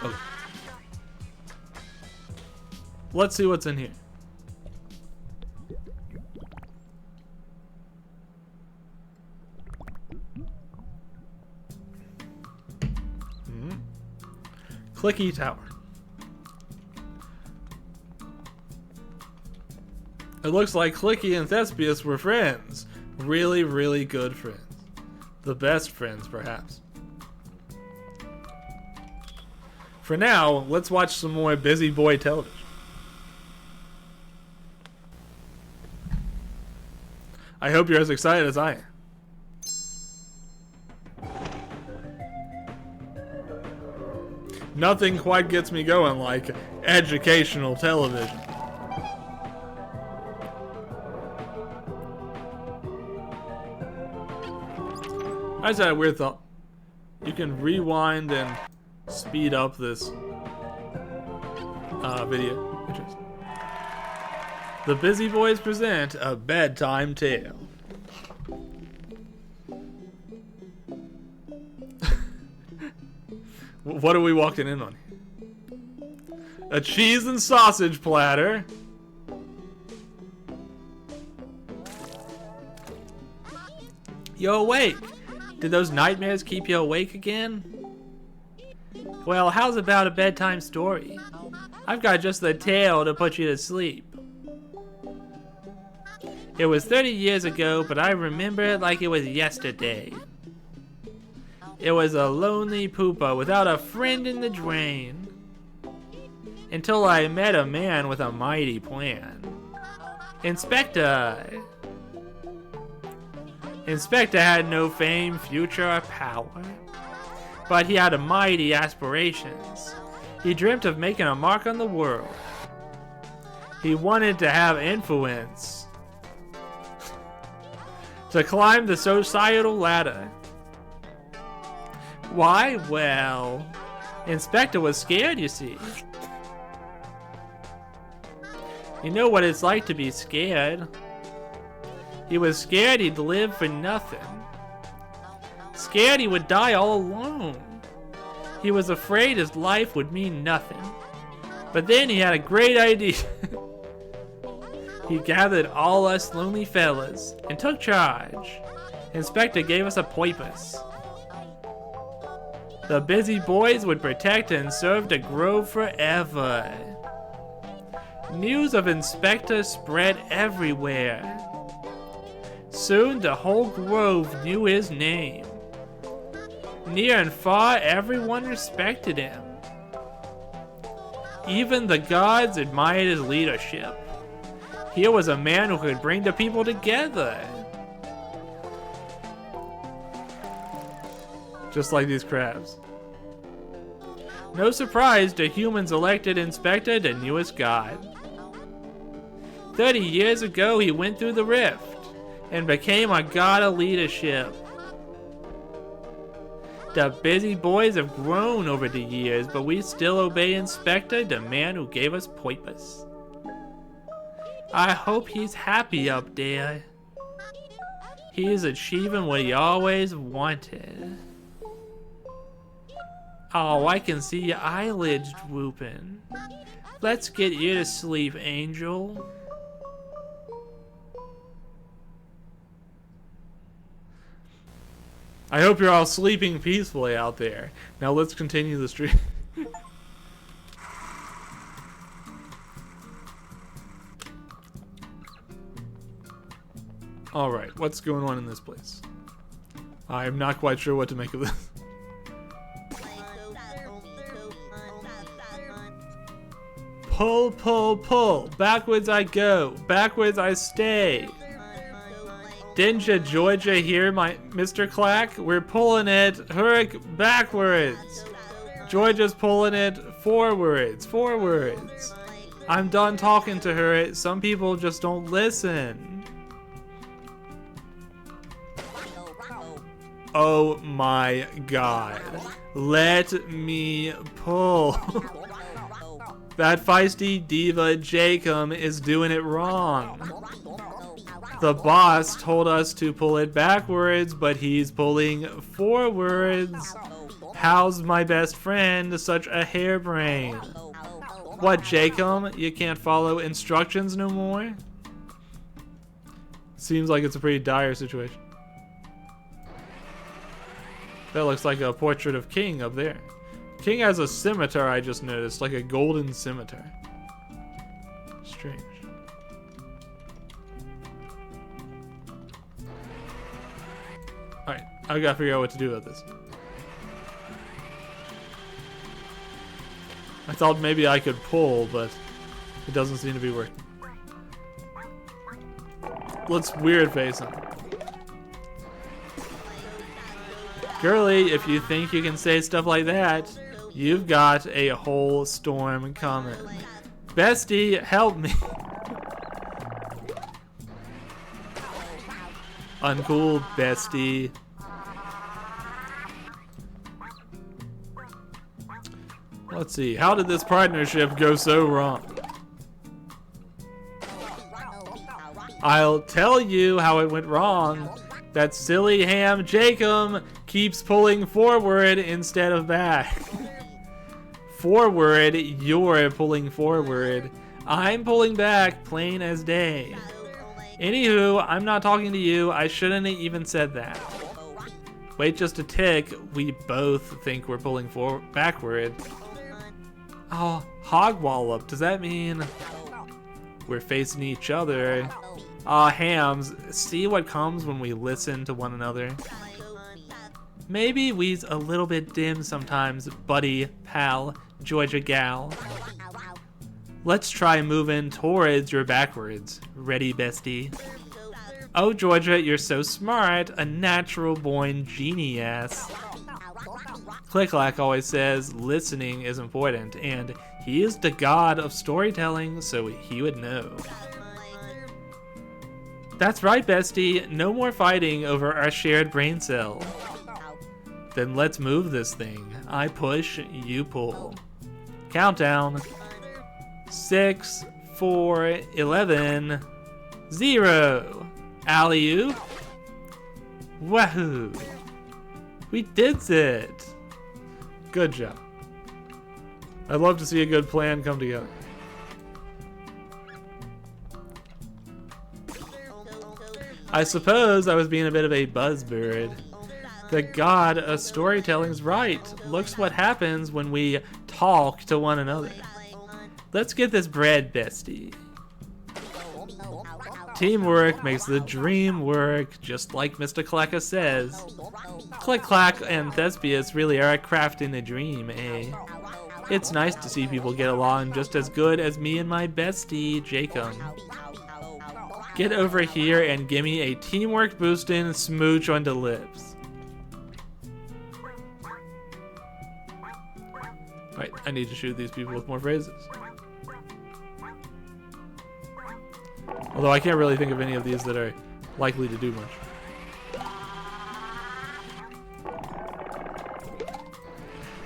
Okay. Let's see what's in here. Clicky Tower. It looks like Clicky and Thespius were friends. Really, really good friends. The best friends, perhaps. For now, let's watch some more Busy Boy television. I hope you're as excited as I am. Nothing quite gets me going like educational television. I just had a weird thought. You can rewind and speed up this video. Interesting. The Busy Boys present a bedtime tale. What are we walking in on? A cheese and sausage platter. You're awake. Did those nightmares keep you awake again? Well, how's about a bedtime story? I've got just the tale to put you to sleep. It was 30 years ago, but I remember it like it was yesterday. It was a lonely pooper without a friend in the drain. Until I met a man with a mighty plan. Inspector. Inspector had no fame, future, or power. But he had mighty aspirations. He dreamt of making a mark on the world. He wanted to have influence. To climb the societal ladder. Why? Well, Inspector was scared, you see. You know what it's like to be scared. He was scared he'd live for nothing. Scared he would die all alone. He was afraid his life would mean nothing. But then he had a great idea. He gathered all us lonely fellas and took charge. Inspector gave us a purpose. The Busy Boys would protect and serve the Grove forever. News of Inspector spread everywhere. Soon the whole Grove knew his name. Near and far, everyone respected him. Even the gods admired his leadership. Here was a man who could bring the people together. Just like these crabs. No surprise, the humans elected Inspector the newest god. 30 years ago, he went through the rift and became a god of leadership. The Busy Boys have grown over the years, but we still obey Inspector, the man who gave us purpose. I hope he's happy up there. He's achieving what he always wanted. Oh, I can see your eyelids drooping. Let's get you to sleep, Angel. I hope you're all sleeping peacefully out there. Now let's continue the stream. Alright, what's going on in this place? I'm not quite sure what to make of this. Pull, pull, pull. Backwards I go. Backwards I stay. Didn't ya, Georgia, hear my Mr. Clack? We're pulling it. Hurrick backwards. Georgia's pulling it forwards. Forwards. I'm done talking to her. Some people just don't listen. Oh my god. Let me pull. That feisty diva Jacob is doing it wrong. The boss told us to pull it backwards, but he's pulling forwards. How's my best friend such a harebrain? What, Jacob? You can't follow instructions no more? Seems like it's a pretty dire situation. That looks like a portrait of King up there. King has a scimitar, I just noticed, like a golden scimitar. Strange. Alright, I gotta figure out what to do about this. I thought maybe I could pull, but it doesn't seem to be working. Let's weird face him. Girly, if you think you can say stuff like that, you've got a whole storm coming. Bestie, help me. Uncool, bestie. Let's see, how did this partnership go so wrong? I'll tell you how it went wrong. That silly ham Jacob keeps pulling forward instead of back. Forward, you're pulling forward. I'm pulling back, plain as day. Anywho, I'm not talking to you. I shouldn't have even said that. Wait just a tick. We both think we're pulling backward. Oh, hog wallop. Does that mean we're facing each other? Aw, hams, see what comes when we listen to one another? Maybe we's a little bit dim sometimes, buddy, pal, Georgia gal. Let's try moving towards your backwards. Ready, bestie? Oh, Georgia, you're so smart, a natural-born genius. Click-Clack always says listening is important, and he is the god of storytelling, so he would know. That's right, bestie. No more fighting over our shared brain cell. Then let's move this thing. I push, you pull. Countdown. 6, 4, 11, 0. Alley-oop. Wahoo. We did it. Good job. I'd love to see a good plan come together. I suppose I was being a bit of a buzzbird. The god of storytelling's right. Looks what happens when we talk to one another. Let's get this bread, bestie. Teamwork makes the dream work, just like Mr. Clacka says. Click-Clack and Thespius really are crafting a dream, eh? It's nice to see people get along just as good as me and my bestie, Jacob. Get over here and gimme a teamwork boosting smooch on the lips. Right, I need to shoot these people with more phrases. Although I can't really think of any of these that are likely to do much.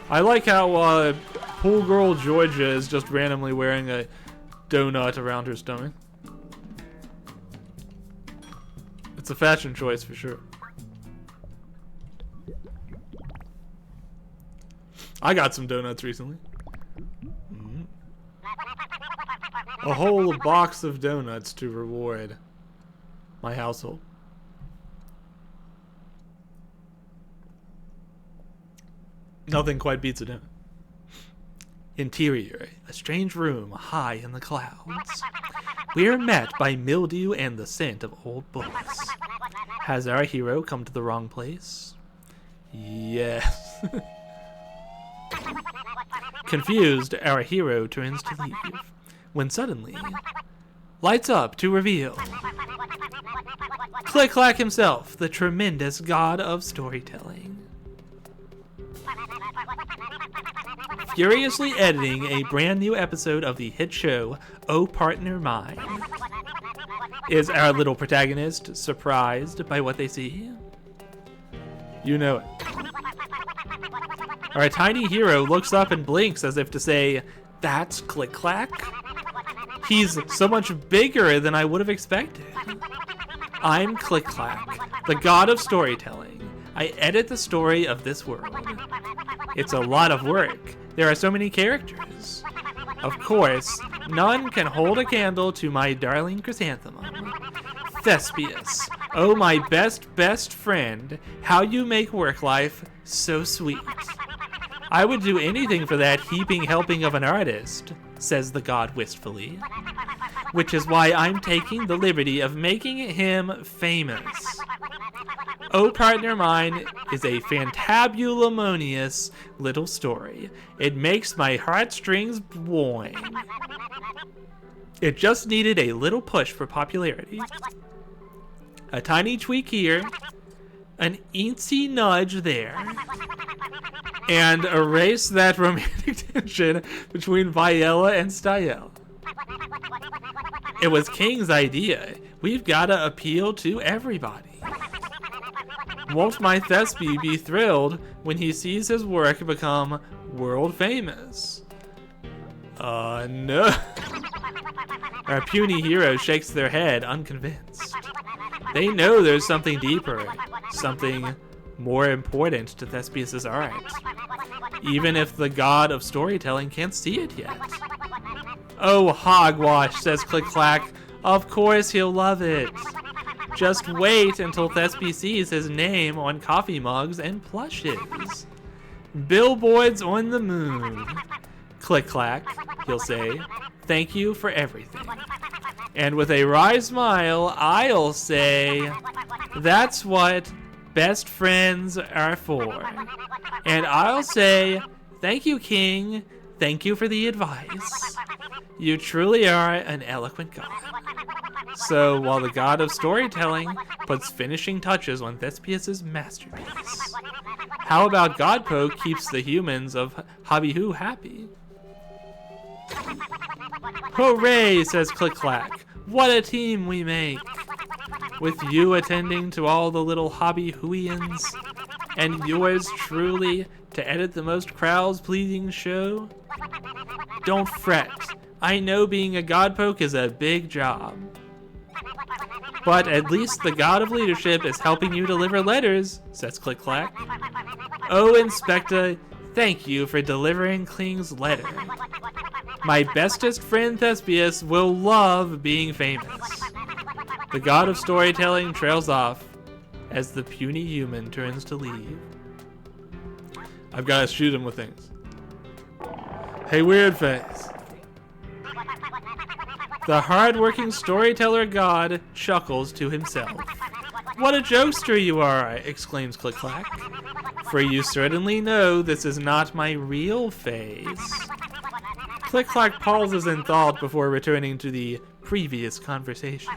I like how pool girl Georgia is just randomly wearing a donut around her stomach. It's a fashion choice for sure. I got some donuts recently. A whole box of donuts to reward my household. Nothing quite beats a donut. Interior, a strange room high in the clouds. We are met by mildew and the scent of old books. Has our hero come to the wrong place? Yes. Confused, our hero turns to leave. when suddenly, lights up to reveal Click-Clack himself, the tremendous god of storytelling. Furiously editing a brand new episode of the hit show, Oh Partner Mine. Is our little protagonist surprised by what they see? You know it. Our tiny hero looks up and blinks as if to say, "That's Click-Clack?" He's so much bigger than I would have expected. I'm Click-Clack, the god of storytelling. I edit the story of this world. It's a lot of work. There are so many characters. Of course, none can hold a candle to my darling chrysanthemum. Thespius, oh my best friend, how you make work life so sweet. I would do anything for that heaping helping of an artist, says the god wistfully. Which is why I'm taking the liberty of making him famous. Oh Partner Mine is a fantabulomonious little story. It makes my heartstrings boing. It just needed a little push for popularity. A tiny tweak here, an eensy nudge there, and erase that romantic tension between Viella and Stiel. It was King's idea. We've gotta appeal to everybody. Won't my Thespy be thrilled when he sees his work become world famous? No. Our puny hero shakes their head, unconvinced. They know there's something deeper, something more important to Thespius' art, even if the god of storytelling can't see it yet. Oh, hogwash, says Click-Clack. Of course he'll love it. Just wait until Thespy sees his name on coffee mugs and plushes. Billboards on the moon. Click-Clack, he'll say. Thank you for everything. And with a wry smile, I'll say, that's what best friends are for. And I'll say, thank you, King. Thank you for the advice. You truly are an eloquent god. So, while the god of storytelling puts finishing touches on Thespius' masterpiece, how about Godpoke keeps the humans of Hobby-Hoo happy? Hooray, says Click-Clack. What a team we make. With you attending to all the little Hobby-Hooians, and yours truly to edit the most crowds-pleasing show. Don't fret. I know being a Godpoke is a big job. But at least the god of leadership is helping you deliver letters, says Click-Clack. Oh, Inspector, thank you for delivering Kling's letter. My bestest friend Thespius will love being famous. The god of storytelling trails off as the puny human turns to leave. I've got to shoot him with things. Hey, weird face. The hard-working storyteller god chuckles to himself. What a jokester you are, exclaims Click-Clack. For you certainly know this is not my real face. Click-Clack pauses in thought before returning to the previous conversation.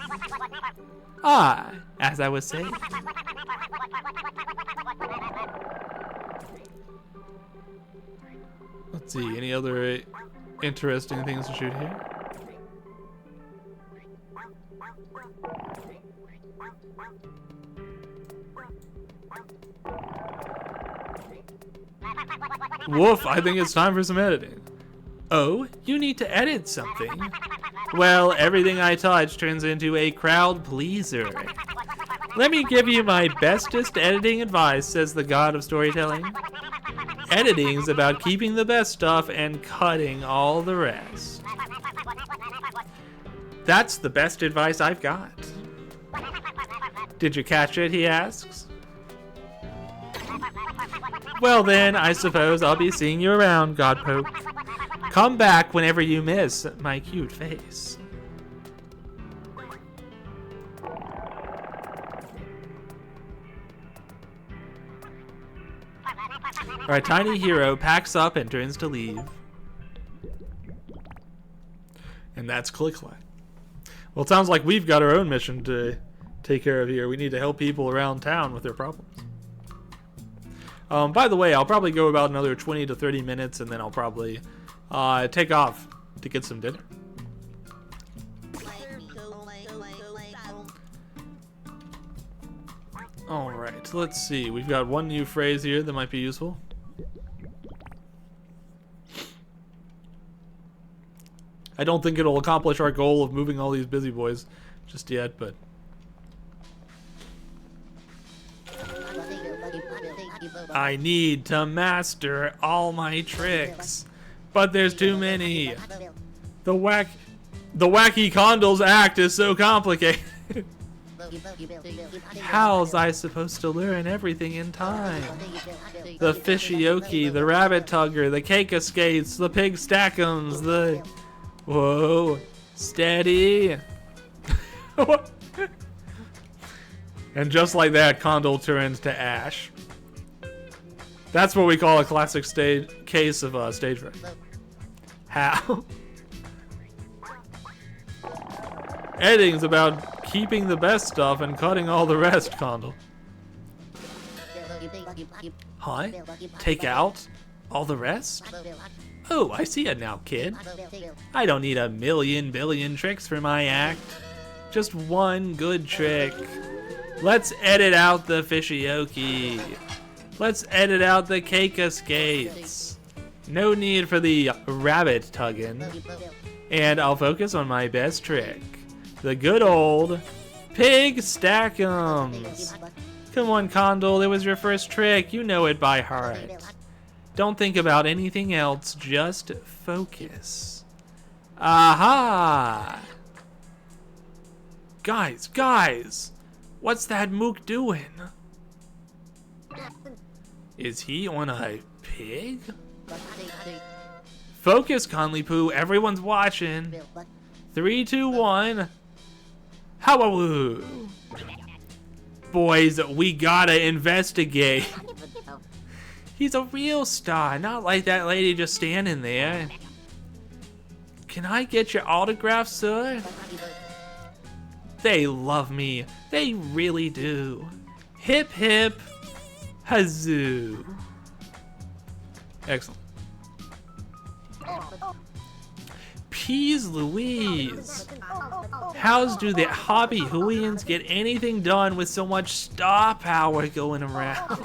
Ah, as I was saying. Let's see, any other interesting things to shoot here? Woof, I think it's time for some editing. Oh, you need to edit something? Well, everything I touch turns into a crowd pleaser. Let me give you my bestest editing advice, says the god of storytelling. Editing's about keeping the best stuff and cutting all the rest. That's the best advice I've got. Did you catch it, he asks. Well then, I suppose I'll be seeing you around, Godpoke. Come back whenever you miss my cute face. Our tiny hero packs up and turns to leave. And that's ClickClack. Well, it sounds like we've got our own mission to take care of here. We need to help people around town with their problems. By the way, I'll probably go about another 20 to 30 minutes, and then I'll probably take off to get some dinner. Alright, let's see. We've got one new phrase here that might be useful. I don't think it'll accomplish our goal of moving all these busy boys just yet, but... I need to master all my tricks, but there's too many. The wacky Condal's act is so complicated. How's I supposed to learn everything in time? The fishioki, the rabbit tugger, the cake escapes, the pig stackums, the... Whoa, steady. And just like that, Condal turns to ash. That's what we call a classic case of stage fright. How? Editing's about keeping the best stuff and cutting all the rest, Condal. Huh? Take out all the rest? Oh, I see it now, kid. I don't need a million billion tricks for my act. Just one good trick. Let's edit out the fishioki. Let's edit out the cake escapes. No need for the rabbit tugging. And I'll focus on my best trick. The good old pig stackums. Come on, Condal, it was your first trick. You know it by heart. Don't think about anything else, just focus. Aha! Guys! What's that mook doing? Is he on a pig? Focus, Conley Poo, everyone's watching. 3, 2, 1. Howawoo! Boys, we gotta investigate. He's a real star, not like that lady just standing there. Can I get your autograph, sir? They love me. They really do. Hip hip, hazoo. Excellent. Peas Louise. How do the hobby Hooians get anything done with so much star power going around?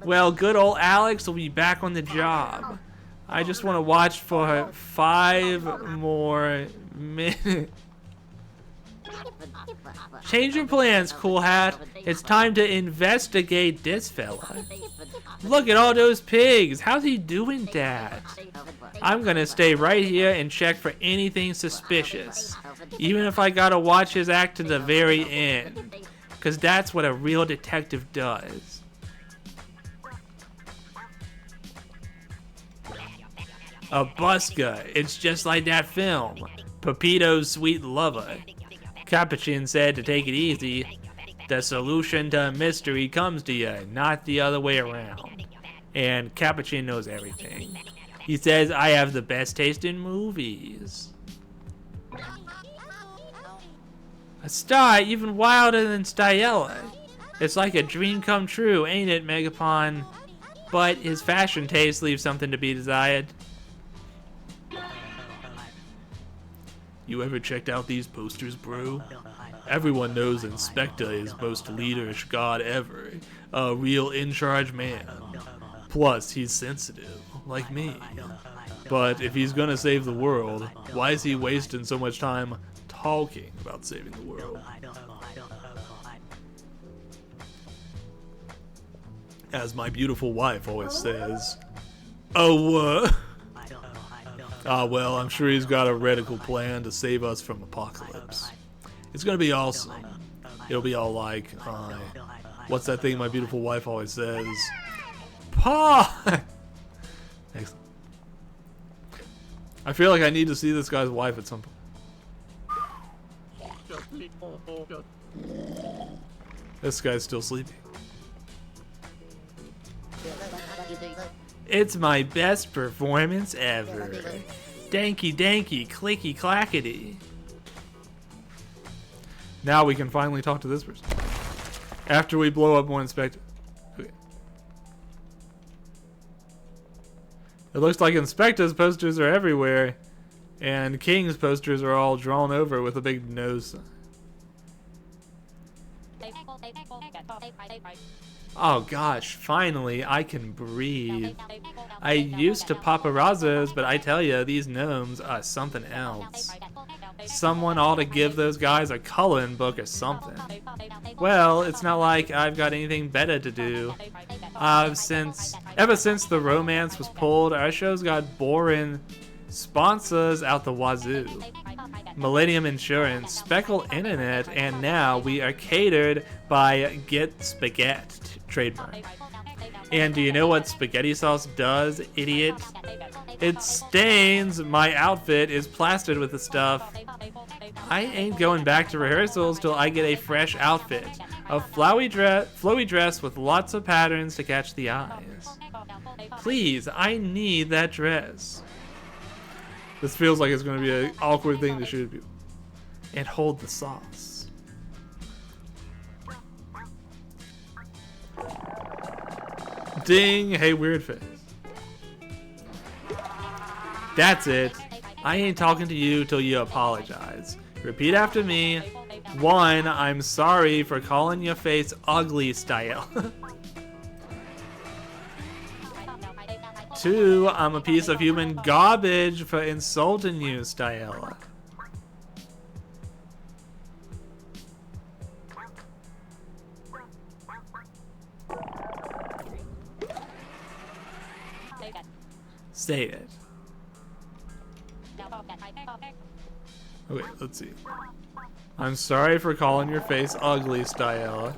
Well, good old Alex will be back on the job. I just want to watch for 5 more minutes. Change your plans, Cool Hat. It's time to investigate this fella. Look at all those pigs. How's he doing that? I'm gonna stay right here and check for anything suspicious. Even if I gotta watch his act to the very end. Cause that's what a real detective does. A busker. It's just like that film. Pepito's Sweet Lover. Capuchin said to take it easy. The solution to a mystery comes to you, not the other way around. And Capuchin knows everything. He says I have the best taste in movies. A star even wilder than Styella. It's like a dream come true, ain't it, Megapon? But his fashion taste leaves something to be desired. You ever checked out these posters, bro? Everyone knows Inspector is most leaderish god ever. A real in-charge man. Plus, he's sensitive, like me. But if he's gonna save the world, why is he wasting so much time talking about saving the world? As my beautiful wife always says, oh, ah, well, I'm sure he's got a radical plan to save us from apocalypse. It's gonna be awesome. It'll be all like, what's that thing my beautiful wife always says? Pa! Excellent. I feel like I need to see this guy's wife at some point. This guy's still sleeping. It's my best performance ever. Danky danky, clicky clackety. Now we can finally talk to this person. After we blow up one inspector. Okay. It looks like Inspector's posters are everywhere, and King's posters are all drawn over with a big nose sign. Oh gosh, finally I can breathe. I used to paparazzos, but I tell ya, these gnomes are something else. Someone ought to give those guys a coloring book or something. Well, it's not like I've got anything better to do. Ever since the romance was pulled, our show's got boring sponsors out the wazoo. Millennium Insurance, Speckle Internet, and now we are catered by Get Spaghetti trademark. And do you know what spaghetti sauce does, idiot? It stains. My outfit is plastered with the stuff. I ain't going back to rehearsals till I get a fresh outfit. A flowy dress with lots of patterns to catch the eyes. Please, I need that dress. This feels like it's going to be an awkward thing to shoot people. And hold the sauce. Ding! Hey, weird face. That's it. I ain't talking to you till you apologize. Repeat after me. 1, I'm sorry for calling your face ugly style. 2, I'm a piece of human garbage for insulting you style. Say it. Okay, let's see. I'm sorry for calling your face ugly, style.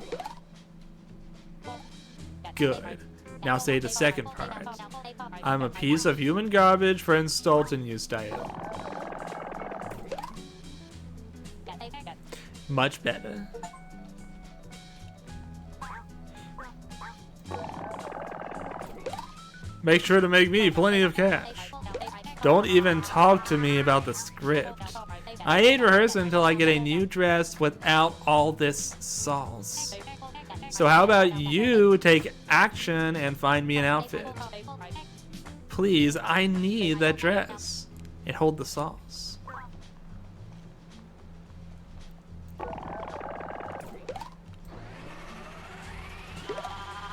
Good. Now say the second part. I'm a piece of human garbage for insulting you, style. Much better. Make sure to make me plenty of cash. Don't even talk to me about the script. I ain't rehearsing until I get a new dress without all this sauce. So how about you take action and find me an outfit? Please, I need that dress. And hold the sauce.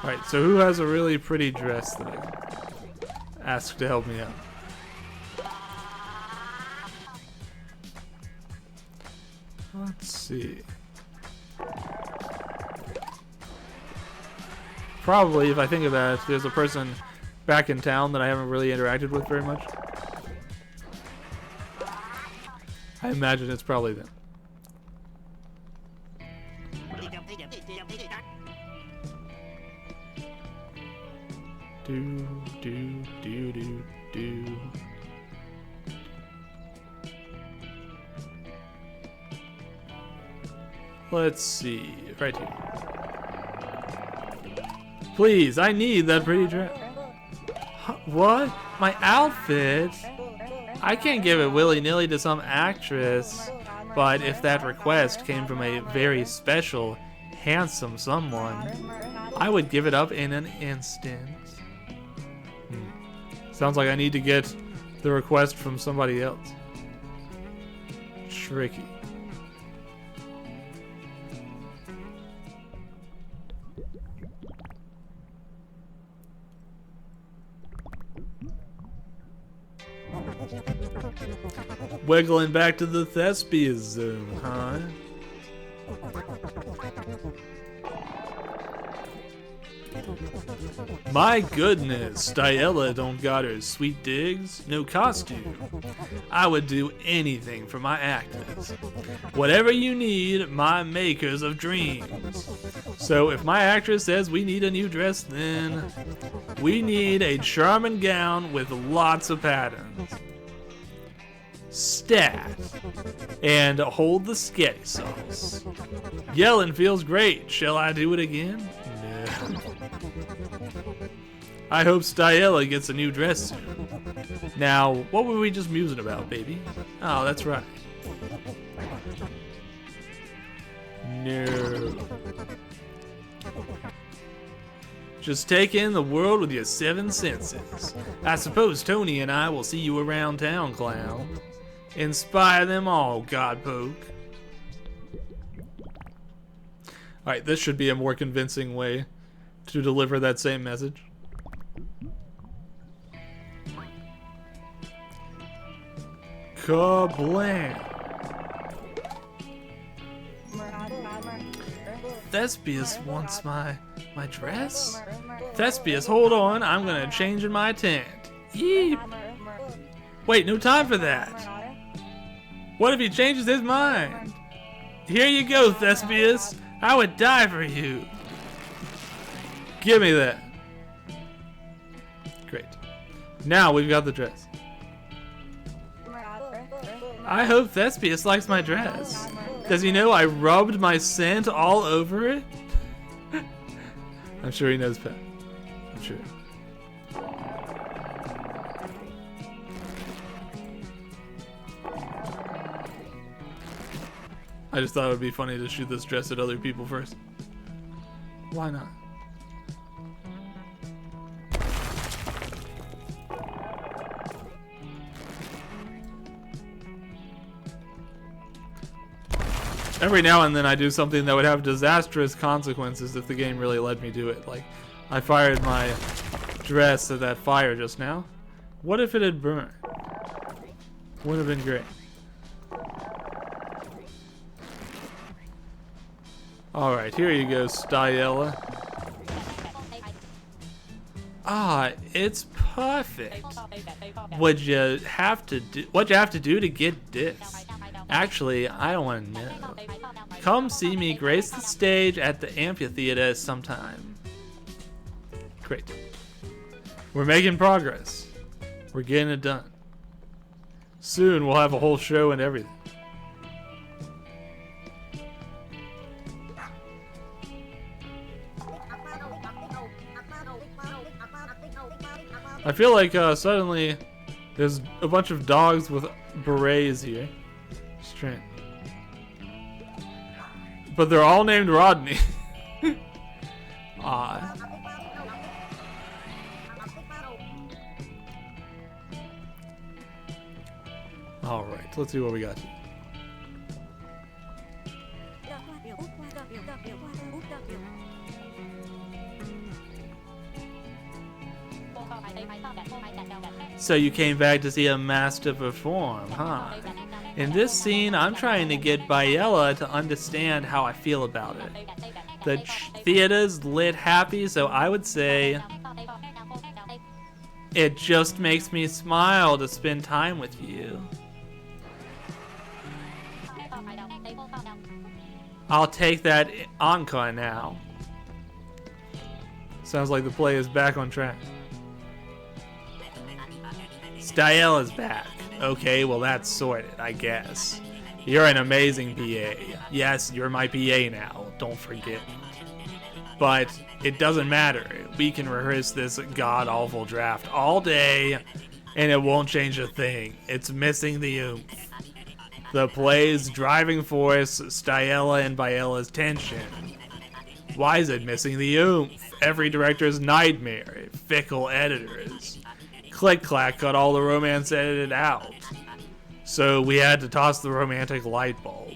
Alright, so who has a really pretty dress that I can ask to help me out? Let's see. Probably, if I think about it, there's a person back in town that I haven't really interacted with very much. I imagine it's probably them. Do. Let's see, right here. Please, I need that pretty dress. What? My outfit? I can't give it willy-nilly to some actress, but if that request came from a very special, handsome someone, I would give it up in an instant. Sounds like I need to get the request from somebody else. Tricky. Wiggling back to the thespian zone, huh? My goodness, Stella don't got her sweet digs, no costume. I would do anything for my actors. Whatever you need, my makers of dreams. So if my actress says we need a new dress, then we need a charming gown with lots of patterns. Stat. And hold the sketty sauce. Yelling feels great. Shall I do it again? No. I hope Stella gets a new dress soon. Now, what were we just musing about, baby? Oh, that's right. No. Just take in the world with your 7 senses. I suppose Tony and I will see you around town, clown. Inspire them all, Godpoke. Alright, this should be a more convincing way to deliver that same message. Kablam! Thespius wants my dress? Thespius, hold on, I'm gonna change in my tent. Yeep! Wait, no time for that! What if he changes his mind? Here you go, Thespius! I would die for you! Give me that! Great. Now we've got the dress. I hope Thespius likes my dress. Does he know I rubbed my scent all over it? I'm sure he knows Pat. I'm sure. I just thought it would be funny to shoot this dress at other people first. Why not? Every now and then I do something that would have disastrous consequences if the game really let me do it. Like, I fired my dress at that fire just now. What if it had burned? Would have been great. Alright, here you go, Styella. Ah, it's perfect. What'd you have to do to get this? Actually, I don't want to know. Come see me grace the stage at the amphitheater sometime. Great. We're making progress. We're getting it done. Soon we'll have a whole show and everything. I feel like suddenly there's a bunch of dogs with berets here. Strange. But they're all named Rodney. Odd. Alright, let's see what we got here. So you came back to see a master perform, huh? In this scene, I'm trying to get Biella to understand how I feel about it. The theater's lit happy, so I would say it just makes me smile to spend time with you. I'll take that encore now. Sounds like the play is back on track. Styella's back. Okay, well that's sorted, I guess. You're an amazing PA. Yes, you're my PA now, don't forget. But it doesn't matter. We can rehearse this god-awful draft all day, and it won't change a thing. It's missing the oomph. The play's driving force, Styella and Biella's tension. Why is it missing the oomph? Every director's nightmare. Fickle editors. Click-clack got all the romance edited out. So we had to toss the romantic light bulb.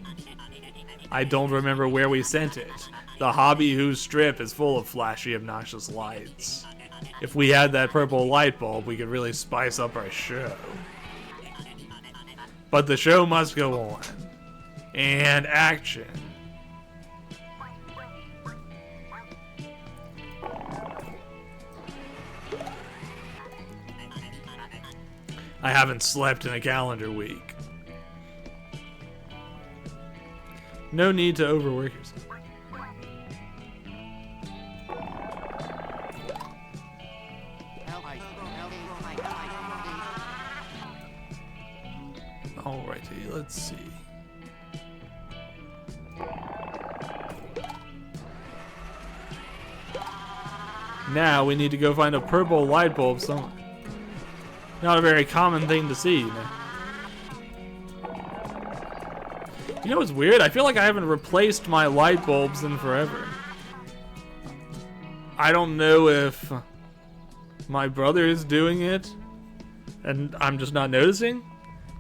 I don't remember where we sent it. The Hobby Who strip is full of flashy, obnoxious lights. If we had that purple light bulb, we could really spice up our show. But the show must go on. And action. I haven't slept in a calendar week. No need to overwork yourself. Alrighty, let's see. Now we need to go find a purple light bulb somewhere. Not a very common thing to see, you know. You know what's weird? I feel like I haven't replaced my light bulbs in forever. I don't know if my brother is doing it and I'm just not noticing,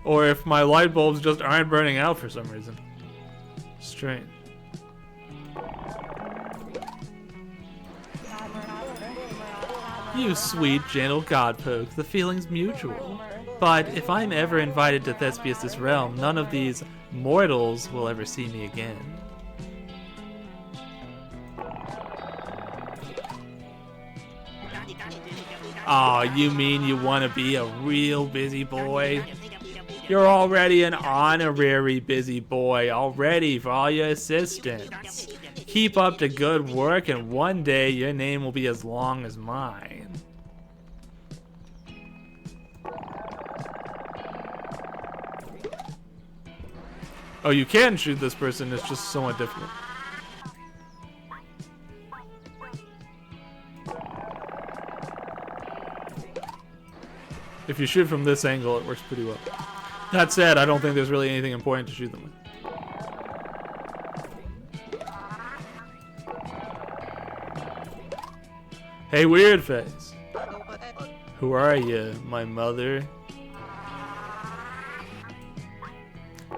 or if my light bulbs just aren't burning out for some reason. Strange. You sweet, gentle godpoke, the feeling's mutual. But if I'm ever invited to Thespius' realm, none of these mortals will ever see me again. Aw, you mean you want to be a real busy boy? You're already an honorary busy boy, already for all your assistance. Keep up the good work and one day your name will be as long as mine. Oh, you can shoot this person, it's just somewhat difficult. If you shoot from this angle, it works pretty well. That said, I don't think there's really anything important to shoot them with. Hey, weird face. Who are you, my mother?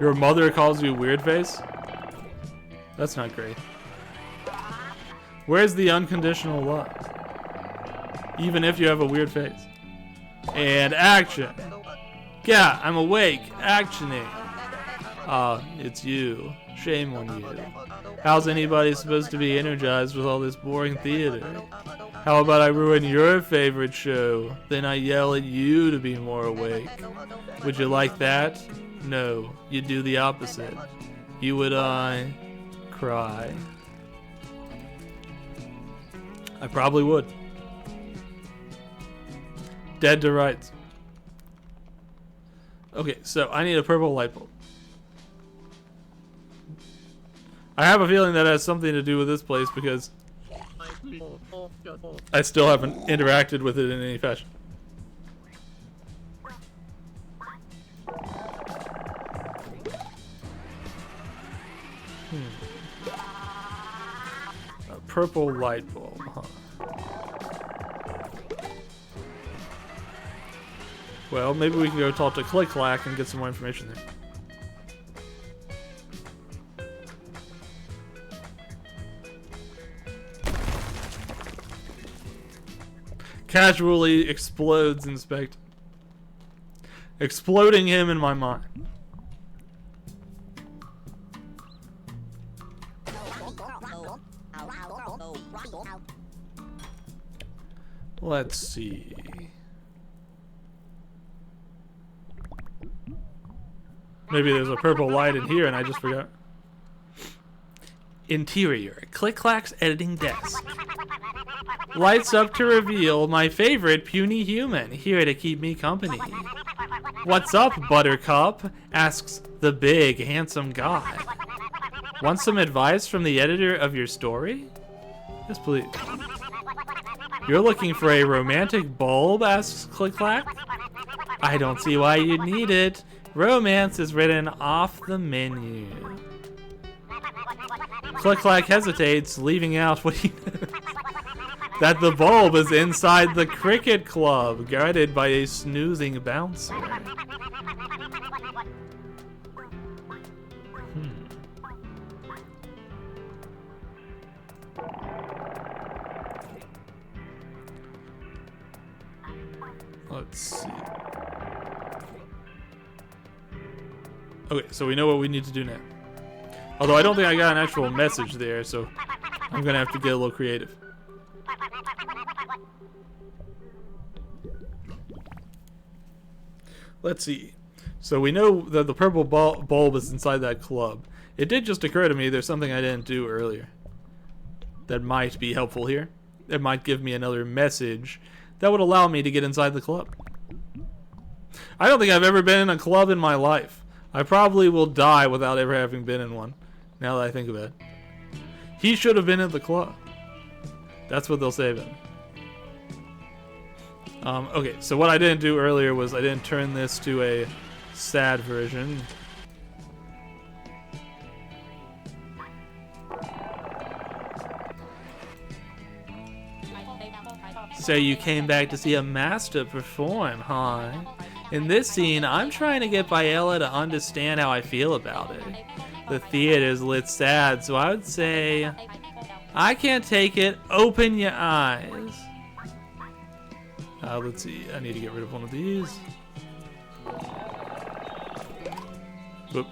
Your mother calls you weird face? That's not great. Where's the unconditional love? Even if you have a weird face. And action. Yeah, I'm awake. Actioning. Ah, it's you. Shame on you. How's anybody supposed to be energized with all this boring theater? How about I ruin your favorite show? Then I yell at you to be more awake. Would you like that? No, you do the opposite. You would cry. I probably would. Dead to rights. Okay, so I need a purple light bulb. I have a feeling that has something to do with this place because I still haven't interacted with it in any fashion. A purple light bulb, huh? Well, maybe we can go talk to Click Clack and get some more information there. Casually explodes Inspect. Exploding him in my mind. Let's see. Maybe there's a purple light in here and I just forgot. Interior. Click Clack's editing desk. Lights up to reveal my favorite puny human, here to keep me company. What's up, Buttercup? Asks the big, handsome guy. Want some advice from the editor of your story? Yes, please. You're looking for a romantic bulb? Asks Click Clack. I don't see why you'd need it. Romance is written off the menu. Click Clack hesitates, leaving out what he knows. That the bulb is inside the cricket club, guarded by a snoozing bouncer. Let's see. Okay, so we know what we need to do now. Although I don't think I got an actual message there, so I'm gonna have to get a little creative. Let's see. So we know that the purple bulb is inside that club. It did just occur to me there's something I didn't do earlier that might be helpful here. It might give me another message that would allow me to get inside the club. I don't think I've ever been in a club in my life. I probably will die without ever having been in one, now that I think of it. He should have been at the club. That's what they'll say about him. Okay, so what I didn't do earlier was I didn't turn this to a sad version. So you came back to see a master perform, huh? In this scene, I'm trying to get Biella to understand how I feel about it. The theater's lit sad, so I would say, I can't take it, open your eyes. Let's see, I need to get rid of one of these. Whoop.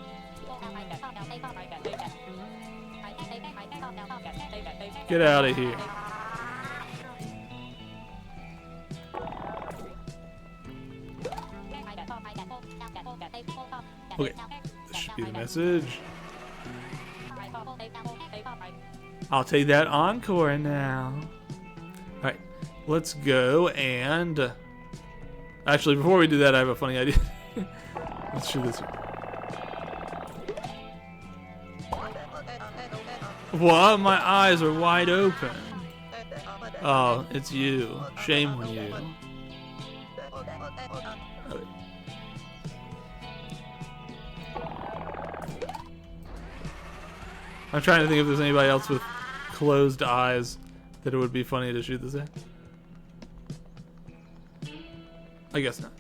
Get out of here. Okay, this should be the message. I'll take that encore now. Alright, let's go and... Actually, before we do that, I have a funny idea. Let's shoot this. What? My eyes are wide open. Oh, it's you. Shame on you. Okay. I'm trying to think if there's anybody else with closed eyes that it would be funny to shoot this at. I guess not.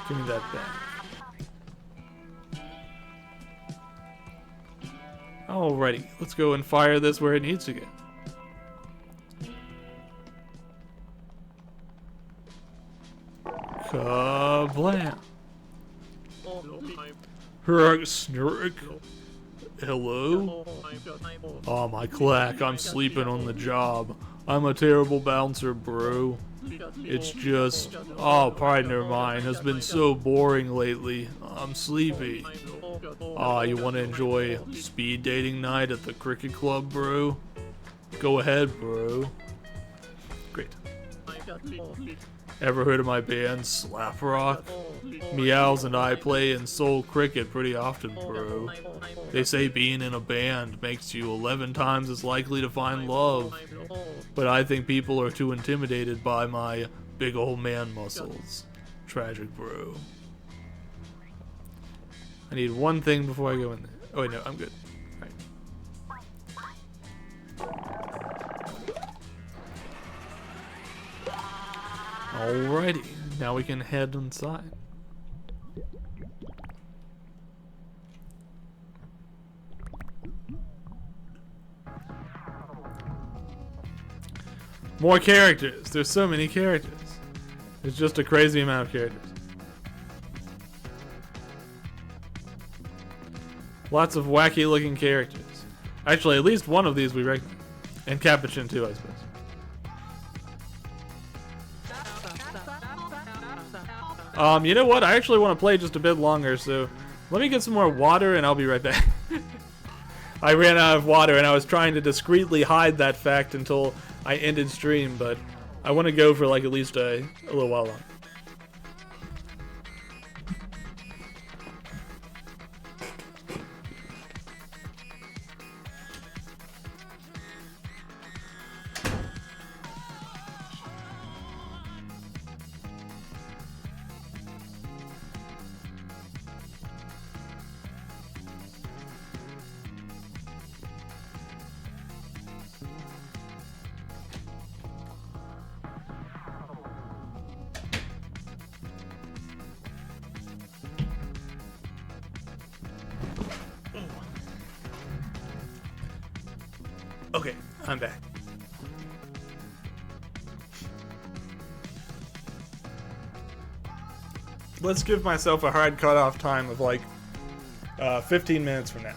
Give me that back. Alrighty, let's go and fire this where it needs to go. Kablam! Snurk. Hello? Oh, my clack, I'm sleeping on the job. I'm a terrible bouncer, bro. It's just... Oh, partner of mine has been so boring lately. I'm sleepy. Ah, you want to enjoy speed dating night at the cricket club, bro? Go ahead, bro. Great. Ever heard of my band, Slap Rock? Meows and I play in soul cricket pretty often, bro. They say being in a band makes you 11 times as likely to find love. But I think people are too intimidated by my big old man muscles. Tragic, bro. I need one thing before I go in there. Oh wait, no, I'm good. Alrighty, now we can head inside. More characters. There's so many characters. It's just a crazy amount of characters. Lots of wacky looking characters. Actually, at least one of these we recognize. And Capuchin too, I suppose. You know what? I actually want to play just a bit longer, so let me get some more water and I'll be right back. I ran out of water and I was trying to discreetly hide that fact until I ended stream, but I want to go for like at least a little while longer. Okay, I'm back. Let's give myself a hard cutoff time of like 15 minutes from now.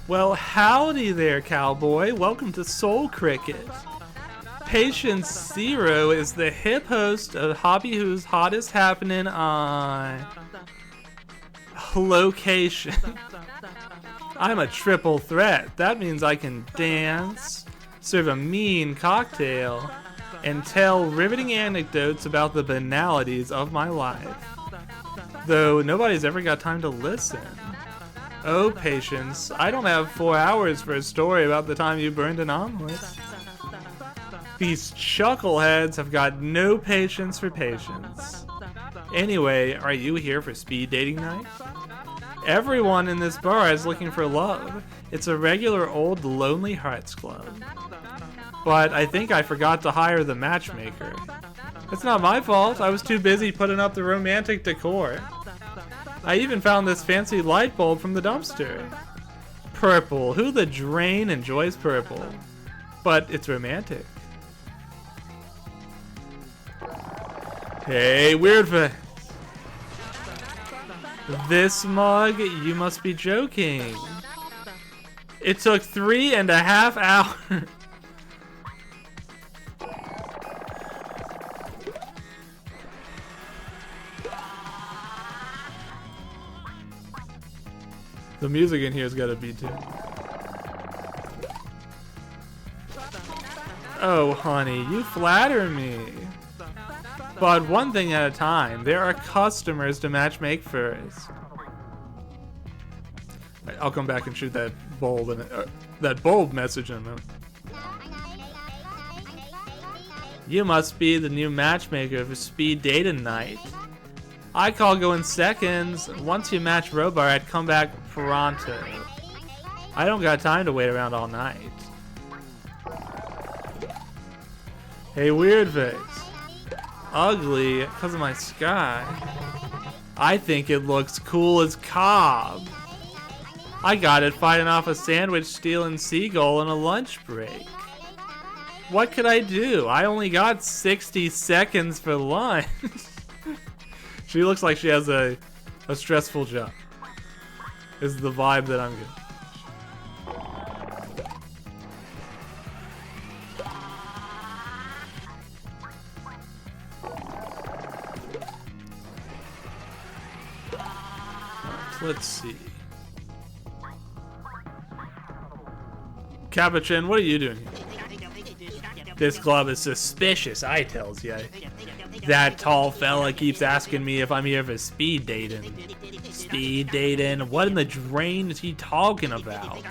Well, howdy there, cowboy. Welcome to Soul Cricket. Patience Zero is the hip host of Hobby Who's Hottest Happening on Location. I'm a triple threat. That means I can dance, serve a mean cocktail, and tell riveting anecdotes about the banalities of my life. Though nobody's ever got time to listen. Oh, Patience, I don't have 4 hours for a story about the time you burned an omelet. These chuckleheads have got no patience for patience. Anyway, are you here for speed dating night? Everyone in this bar is looking for love. It's a regular old Lonely Hearts Club. But I think I forgot to hire the matchmaker. It's not my fault, I was too busy putting up the romantic decor. I even found this fancy light bulb from the dumpster. Purple, who the drain enjoys purple? But it's romantic. Hey, weird face. This mug, you must be joking. It took 3.5 hours. The music in here's gotta be too. Oh, honey, you flatter me. But one thing at a time, there are customers to matchmake first. I'll come back and shoot that bulb and that bulb message in a minute. You must be the new matchmaker for speed dating night. I call going seconds. Once you match Robart, come back pronto. I don't got time to wait around all night. Hey, weird face. Ugly because of my sky. I think it looks cool as Cobb. I got it fighting off a sandwich stealing seagull on a lunch break. What could I do? I only got 60 seconds for lunch. She looks like she has a stressful job. Is the vibe that I'm getting. Let's see. Capuchin, what are you doing here? This club is suspicious, I tells ya. That tall fella keeps asking me if I'm here for speed dating. Speed dating? What in the drain is he talking about?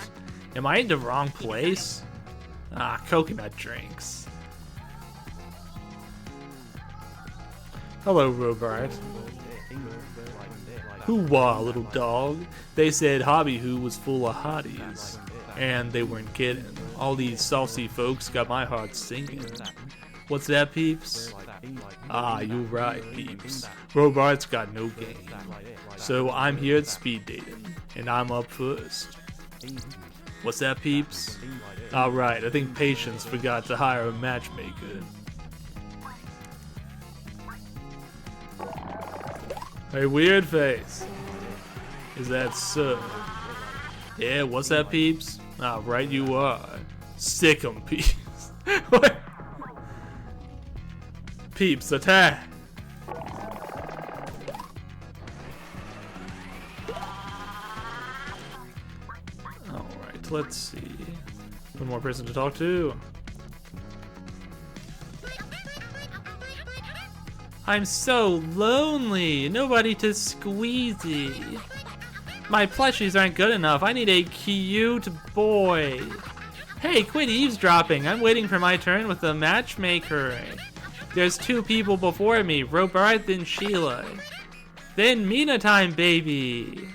Am I in the wrong place? Ah, coconut drinks. Hello, Robart. Hoo-wah, little dog. They said Hobby Hoo was full of hotties. And they weren't kidding. All these saucy folks got my heart singing. What's that, peeps? Ah, you're right, peeps. Robart's got no game. So I'm here at speed dating, and I'm up first. What's that, peeps? Alright, I think Patience forgot to hire a matchmaker. Hey, weird face. Is that so? Yeah, what's that, peeps? Ah, right you are. Sick 'em, peeps. What? Peeps, attack! Alright, let's see. One more person to talk to. I'm so lonely. Nobody to squeezy. My plushies aren't good enough. I need a cute boy. Hey, quit eavesdropping. I'm waiting for my turn with the matchmaker. There's 2 people before me, Robart and Sheila. Then Mina time, baby.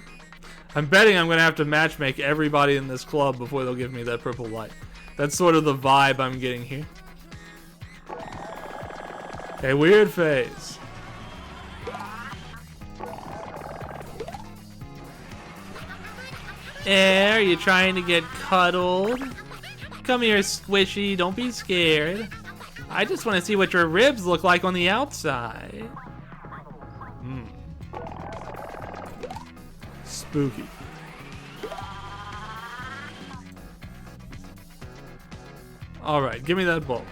I'm betting I'm gonna have to matchmake everybody in this club before they'll give me that purple light. That's sort of the vibe I'm getting here. Hey, weird face. Are you trying to get cuddled? Come here, squishy, don't be scared. I just want to see what your ribs look like on the outside. Spooky. Alright, give me that bulb.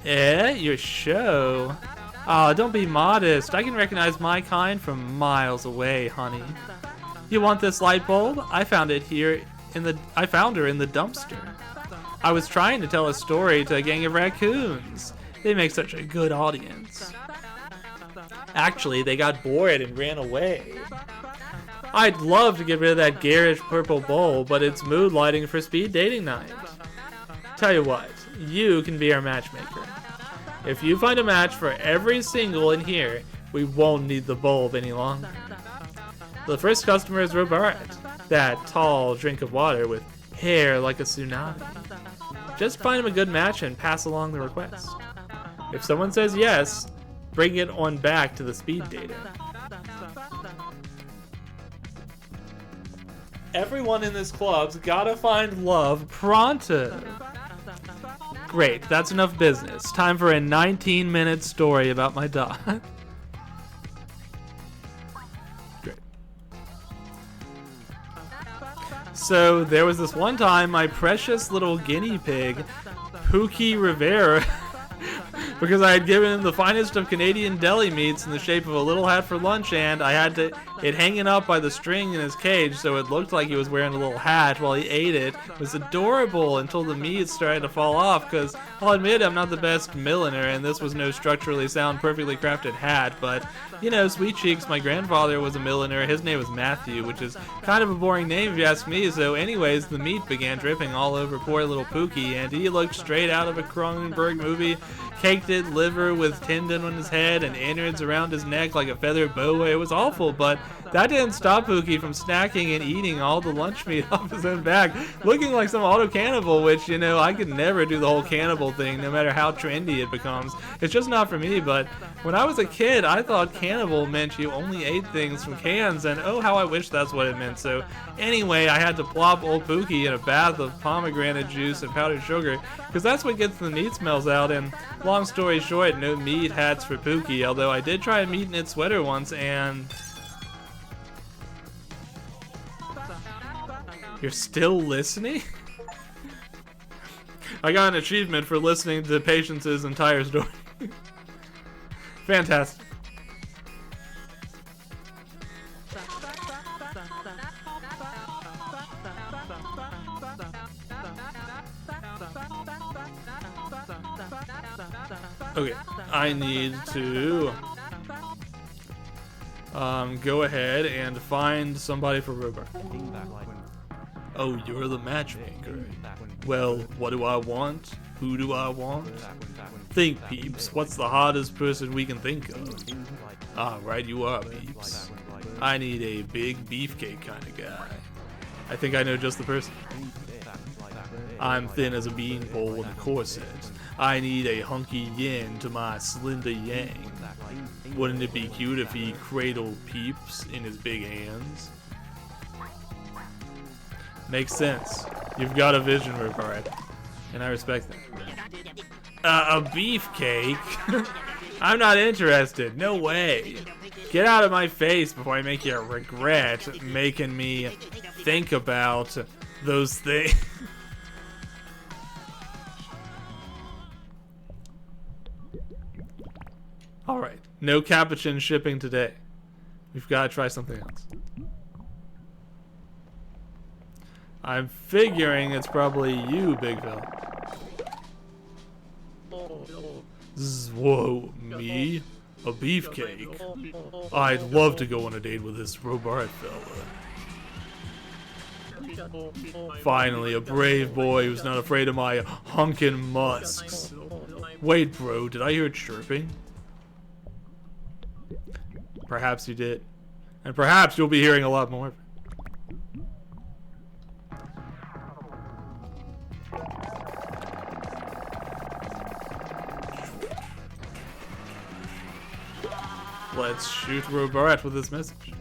Your show? Aw, don't be modest. I can recognize my kind from miles away, honey. You want this light bulb? I found her in the dumpster. I was trying to tell a story to a gang of raccoons. They make such a good audience. Actually, they got bored and ran away. I'd love to get rid of that garish purple bowl, but it's mood lighting for speed dating night. Tell you what, you can be our matchmaker. If you find a match for every single in here, we won't need the bulb any longer. The first customer is Robert, that tall drink of water with hair like a tsunami. Just find him a good match and pass along the request. If someone says yes, bring it on back to the speed dater. Everyone in this club's gotta find love pronto. Great, that's enough business. Time for a 19-minute story about my dog. Great. So, there was this one time my precious little guinea pig, Pookie Rivera, because I had given him the finest of Canadian deli meats in the shape of a little hat for lunch, and I had it hanging up by the string in his cage so it looked like he was wearing a little hat while he ate it. It was adorable until the meat started to fall off, because I'll admit I'm not the best milliner, and this was no structurally sound, perfectly crafted hat, but, you know, sweet cheeks, my grandfather was a milliner. His name was Matthew, which is kind of a boring name if you ask me, so anyways, the meat began dripping all over poor little Pookie, and he looked straight out of a Cronenberg movie. Caked it liver with tendon on his head and innards around his neck like a feathered boa. It was awful, but that didn't stop Pookie from snacking and eating all the lunch meat off his own back, looking like some auto-cannibal, which, you know, I could never do the whole cannibal thing, no matter how trendy it becomes. It's just not for me, but when I was a kid, I thought cannibal meant you only ate things from cans, and oh, how I wish that's what it meant. So anyway, I had to plop old Pookie in a bath of pomegranate juice and powdered sugar, because that's what gets the meat smells out, and long story short, no meat hats for Pookie, although I did try a meat knit sweater once, and... You're still listening? I got an achievement for listening to Patience's entire story. Fantastic. Okay, I need to go ahead and find somebody for Robert. Oh, you're the matchmaker. Well, what do I want? Who do I want? Think, peeps. What's the hottest person we can think of? Ah, right you are, peeps. I need a big beefcake kind of guy. I think I know just the person. I'm thin as a beanpole in a corset. I need a hunky yin to my slender yang. Wouldn't it be cute if he cradled peeps in his big hands? Makes sense. You've got a vision, Rupert, and I respect that. A beefcake? I'm not interested. No way. Get out of my face before I make you regret making me think about those things. Alright, no capuchin shipping today. We've got to try something else. I'm figuring it's probably you, big fella. Whoa, me? A beefcake? I'd love to go on a date with this Robert fella. Finally, a brave boy who's not afraid of my hunkin' musks. Wait, bro, did I hear chirping? Perhaps you did. And perhaps you'll be hearing a lot more of it. Let's shoot Robert with this message.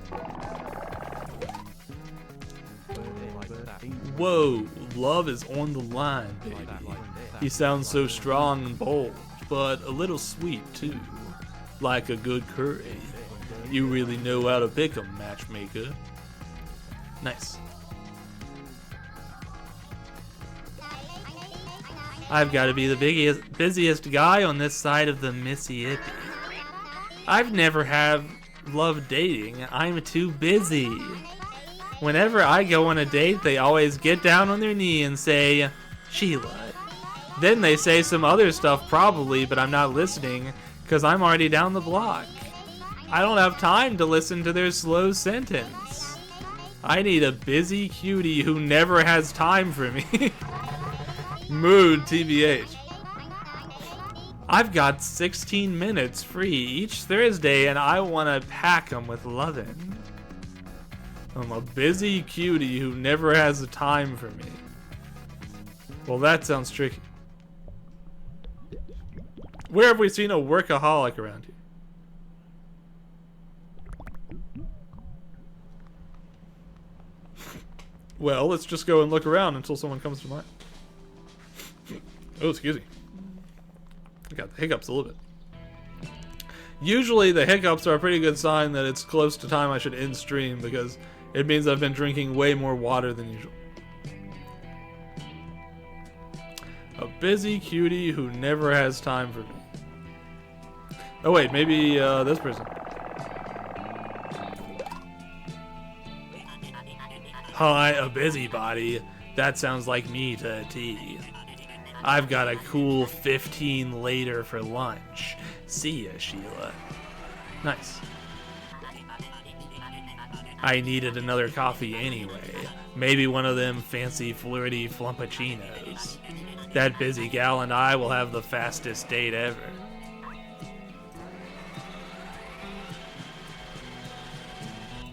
Whoa, love is on the line, baby. He sounds so strong and bold, but a little sweet too. Like a good curry. You really know how to pick 'em, matchmaker. Nice. I've got to be the busiest guy on this side of the Mississippi. I've never have loved dating. I'm too busy. Whenever I go on a date, they always get down on their knee and say, Sheila, Then they say some other stuff probably, but I'm not listening because I'm already down the block. I don't have time to listen to their slow sentence. I need a busy cutie who never has time for me. Mood, TBH. I've got 16 minutes free each Thursday and I want to pack them with lovin'. I'm a busy cutie who never has the time for me. Well, that sounds tricky. Where have we seen a workaholic around here? Well, let's just go and look around until someone comes to mind. Oh, excuse me. I got the hiccups a little bit. Usually the hiccups are a pretty good sign that it's close to time I should end stream because it means I've been drinking way more water than usual. A busy cutie who never has time for me. Oh wait, maybe this person. Hi, a busybody. That sounds like me to a T. I've got a cool 15 later for lunch. See ya, Sheila. Nice. I needed another coffee anyway. Maybe one of them fancy flirty flumpuccinos. That busy gal and I will have the fastest date ever.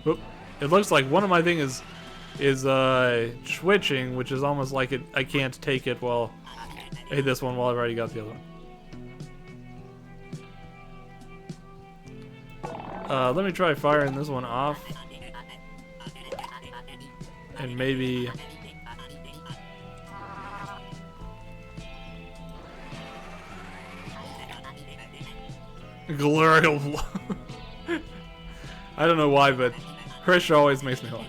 Oop. It looks like one of my things is switching, which is almost like I can't take it while I hit this one while I've already got the other one. Let me try firing this one off. And maybe... Glorial. I don't know why, but Krish always makes me laugh.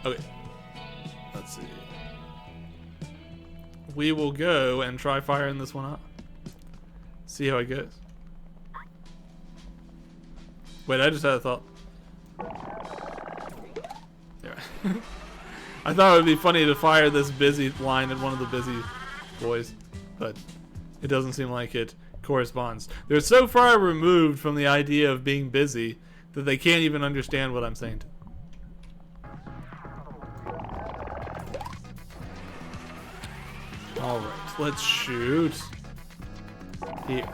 Okay. Let's see. We will go and try firing this one up. See how it goes. Wait, I just had a thought. There. I thought it would be funny to fire this busy line at one of the busy boys, but it doesn't seem like it corresponds. They're so far removed from the idea of being busy that they can't even understand what I'm saying to them. Alright, let's shoot. Here.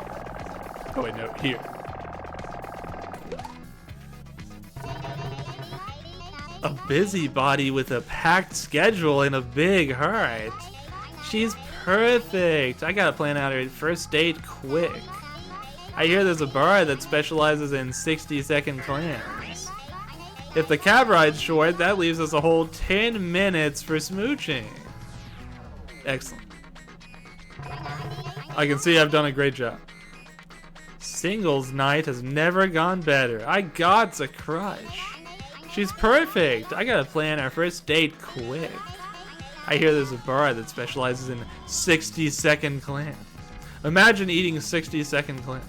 Oh wait, no, here. A busybody with a packed schedule and a big heart. She's perfect. I gotta plan out her first date quick. I hear there's a bar that specializes in 60-second clams. If the cab ride's short, that leaves us a whole 10 minutes for smooching. Excellent. I can see I've done a great job. Singles night has never gone better. I got a crush. She's perfect. I gotta plan our first date quick. I hear there's a bar that specializes in 60-second clams. Imagine eating 60-second clams.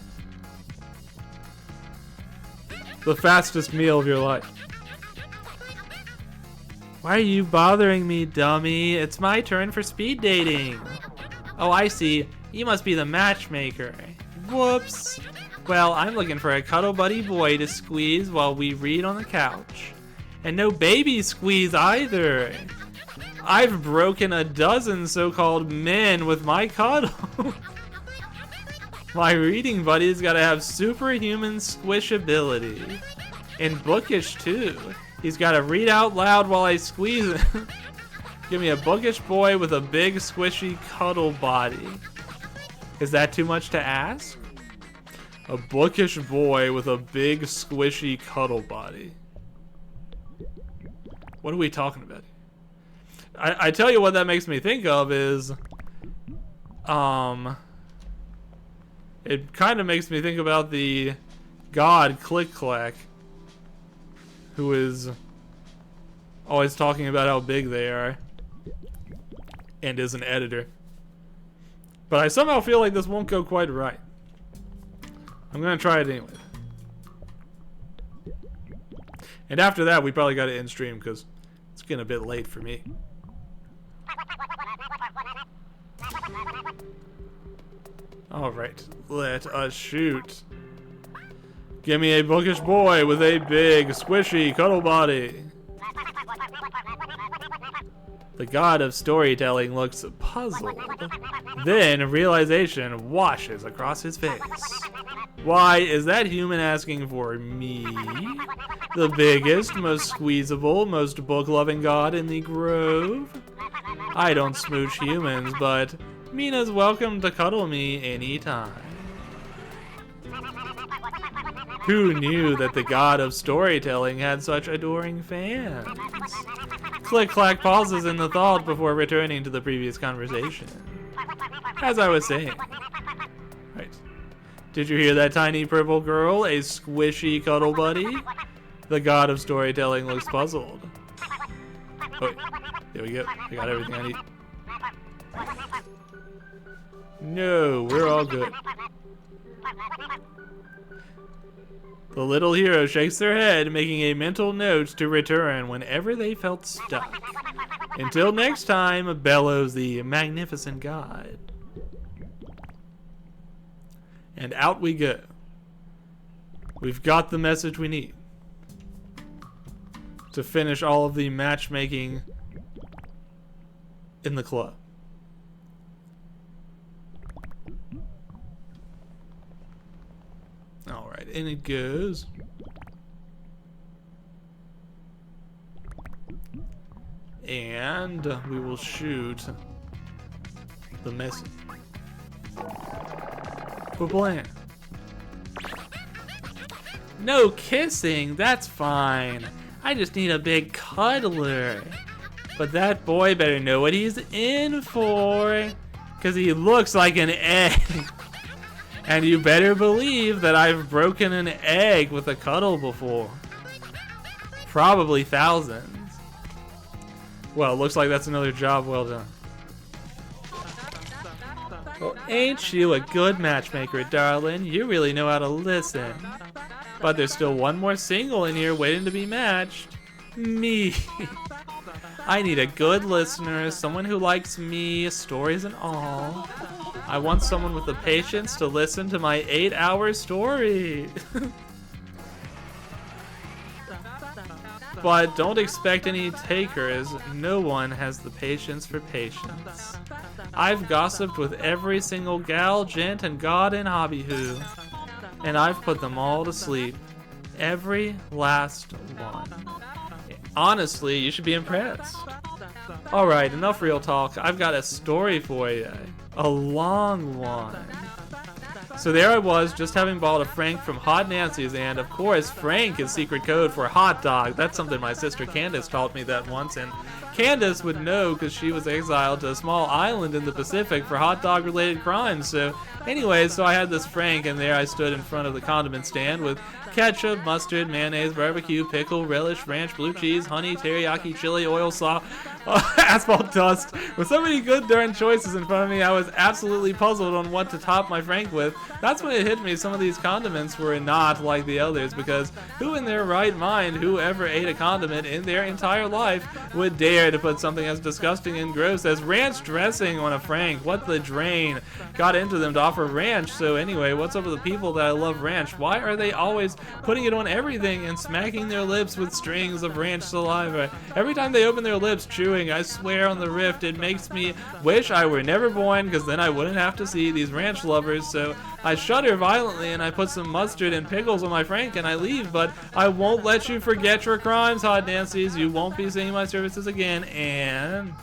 The fastest meal of your life. Why are you bothering me, dummy? It's my turn for speed dating. Oh, I see. You must be the matchmaker. Whoops. Well, I'm looking for a cuddle buddy boy to squeeze while we read on the couch. And no baby squeeze either. I've broken a dozen so-called men with my cuddle. My reading buddy's gotta have superhuman squishability. And bookish too. He's gotta read out loud while I squeeze him. Give me a bookish boy with a big squishy cuddle body. Is that too much to ask? A bookish boy with a big squishy cuddle body. What are we talking about? I tell you what that makes me think of is, it kind of makes me think about the god Click Clack, who is always talking about how big they are, and is an editor. But I somehow feel like this won't go quite right. I'm gonna try it anyway. And after that, we probably gotta end stream because it's getting a bit late for me. Alright, let us shoot. Give me a bookish boy with a big, squishy cuddle body. The god of storytelling looks puzzled. Then realization washes across his face. Why is that human asking for me? The biggest, most squeezable, most book-loving god in the grove? I don't smooch humans, but Mina's welcome to cuddle me anytime. Who knew that the god of storytelling had such adoring fans? Click-clack pauses in the thought before returning to the previous conversation. As I was saying. Right. Did you hear that tiny purple girl? A squishy cuddle buddy? The god of storytelling looks puzzled. Oh, there we go. I got everything I need. No, we're all good. The little hero shakes their head, making a mental note to return whenever they felt stuck. Until next time, bellows the magnificent god. And out we go. We've got the message we need to finish all of the matchmaking in the club. Alright, in it goes. And we will shoot the message. Blam. No kissing, that's fine. I just need a big cuddler. But that boy better know what he's in for. 'Cause he looks like an egg. And you better believe that I've broken an egg with a cuddle before. Probably thousands. Well, looks like that's another job well done. Well, ain't you a good matchmaker, darling? You really know how to listen. But there's still one more single in here waiting to be matched. Me. I need a good listener, someone who likes me, stories and all. I want someone with the patience to listen to my 8-hour story. But don't expect any takers. No one has the patience for patience. I've gossiped with every single gal, gent, and god in Hobby Who. And I've put them all to sleep. Every last one. Honestly, you should be impressed. Alright, enough real talk. I've got a story for you. A long one. So there I was, just having bought a Frank from Hot Nancy's, and of course, Frank is secret code for hot dog. That's something my sister Candace taught me that once, and Candace would know because she was exiled to a small island in the Pacific for hot dog related crimes. So anyway, so I had this Frank, and there I stood in front of the condiment stand with ketchup, mustard, mayonnaise, barbecue, pickle, relish, ranch, blue cheese, honey, teriyaki, chili, oil sauce, asphalt dust. With so many good darn choices in front of me, I was absolutely puzzled on what to top my Frank with. That's when it hit me some of these condiments were not like the others, because who in their right mind, who ever ate a condiment in their entire life, would dare to put something as disgusting and gross as ranch dressing on a Frank? What the drain got into them to offer ranch? So anyway, what's up with the people that I love ranch? Why are they always putting it on everything and smacking their lips with strings of ranch saliva? Every time they open their lips chewing, I swear on the rift, it makes me wish I were never born, because then I wouldn't have to see these ranch lovers. So I shudder violently and I put some mustard and pickles on my Frank and I leave, but I won't let you forget your crimes, Hot Nancy's. You won't be seeing my services again. And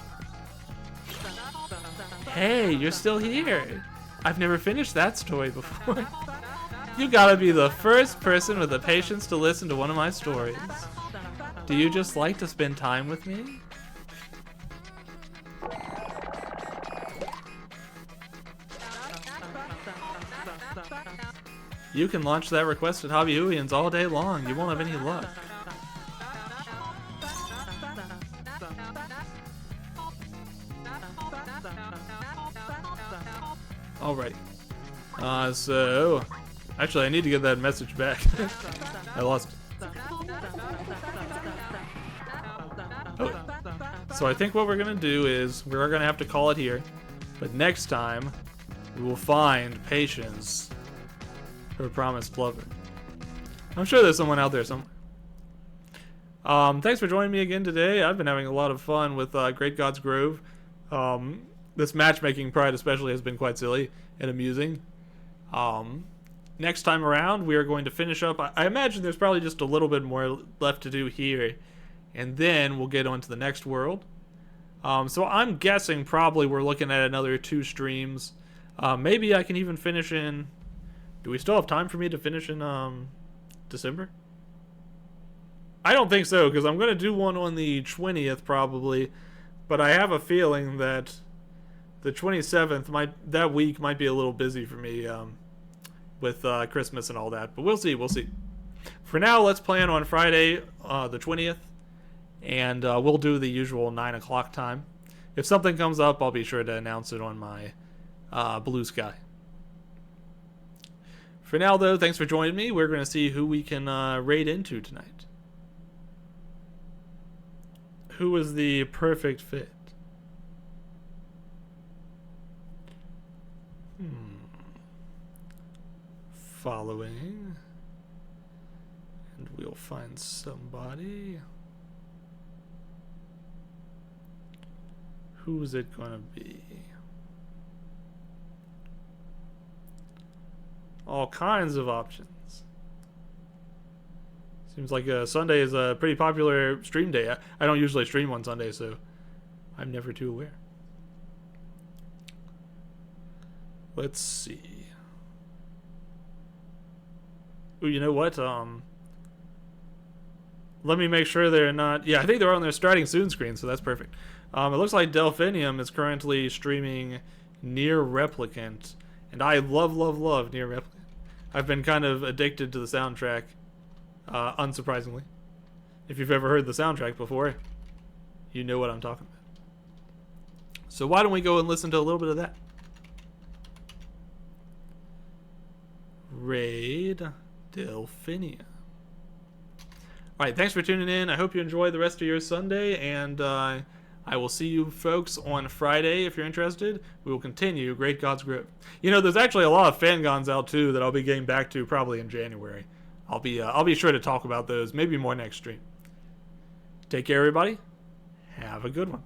hey, you're still here. I've never finished that story before. You gotta be the first person with the patience to listen to one of my stories. Do you just like to spend time with me? You can launch that request at Hobby Hooians all day long. You won't have any luck. Alrighty. So... Actually, I need to get that message back. I lost it. Oh. So I think what we're going to do is we're going to have to call it here. But next time, we will find patience, her promised lover. I'm sure there's someone out there somewhere. Thanks for joining me again today. I've been having a lot of fun with Great God's Grove. This matchmaking pride especially has been quite silly and amusing. Next time around, we are going to finish up. I imagine there's probably just a little bit more left to do here, and then we'll get on to the next world. So I'm guessing probably we're looking at another 2 streams. Maybe I can even finish in... Do we still have time for me to finish in December? I don't think so, because I'm going to do one on the 20th probably, but I have a feeling that the 27th that week might be a little busy for me with Christmas and all that, but we'll see. For now, let's plan on Friday the 20th, and we'll do the usual 9 o'clock time. If something comes up, I'll be sure to announce it on my Blue Sky. For now, though, thanks for joining me. We're going to see who we can raid into tonight. Who is the perfect fit? Following. And we'll find somebody. Who's it going to be? All kinds of options. Seems like Sunday is a pretty popular stream day. I don't usually stream on Sunday, so I'm never too aware. Let's see. Ooh, you know what? Let me make sure they're not... Yeah, I think they're on their starting soon screen, so that's perfect. It looks like Delphinium is currently streaming Near Replicant, and I love Near Replicant. I've been kind of addicted to the soundtrack, unsurprisingly. If you've ever heard the soundtrack before, you know what I'm talking about. So why don't we go and listen to a little bit of that? Raid Delphinia. Alright, thanks for tuning in. I hope you enjoy the rest of your Sunday, and I will see you folks on Friday if you're interested. We will continue Great God's Grove. You know, there's actually a lot of fangons out too that I'll be getting back to probably in January. I'll be sure to talk about those, maybe more next stream. Take care, everybody. Have a good one.